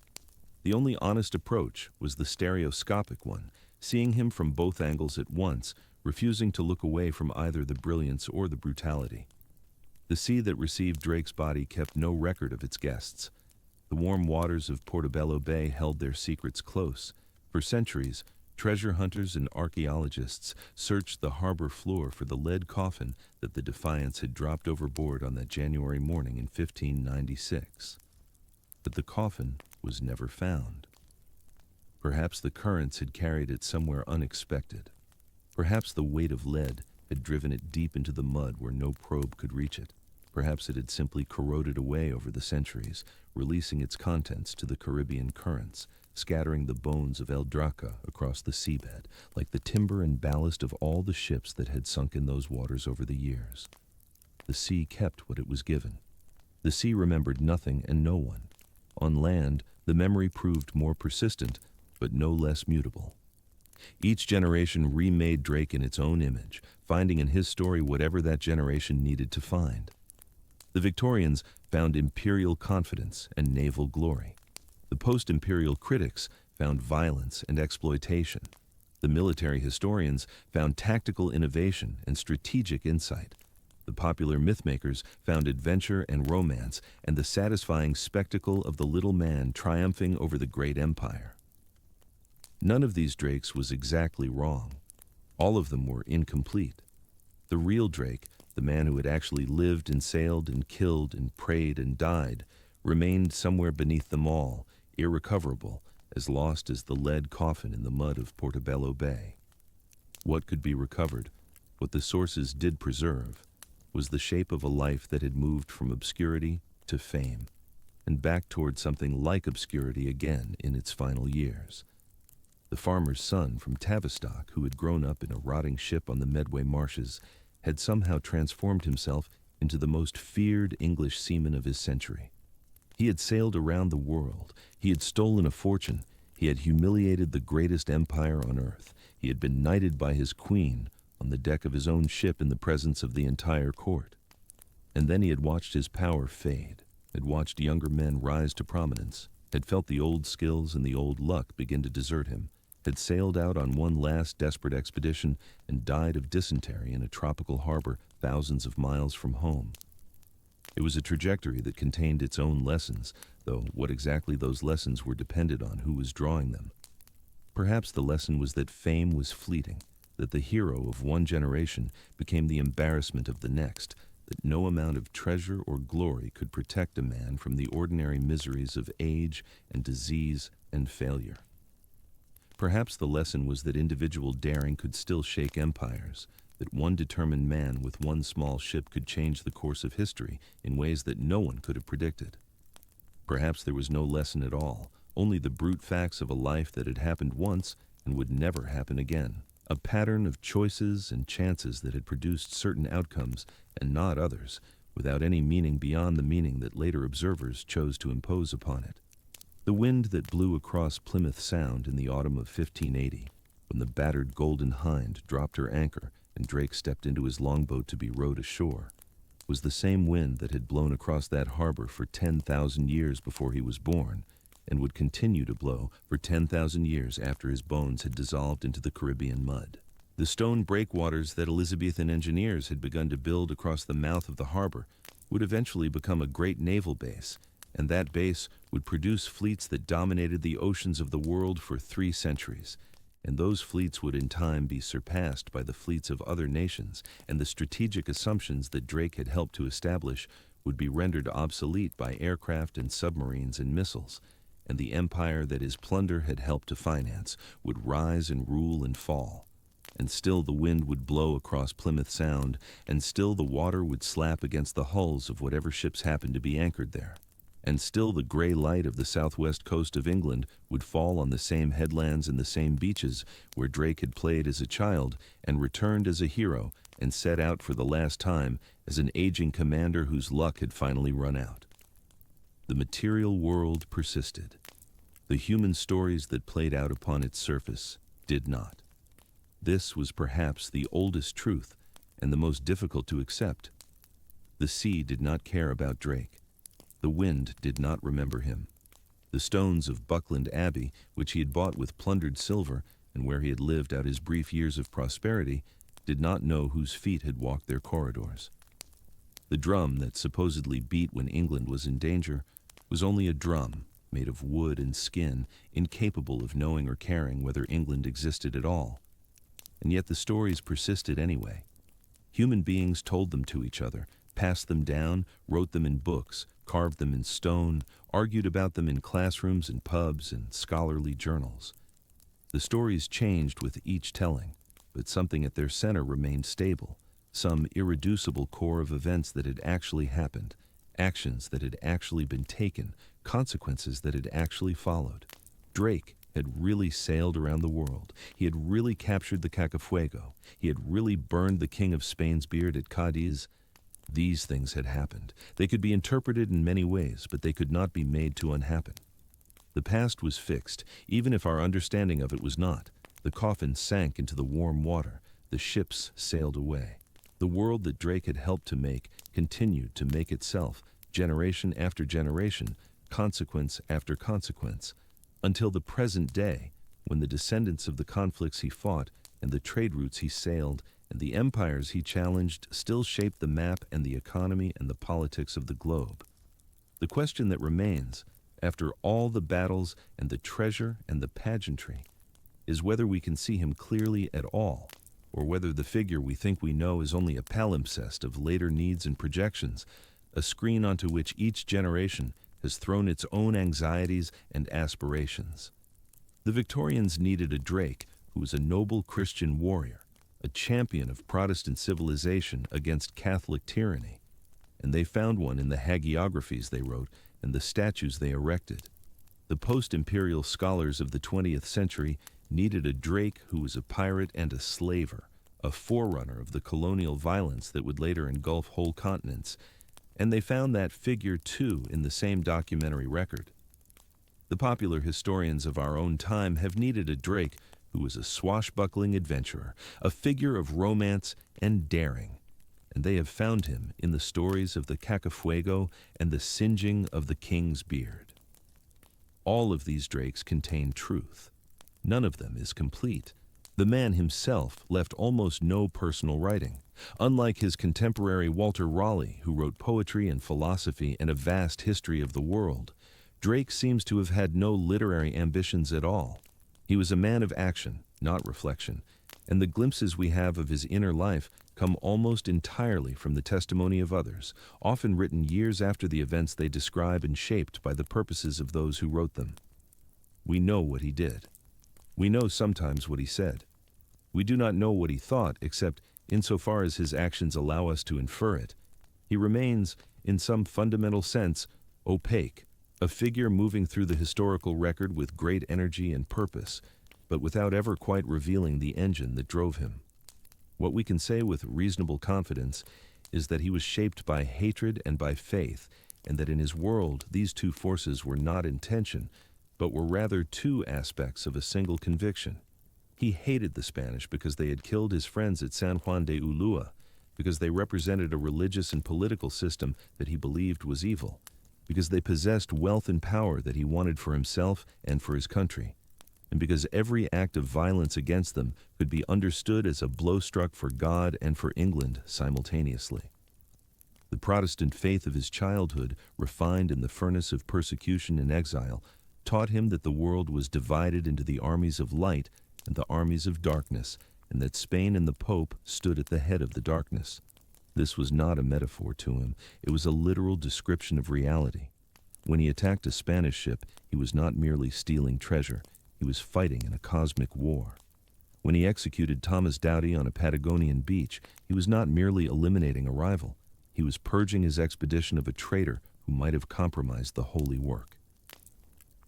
The only honest approach was the stereoscopic one, seeing him from both angles at once, refusing to look away from either the brilliance or the brutality. The sea that received Drake's body kept no record of its guests. The warm waters of Portobello Bay held their secrets close. For centuries, treasure hunters and archaeologists searched the harbor floor for the lead coffin that the Defiance had dropped overboard on that January morning in 1596. But the coffin was never found. Perhaps the currents had carried it somewhere unexpected. Perhaps the weight of lead had driven it deep into the mud where no probe could reach it. Perhaps it had simply corroded away over the centuries, releasing its contents to the Caribbean currents, scattering the bones of El Draca across the seabed, like the timber and ballast of all the ships that had sunk in those waters over the years. The sea kept what it was given. The sea remembered nothing and no one. On land, the memory proved more persistent, but no less mutable. Each generation remade Drake in its own image, finding in his story whatever that generation needed to find. The Victorians found imperial confidence and naval glory. The post-imperial critics found violence and exploitation. The military historians found tactical innovation and strategic insight. The popular mythmakers found adventure and romance and the satisfying spectacle of the little man triumphing over the great empire. None of these Drakes was exactly wrong. All of them were incomplete. The real Drake, the man who had actually lived and sailed and killed and prayed and died, remained somewhere beneath them all, irrecoverable, as lost as the lead coffin in the mud of Portobello Bay. What could be recovered, what the sources did preserve, was the shape of a life that had moved from obscurity to fame, and back toward something like obscurity again in its final years. The farmer's son from Tavistock, who had grown up in a rotting ship on the Medway marshes, had somehow transformed himself into the most feared English seaman of his century. He had sailed around the world. He had stolen a fortune. He had humiliated the greatest empire on earth. He had been knighted by his queen on the deck of his own ship in the presence of the entire court. And then he had watched his power fade, had watched younger men rise to prominence, had felt the old skills and the old luck begin to desert him, had sailed out on one last desperate expedition and died of dysentery in a tropical harbor thousands of miles from home. It was a trajectory that contained its own lessons, though what exactly those lessons were depended on who was drawing them. Perhaps the lesson was that fame was fleeting, that the hero of one generation became the embarrassment of the next, that no amount of treasure or glory could protect a man from the ordinary miseries of age and disease and failure. Perhaps the lesson was that individual daring could still shake empires, that one determined man with one small ship could change the course of history in ways that no one could have predicted. Perhaps there was no lesson at all, only the brute facts of a life that had happened once and would never happen again, a pattern of choices and chances that had produced certain outcomes and not others, without any meaning beyond the meaning that later observers chose to impose upon it. The wind that blew across Plymouth Sound in the autumn of 1580, when the battered Golden Hind dropped her anchor and Drake stepped into his longboat to be rowed ashore, was the same wind that had blown across that harbor for 10,000 years before he was born, and would continue to blow for 10,000 years after his bones had dissolved into the Caribbean mud. The stone breakwaters that Elizabethan engineers had begun to build across the mouth of the harbor would eventually become a great naval base, and that base would produce fleets that dominated the oceans of the world for 3 centuries. And those fleets would in time be surpassed by the fleets of other nations, and the strategic assumptions that Drake had helped to establish would be rendered obsolete by aircraft and submarines and missiles, and the empire that his plunder had helped to finance would rise and rule and fall. And still the wind would blow across Plymouth Sound, and still the water would slap against the hulls of whatever ships happened to be anchored there. And still the gray light of the southwest coast of England would fall on the same headlands and the same beaches where Drake had played as a child and returned as a hero and set out for the last time as an aging commander whose luck had finally run out. The material world persisted. The human stories that played out upon its surface did not. This was perhaps the oldest truth and the most difficult to accept. The sea did not care about Drake. The wind did not remember him. The stones of Buckland Abbey, which he had bought with plundered silver and where he had lived out his brief years of prosperity, did not know whose feet had walked their corridors. The drum that supposedly beat when England was in danger was only a drum made of wood and skin, incapable of knowing or caring whether England existed at all. And yet the stories persisted anyway. Human beings told them to each other, passed them down, wrote them in books, carved them in stone, argued about them in classrooms and pubs and scholarly journals. The stories changed with each telling, but something at their center remained stable, some irreducible core of events that had actually happened, actions that had actually been taken, consequences that had actually followed. Drake had really sailed around the world. He had really captured the Cacafuego. He had really burned the King of Spain's beard at Cadiz. These things had happened. They could be interpreted in many ways, but they could not be made to unhappen. The past was fixed, even if our understanding of it was not. The coffin sank into the warm water. The ships sailed away. The world that Drake had helped to make continued to make itself, generation after generation, consequence after consequence, until the present day, when the descendants of the conflicts he fought and the trade routes he sailed and the empires he challenged still shape the map and the economy and the politics of the globe. The question that remains, after all the battles and the treasure and the pageantry, is whether we can see him clearly at all, or whether the figure we think we know is only a palimpsest of later needs and projections, a screen onto which each generation has thrown its own anxieties and aspirations. The Victorians needed a Drake who was a noble Christian warrior, a champion of Protestant civilization against Catholic tyranny, and they found one in the hagiographies they wrote and the statues they erected. The post-imperial scholars of the 20th century needed a Drake who was a pirate and a slaver, a forerunner of the colonial violence that would later engulf whole continents, and they found that figure too in the same documentary record. The popular historians of our own time have needed a Drake who was a swashbuckling adventurer, a figure of romance and daring, and they have found him in the stories of the Cacafuego and the singeing of the king's beard. All of these Drakes contain truth. None of them is complete. The man himself left almost no personal writing. Unlike his contemporary Walter Raleigh, who wrote poetry and philosophy and a vast history of the world, Drake seems to have had no literary ambitions at all. He was a man of action, not reflection, and the glimpses we have of his inner life come almost entirely from the testimony of others, often written years after the events they describe and shaped by the purposes of those who wrote them. We know what he did. We know sometimes what he said. We do not know what he thought, except insofar as his actions allow us to infer it. He remains, in some fundamental sense, opaque, a figure moving through the historical record with great energy and purpose, but without ever quite revealing the engine that drove him. What we can say with reasonable confidence is that he was shaped by hatred and by faith, and that in his world these two forces were not in tension, but were rather two aspects of a single conviction. He hated the Spanish because they had killed his friends at San Juan de Ulua, because they represented a religious and political system that he believed was evil, because they possessed wealth and power that he wanted for himself and for his country, and because every act of violence against them could be understood as a blow struck for God and for England simultaneously. The Protestant faith of his childhood, refined in the furnace of persecution and exile, taught him that the world was divided into the armies of light and the armies of darkness, and that Spain and the Pope stood at the head of the darkness. This was not a metaphor to him, it was a literal description of reality. When he attacked a Spanish ship, he was not merely stealing treasure, he was fighting in a cosmic war. When he executed Thomas Doughty on a Patagonian beach, he was not merely eliminating a rival, he was purging his expedition of a traitor who might have compromised the holy work.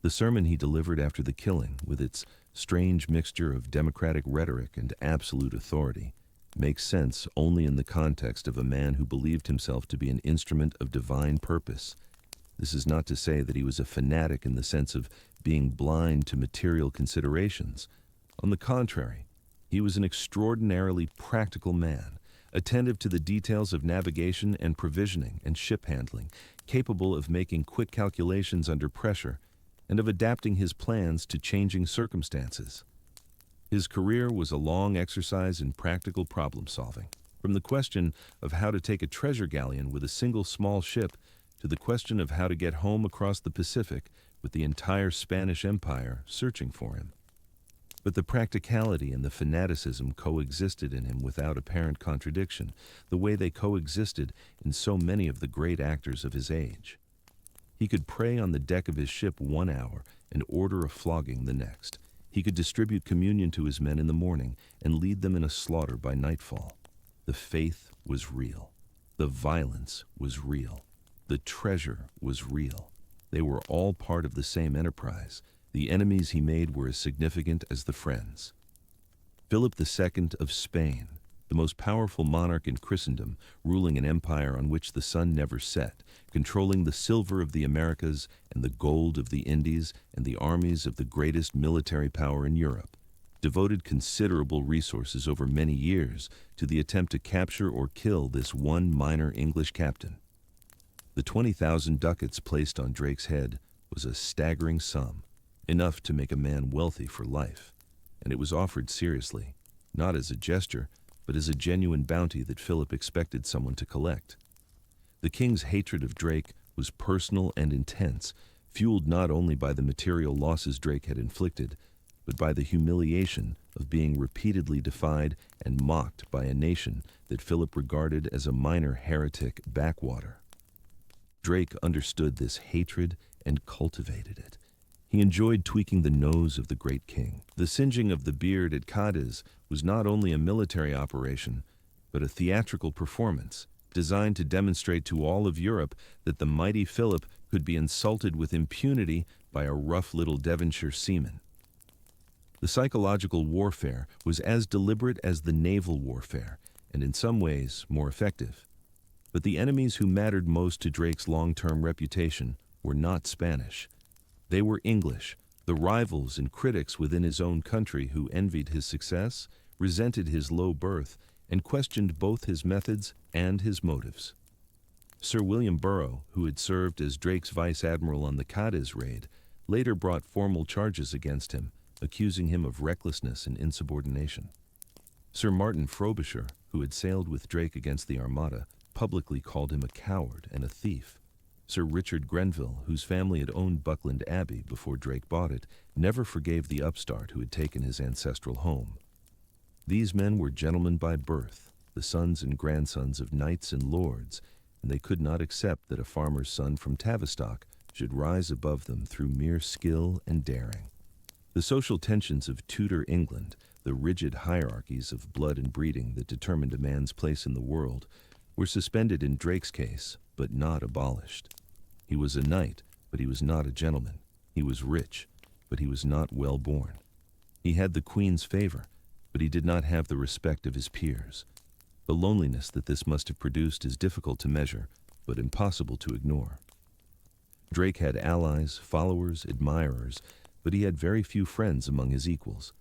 The sermon he delivered after the killing, with its strange mixture of democratic rhetoric and absolute authority, makes sense only in the context of a man who believed himself to be an instrument of divine purpose. This is not to say that he was a fanatic in the sense of being blind to material considerations. On the contrary, he was an extraordinarily practical man, attentive to the details of navigation and provisioning and ship handling, capable of making quick calculations under pressure, and of adapting his plans to changing circumstances. His career was a long exercise in practical problem-solving, from the question of how to take a treasure galleon with a single small ship to the question of how to get home across the Pacific with the entire Spanish Empire searching for him. But the practicality and the fanaticism coexisted in him without apparent contradiction, the way they coexisted in so many of the great actors of his age. He could pray on the deck of his ship 1 hour and order a flogging the next. He could distribute communion to his men in the morning and lead them in a slaughter by nightfall. The faith was real. The violence was real. The treasure was real. They were all part of the same enterprise. The enemies he made were as significant as the friends. Philip II of Spain, the most powerful monarch in Christendom, ruling an empire on which the sun never set, controlling the silver of the Americas and the gold of the Indies and the armies of the greatest military power in Europe, devoted considerable resources over many years to the attempt to capture or kill this one minor English captain. The 20,000 ducats placed on Drake's head was a staggering sum, enough to make a man wealthy for life, and it was offered seriously, not as a gesture, but as a genuine bounty that Philip expected someone to collect. The king's hatred of Drake was personal and intense, fueled not only by the material losses Drake had inflicted, but by the humiliation of being repeatedly defied and mocked by a nation that Philip regarded as a minor heretic backwater. Drake understood this hatred and cultivated it. He enjoyed tweaking the nose of the great king. The singeing of the beard at Cadiz was not only a military operation, but a theatrical performance designed to demonstrate to all of Europe that the mighty Philip could be insulted with impunity by a rough little Devonshire seaman. The psychological warfare was as deliberate as the naval warfare, and in some ways more effective. But the enemies who mattered most to Drake's long-term reputation were not Spanish. They were English, the rivals and critics within his own country who envied his success, resented his low birth, and questioned both his methods and his motives. Sir William Burrough, who had served as Drake's vice admiral on the Cadiz raid, later brought formal charges against him, accusing him of recklessness and insubordination. Sir Martin Frobisher, who had sailed with Drake against the Armada, publicly called him a coward and a thief. Sir Richard Grenville, whose family had owned Buckland Abbey before Drake bought it, never forgave the upstart who had taken his ancestral home. These men were gentlemen by birth, the sons and grandsons of knights and lords, and they could not accept that a farmer's son from Tavistock should rise above them through mere skill and daring. The social tensions of Tudor England, the rigid hierarchies of blood and breeding that determined a man's place in the world, were suspended in Drake's case, but not abolished. He was a knight, but he was not a gentleman. He was rich, but he was not well born. He had the Queen's favor, but he did not have the respect of his peers. The loneliness that this must have produced is difficult to measure, but impossible to ignore. Drake had allies, followers, admirers, but he had very few friends among his equals.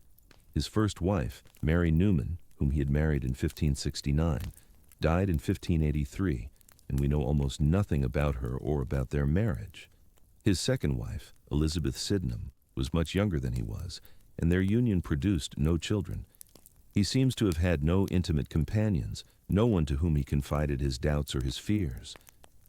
His first wife, Mary Newman, whom he had married in 1569, died in 1583, and we know almost nothing about her or about their marriage. His second wife, Elizabeth Sydenham, was much younger than he was, and their union produced no children. He seems to have had no intimate companions, no one to whom he confided his doubts or his fears.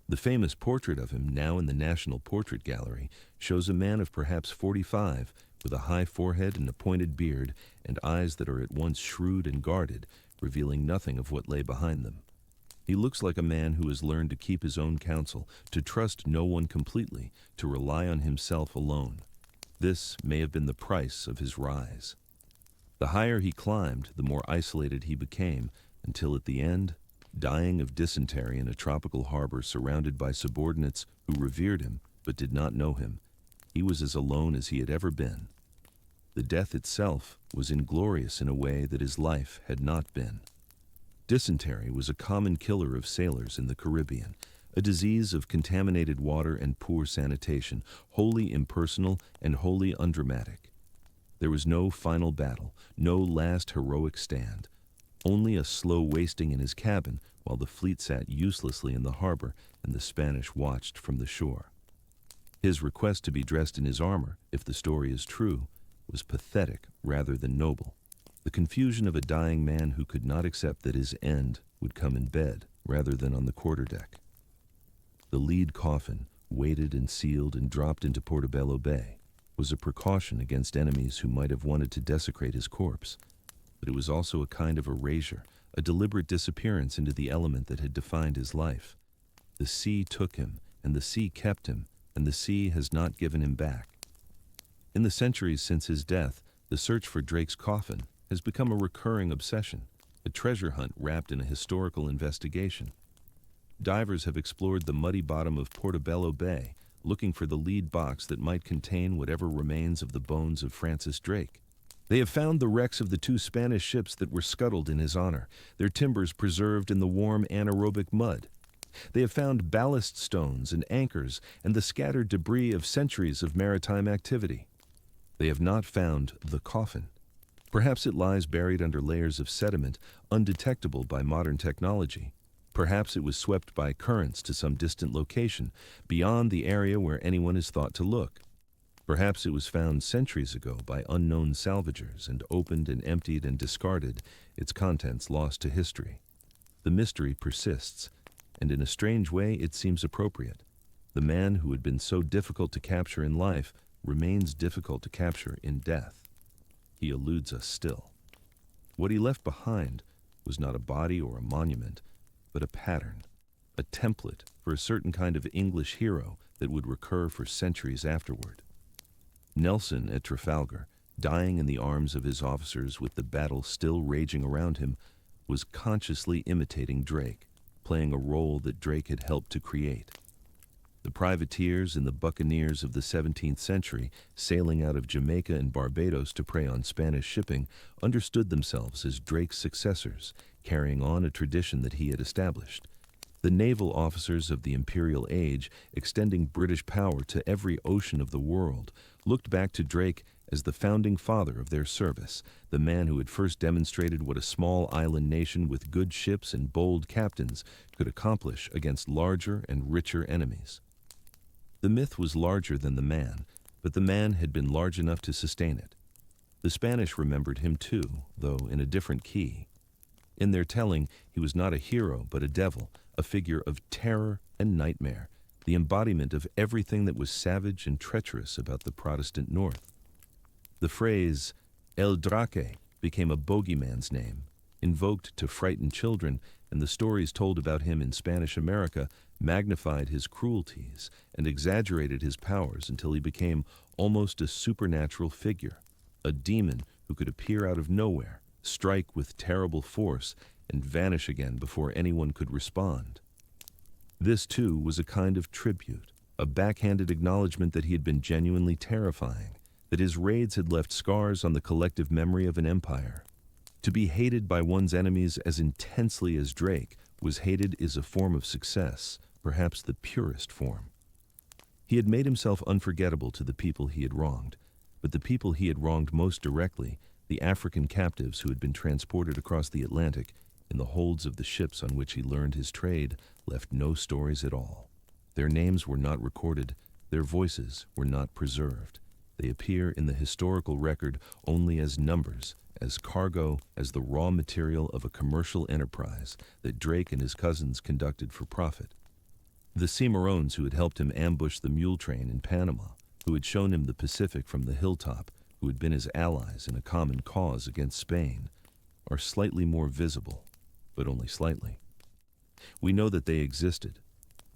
The famous portrait of him, now in the National Portrait Gallery, shows a man of perhaps 45, with a high forehead and a pointed beard, and eyes that are at once shrewd and guarded, revealing nothing of what lay behind them. He looks like a man who has learned to keep his own counsel, to trust no one completely, to rely on himself alone. This may have been the price of his rise. The higher he climbed, the more isolated he became, until at the end, dying of dysentery in a tropical harbor surrounded by subordinates who revered him but did not know him, he was as alone as he had ever been. The death itself was inglorious in a way that his life had not been. Dysentery was a common killer of sailors in the Caribbean, a disease of contaminated water and poor sanitation, wholly impersonal and wholly undramatic. There was no final battle, no last heroic stand, only a slow wasting in his cabin while the fleet sat uselessly in the harbor and the Spanish watched from the shore. His request to be dressed in his armor, if the story is true, was pathetic rather than noble. The confusion of a dying man who could not accept that his end would come in bed rather than on the quarterdeck. The lead coffin, weighted and sealed and dropped into Portobello Bay, was a precaution against enemies who might have wanted to desecrate his corpse, but it was also a kind of erasure, a deliberate disappearance into the element that had defined his life. The sea took him, and the sea kept him, and the sea has not given him back. In the centuries since his death, the search for Drake's coffin has become a recurring obsession, a treasure hunt wrapped in a historical investigation. Divers have explored the muddy bottom of Portobello Bay, looking for the lead box that might contain whatever remains of the bones of Francis Drake. They have found the wrecks of the 2 Spanish ships that were scuttled in his honor, their timbers preserved in the warm anaerobic mud. They have found ballast stones and anchors and the scattered debris of centuries of maritime activity. They have not found the coffin. Perhaps it lies buried under layers of sediment, undetectable by modern technology. Perhaps it was swept by currents to some distant location, beyond the area where anyone is thought to look. Perhaps it was found centuries ago by unknown salvagers and opened and emptied and discarded, its contents lost to history. The mystery persists, and in a strange way it seems appropriate. The man who had been so difficult to capture in life remains difficult to capture in death. He eludes us still. What he left behind was not a body or a monument, but a pattern, a template for a certain kind of English hero that would recur for centuries afterward. Nelson at Trafalgar, dying in the arms of his officers with the battle still raging around him, was consciously imitating Drake, playing a role that Drake had helped to create. The privateers and the buccaneers of the 17th century, sailing out of Jamaica and Barbados to prey on Spanish shipping, understood themselves as Drake's successors, carrying on a tradition that he had established. The naval officers of the imperial age, extending British power to every ocean of the world, looked back to Drake as the founding father of their service, the man who had first demonstrated what a small island nation with good ships and bold captains could accomplish against larger and richer enemies. The myth was larger than the man, but the man had been large enough to sustain it. The Spanish remembered him too, though in a different key. In their telling, he was not a hero but a devil, a figure of terror and nightmare, the embodiment of everything that was savage and treacherous about the Protestant North. The phrase, El Draque, became a bogeyman's name, invoked to frighten children, and the stories told about him in Spanish America magnified his cruelties and exaggerated his powers until he became almost a supernatural figure, a demon who could appear out of nowhere, strike with terrible force, and vanish again before anyone could respond. This, too, was a kind of tribute, a backhanded acknowledgement that he had been genuinely terrifying, that his raids had left scars on the collective memory of an empire. To be hated by one's enemies as intensely as Drake was hated is a form of success, perhaps the purest form. He had made himself unforgettable to the people he had wronged, but the people he had wronged most directly, the African captives who had been transported across the Atlantic in the holds of the ships on which he learned his trade, left no stories at all. Their names were not recorded, their voices were not preserved. They appear in the historical record only as numbers, as cargo, as the raw material of a commercial enterprise that Drake and his cousins conducted for profit. The Cimarrones who had helped him ambush the mule train in Panama, who had shown him the Pacific from the hilltop, who had been his allies in a common cause against Spain, are slightly more visible, but only slightly. We know that they existed.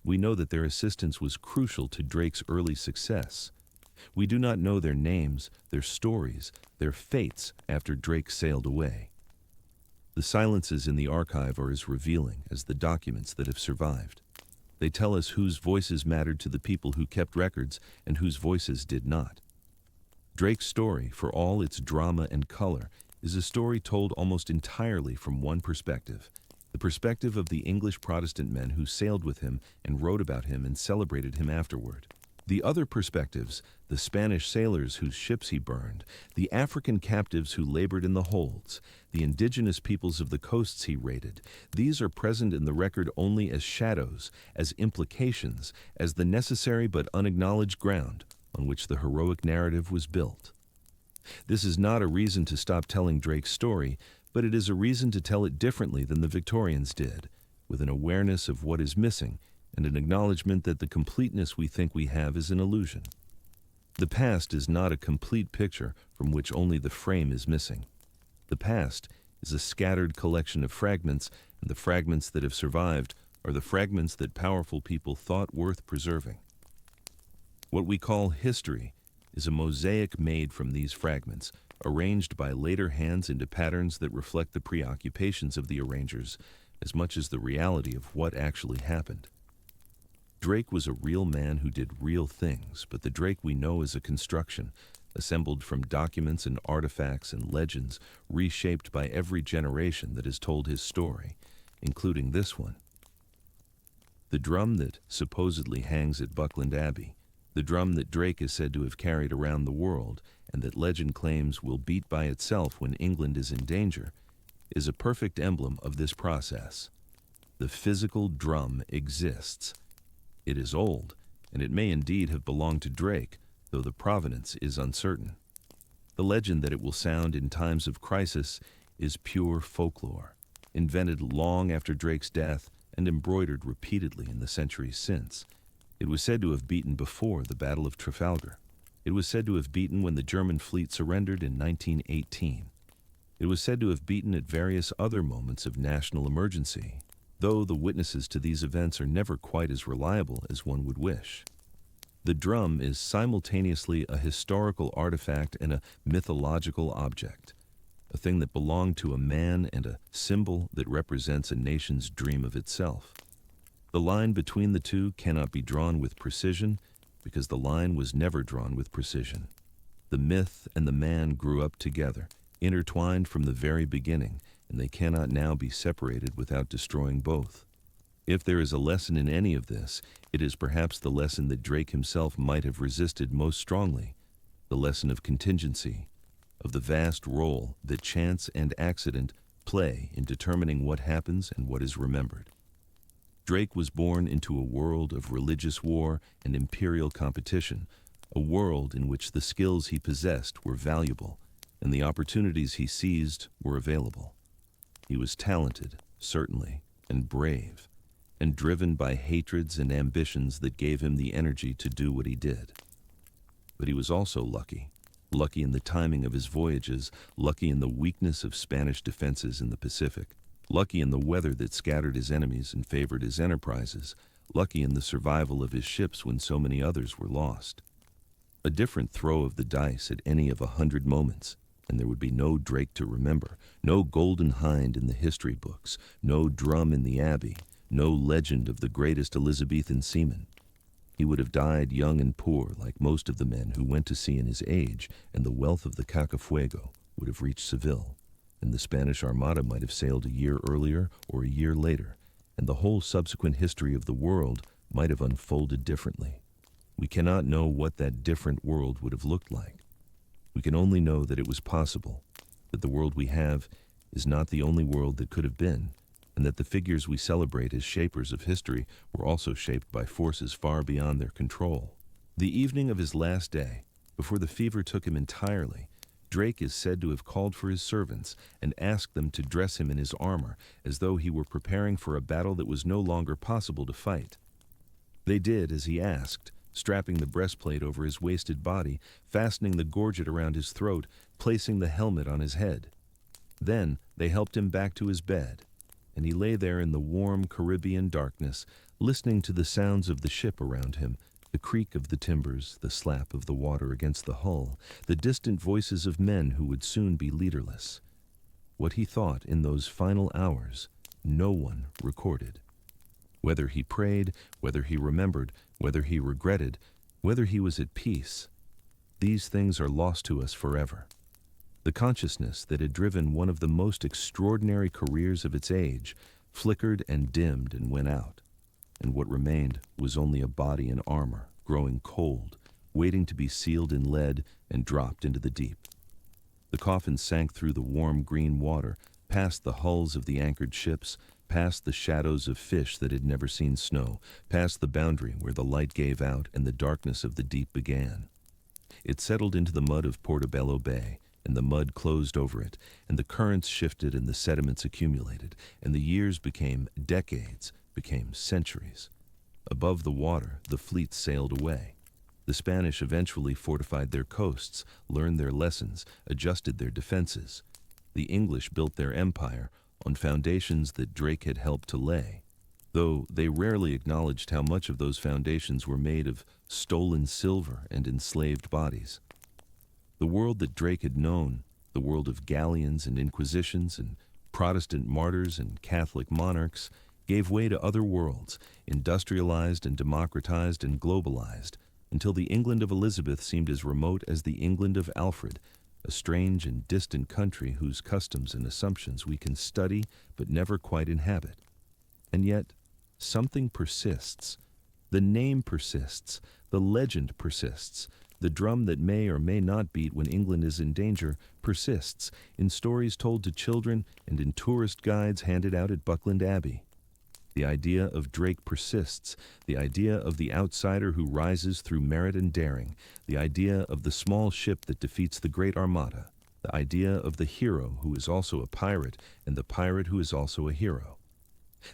We know that their assistance was crucial to Drake's early success. We do not know their names, their stories, their fates after Drake sailed away. The silences in the archive are as revealing as the documents that have survived. They tell us whose voices mattered to the people who kept records and whose voices did not. Drake's story, for all its drama and color, is a story told almost entirely from one perspective, the perspective of the English Protestant men who sailed with him and wrote about him and celebrated him afterward. The other perspectives, the Spanish sailors whose ships he burned, the African captives who labored in the holds, the indigenous peoples of the coasts he raided, these are present in the record only as shadows, as implications, as the necessary but unacknowledged ground on which the heroic narrative was built. This is not a reason to stop telling Drake's story, but it is a reason to tell it differently than the Victorians did, with an awareness of what is missing and an acknowledgement that the completeness we think we have is an illusion. The past is not a complete picture from which only the frame is missing. The past is a scattered collection of fragments, and the fragments that have survived are the fragments that powerful people thought worth preserving. What we call history is a mosaic made from these fragments, arranged by later hands into patterns that reflect the preoccupations of the arrangers as much as the reality of what actually happened. Drake was a real man who did real things, but the Drake we know is a construction, assembled from documents and artifacts and legends reshaped by every generation that has told his story, including this one. The drum that supposedly hangs at Buckland Abbey, the drum that Drake is said to have carried around the world and that legend claims will beat by itself when England is in danger, is a perfect emblem of this process. The physical drum exists. It is old, and it may indeed have belonged to Drake, though the provenance is uncertain. The legend that it will sound in times of crisis is pure folklore, invented long after Drake's death and embroidered repeatedly in the centuries since. It was said to have beaten before the Battle of Trafalgar. It was said to have beaten when the German fleet surrendered in 1918. It was said to have beaten at various other moments of national emergency, though the witnesses to these events are never quite as reliable as one would wish. The drum is simultaneously a historical artifact and a mythological object, a thing that belonged to a man and a symbol that represents a nation's dream of itself. The line between the two cannot be drawn with precision because the line was never drawn with precision. The myth and the man grew up together, intertwined from the very beginning, and they cannot now be separated without destroying both. If there is a lesson in any of this, it is perhaps the lesson that Drake himself might have resisted most strongly, the lesson of contingency, of the vast role that chance and accident play in determining what happens and what is remembered. Drake was born into a world of religious war and imperial competition, a world in which the skills he possessed were valuable and the opportunities he seized were available. He was talented, certainly, and brave, and driven by hatreds and ambitions that gave him the energy to do what he did. But he was also lucky in the timing of his voyages, lucky in the weakness of Spanish defenses in the Pacific, lucky in the weather that scattered his enemies and favored his enterprises, lucky in the survival of his ships when so many others were lost. A different throw of the dice at any of 100 moments, and there would be no Drake to remember, no Golden Hind in the history books, no drum in the Abbey, no legend of the greatest Elizabethan seaman. He would have died young and poor like most of the men who went to sea in his age, and the wealth of the Cacafuego would have reached Seville, and the Spanish Armada might have sailed a year earlier or a year later, and the whole subsequent history of the world might have unfolded differently. We cannot know what that different world would have looked like. We can only know that it was possible, that the world we have is not the only world that could have been, and that the figures we celebrate as shapers of history were also shaped by forces far beyond their control. The evening of his last day, before the fever took him entirely, Drake is said to have called for his servants and asked them to dress him in his armor as though he were preparing for a battle that was no longer possible to fight. They did as he asked, strapping the breastplate over his wasted body, fastening the gorget around his throat, placing the helmet on his head. Then they helped him back to his bed, and he lay there in the warm Caribbean darkness, listening to the sounds of the ship around him, the creak of the timbers, the slap of the water against the hull, the distant voices of men who would soon be leaderless. What he thought in those final hours, no one recorded. Whether he prayed, whether he remembered, whether he regretted, whether he was at peace, these things are lost to us forever. The consciousness that had driven one of the most extraordinary careers of its age flickered and dimmed and went out, and what remained was only a body in armor, growing cold, waiting to be sealed in lead and dropped into the deep. The coffin sank through the warm green water, past the hulls of the anchored ships, past the shadows of fish that had never seen snow, past the boundary where the light gave out and the darkness of the deep began. It settled into the mud of Portobello Bay, and the mud closed over it, and the currents shifted and the sediments accumulated, and the years became decades, became centuries. Above the water, the fleets sailed away. The Spanish eventually fortified their coasts, learned their lessons, adjusted their defenses. The English built their empire on foundations that Drake had helped to lay, though they rarely acknowledged how much of those foundations were made of stolen silver and enslaved bodies. The world that Drake had known, the world of galleons and inquisitions and Protestant martyrs and Catholic monarchs, gave way to other worlds, industrialized and democratized and globalized, until the England of Elizabeth seemed as remote as the England of Alfred, a strange and distant country whose customs and assumptions we can study but never quite inhabit. And yet, something persists. The name persists. The legend persists. The drum that may or may not beat when England is in danger persists in stories told to children and in tourist guides handed out at Buckland Abbey. The idea of Drake persists, the idea of the outsider who rises through merit and daring, the idea of the small ship that defeats the great armada, the idea of the hero who is also a pirate and the pirate who is also a hero.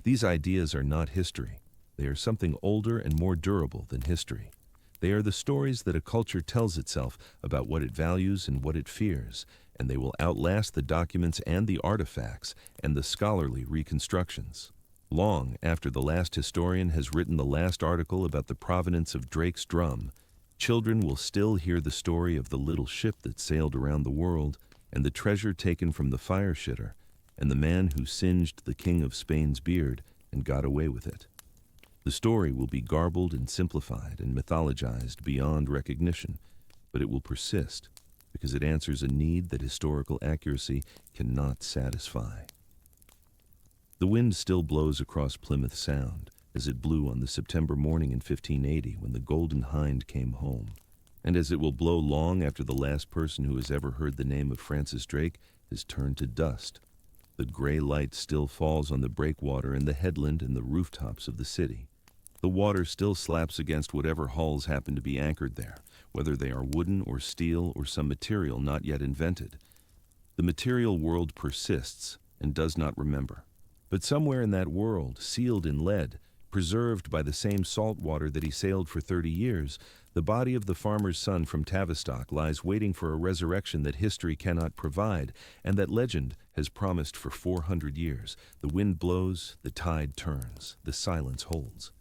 These ideas are not history. They are something older and more durable than history. They are the stories that a culture tells itself about what it values and what it fears, and they will outlast the documents and the artifacts and the scholarly reconstructions. Long after the last historian has written the last article about the provenance of Drake's drum, children will still hear the story of the little ship that sailed around the world, and the treasure taken from the fire shitter, and the man who singed the King of Spain's beard and got away with it. The story will be garbled and simplified and mythologized beyond recognition, but it will persist because it answers a need that historical accuracy cannot satisfy. The wind still blows across Plymouth Sound, as it blew on the September morning in 1580 when the Golden Hind came home, and as it will blow long after the last person who has ever heard the name of Francis Drake has turned to dust. The gray light still falls on the breakwater and the headland and the rooftops of the city. The water still slaps against whatever hulls happen to be anchored there, whether they are wooden or steel or some material not yet invented. The material world persists and does not remember. But somewhere in that world, sealed in lead, preserved by the same salt water that he sailed for 30 years, the body of the farmer's son from Tavistock lies waiting for a resurrection that history cannot provide, and that legend has promised for 400 years. The wind blows, the tide turns, the silence holds.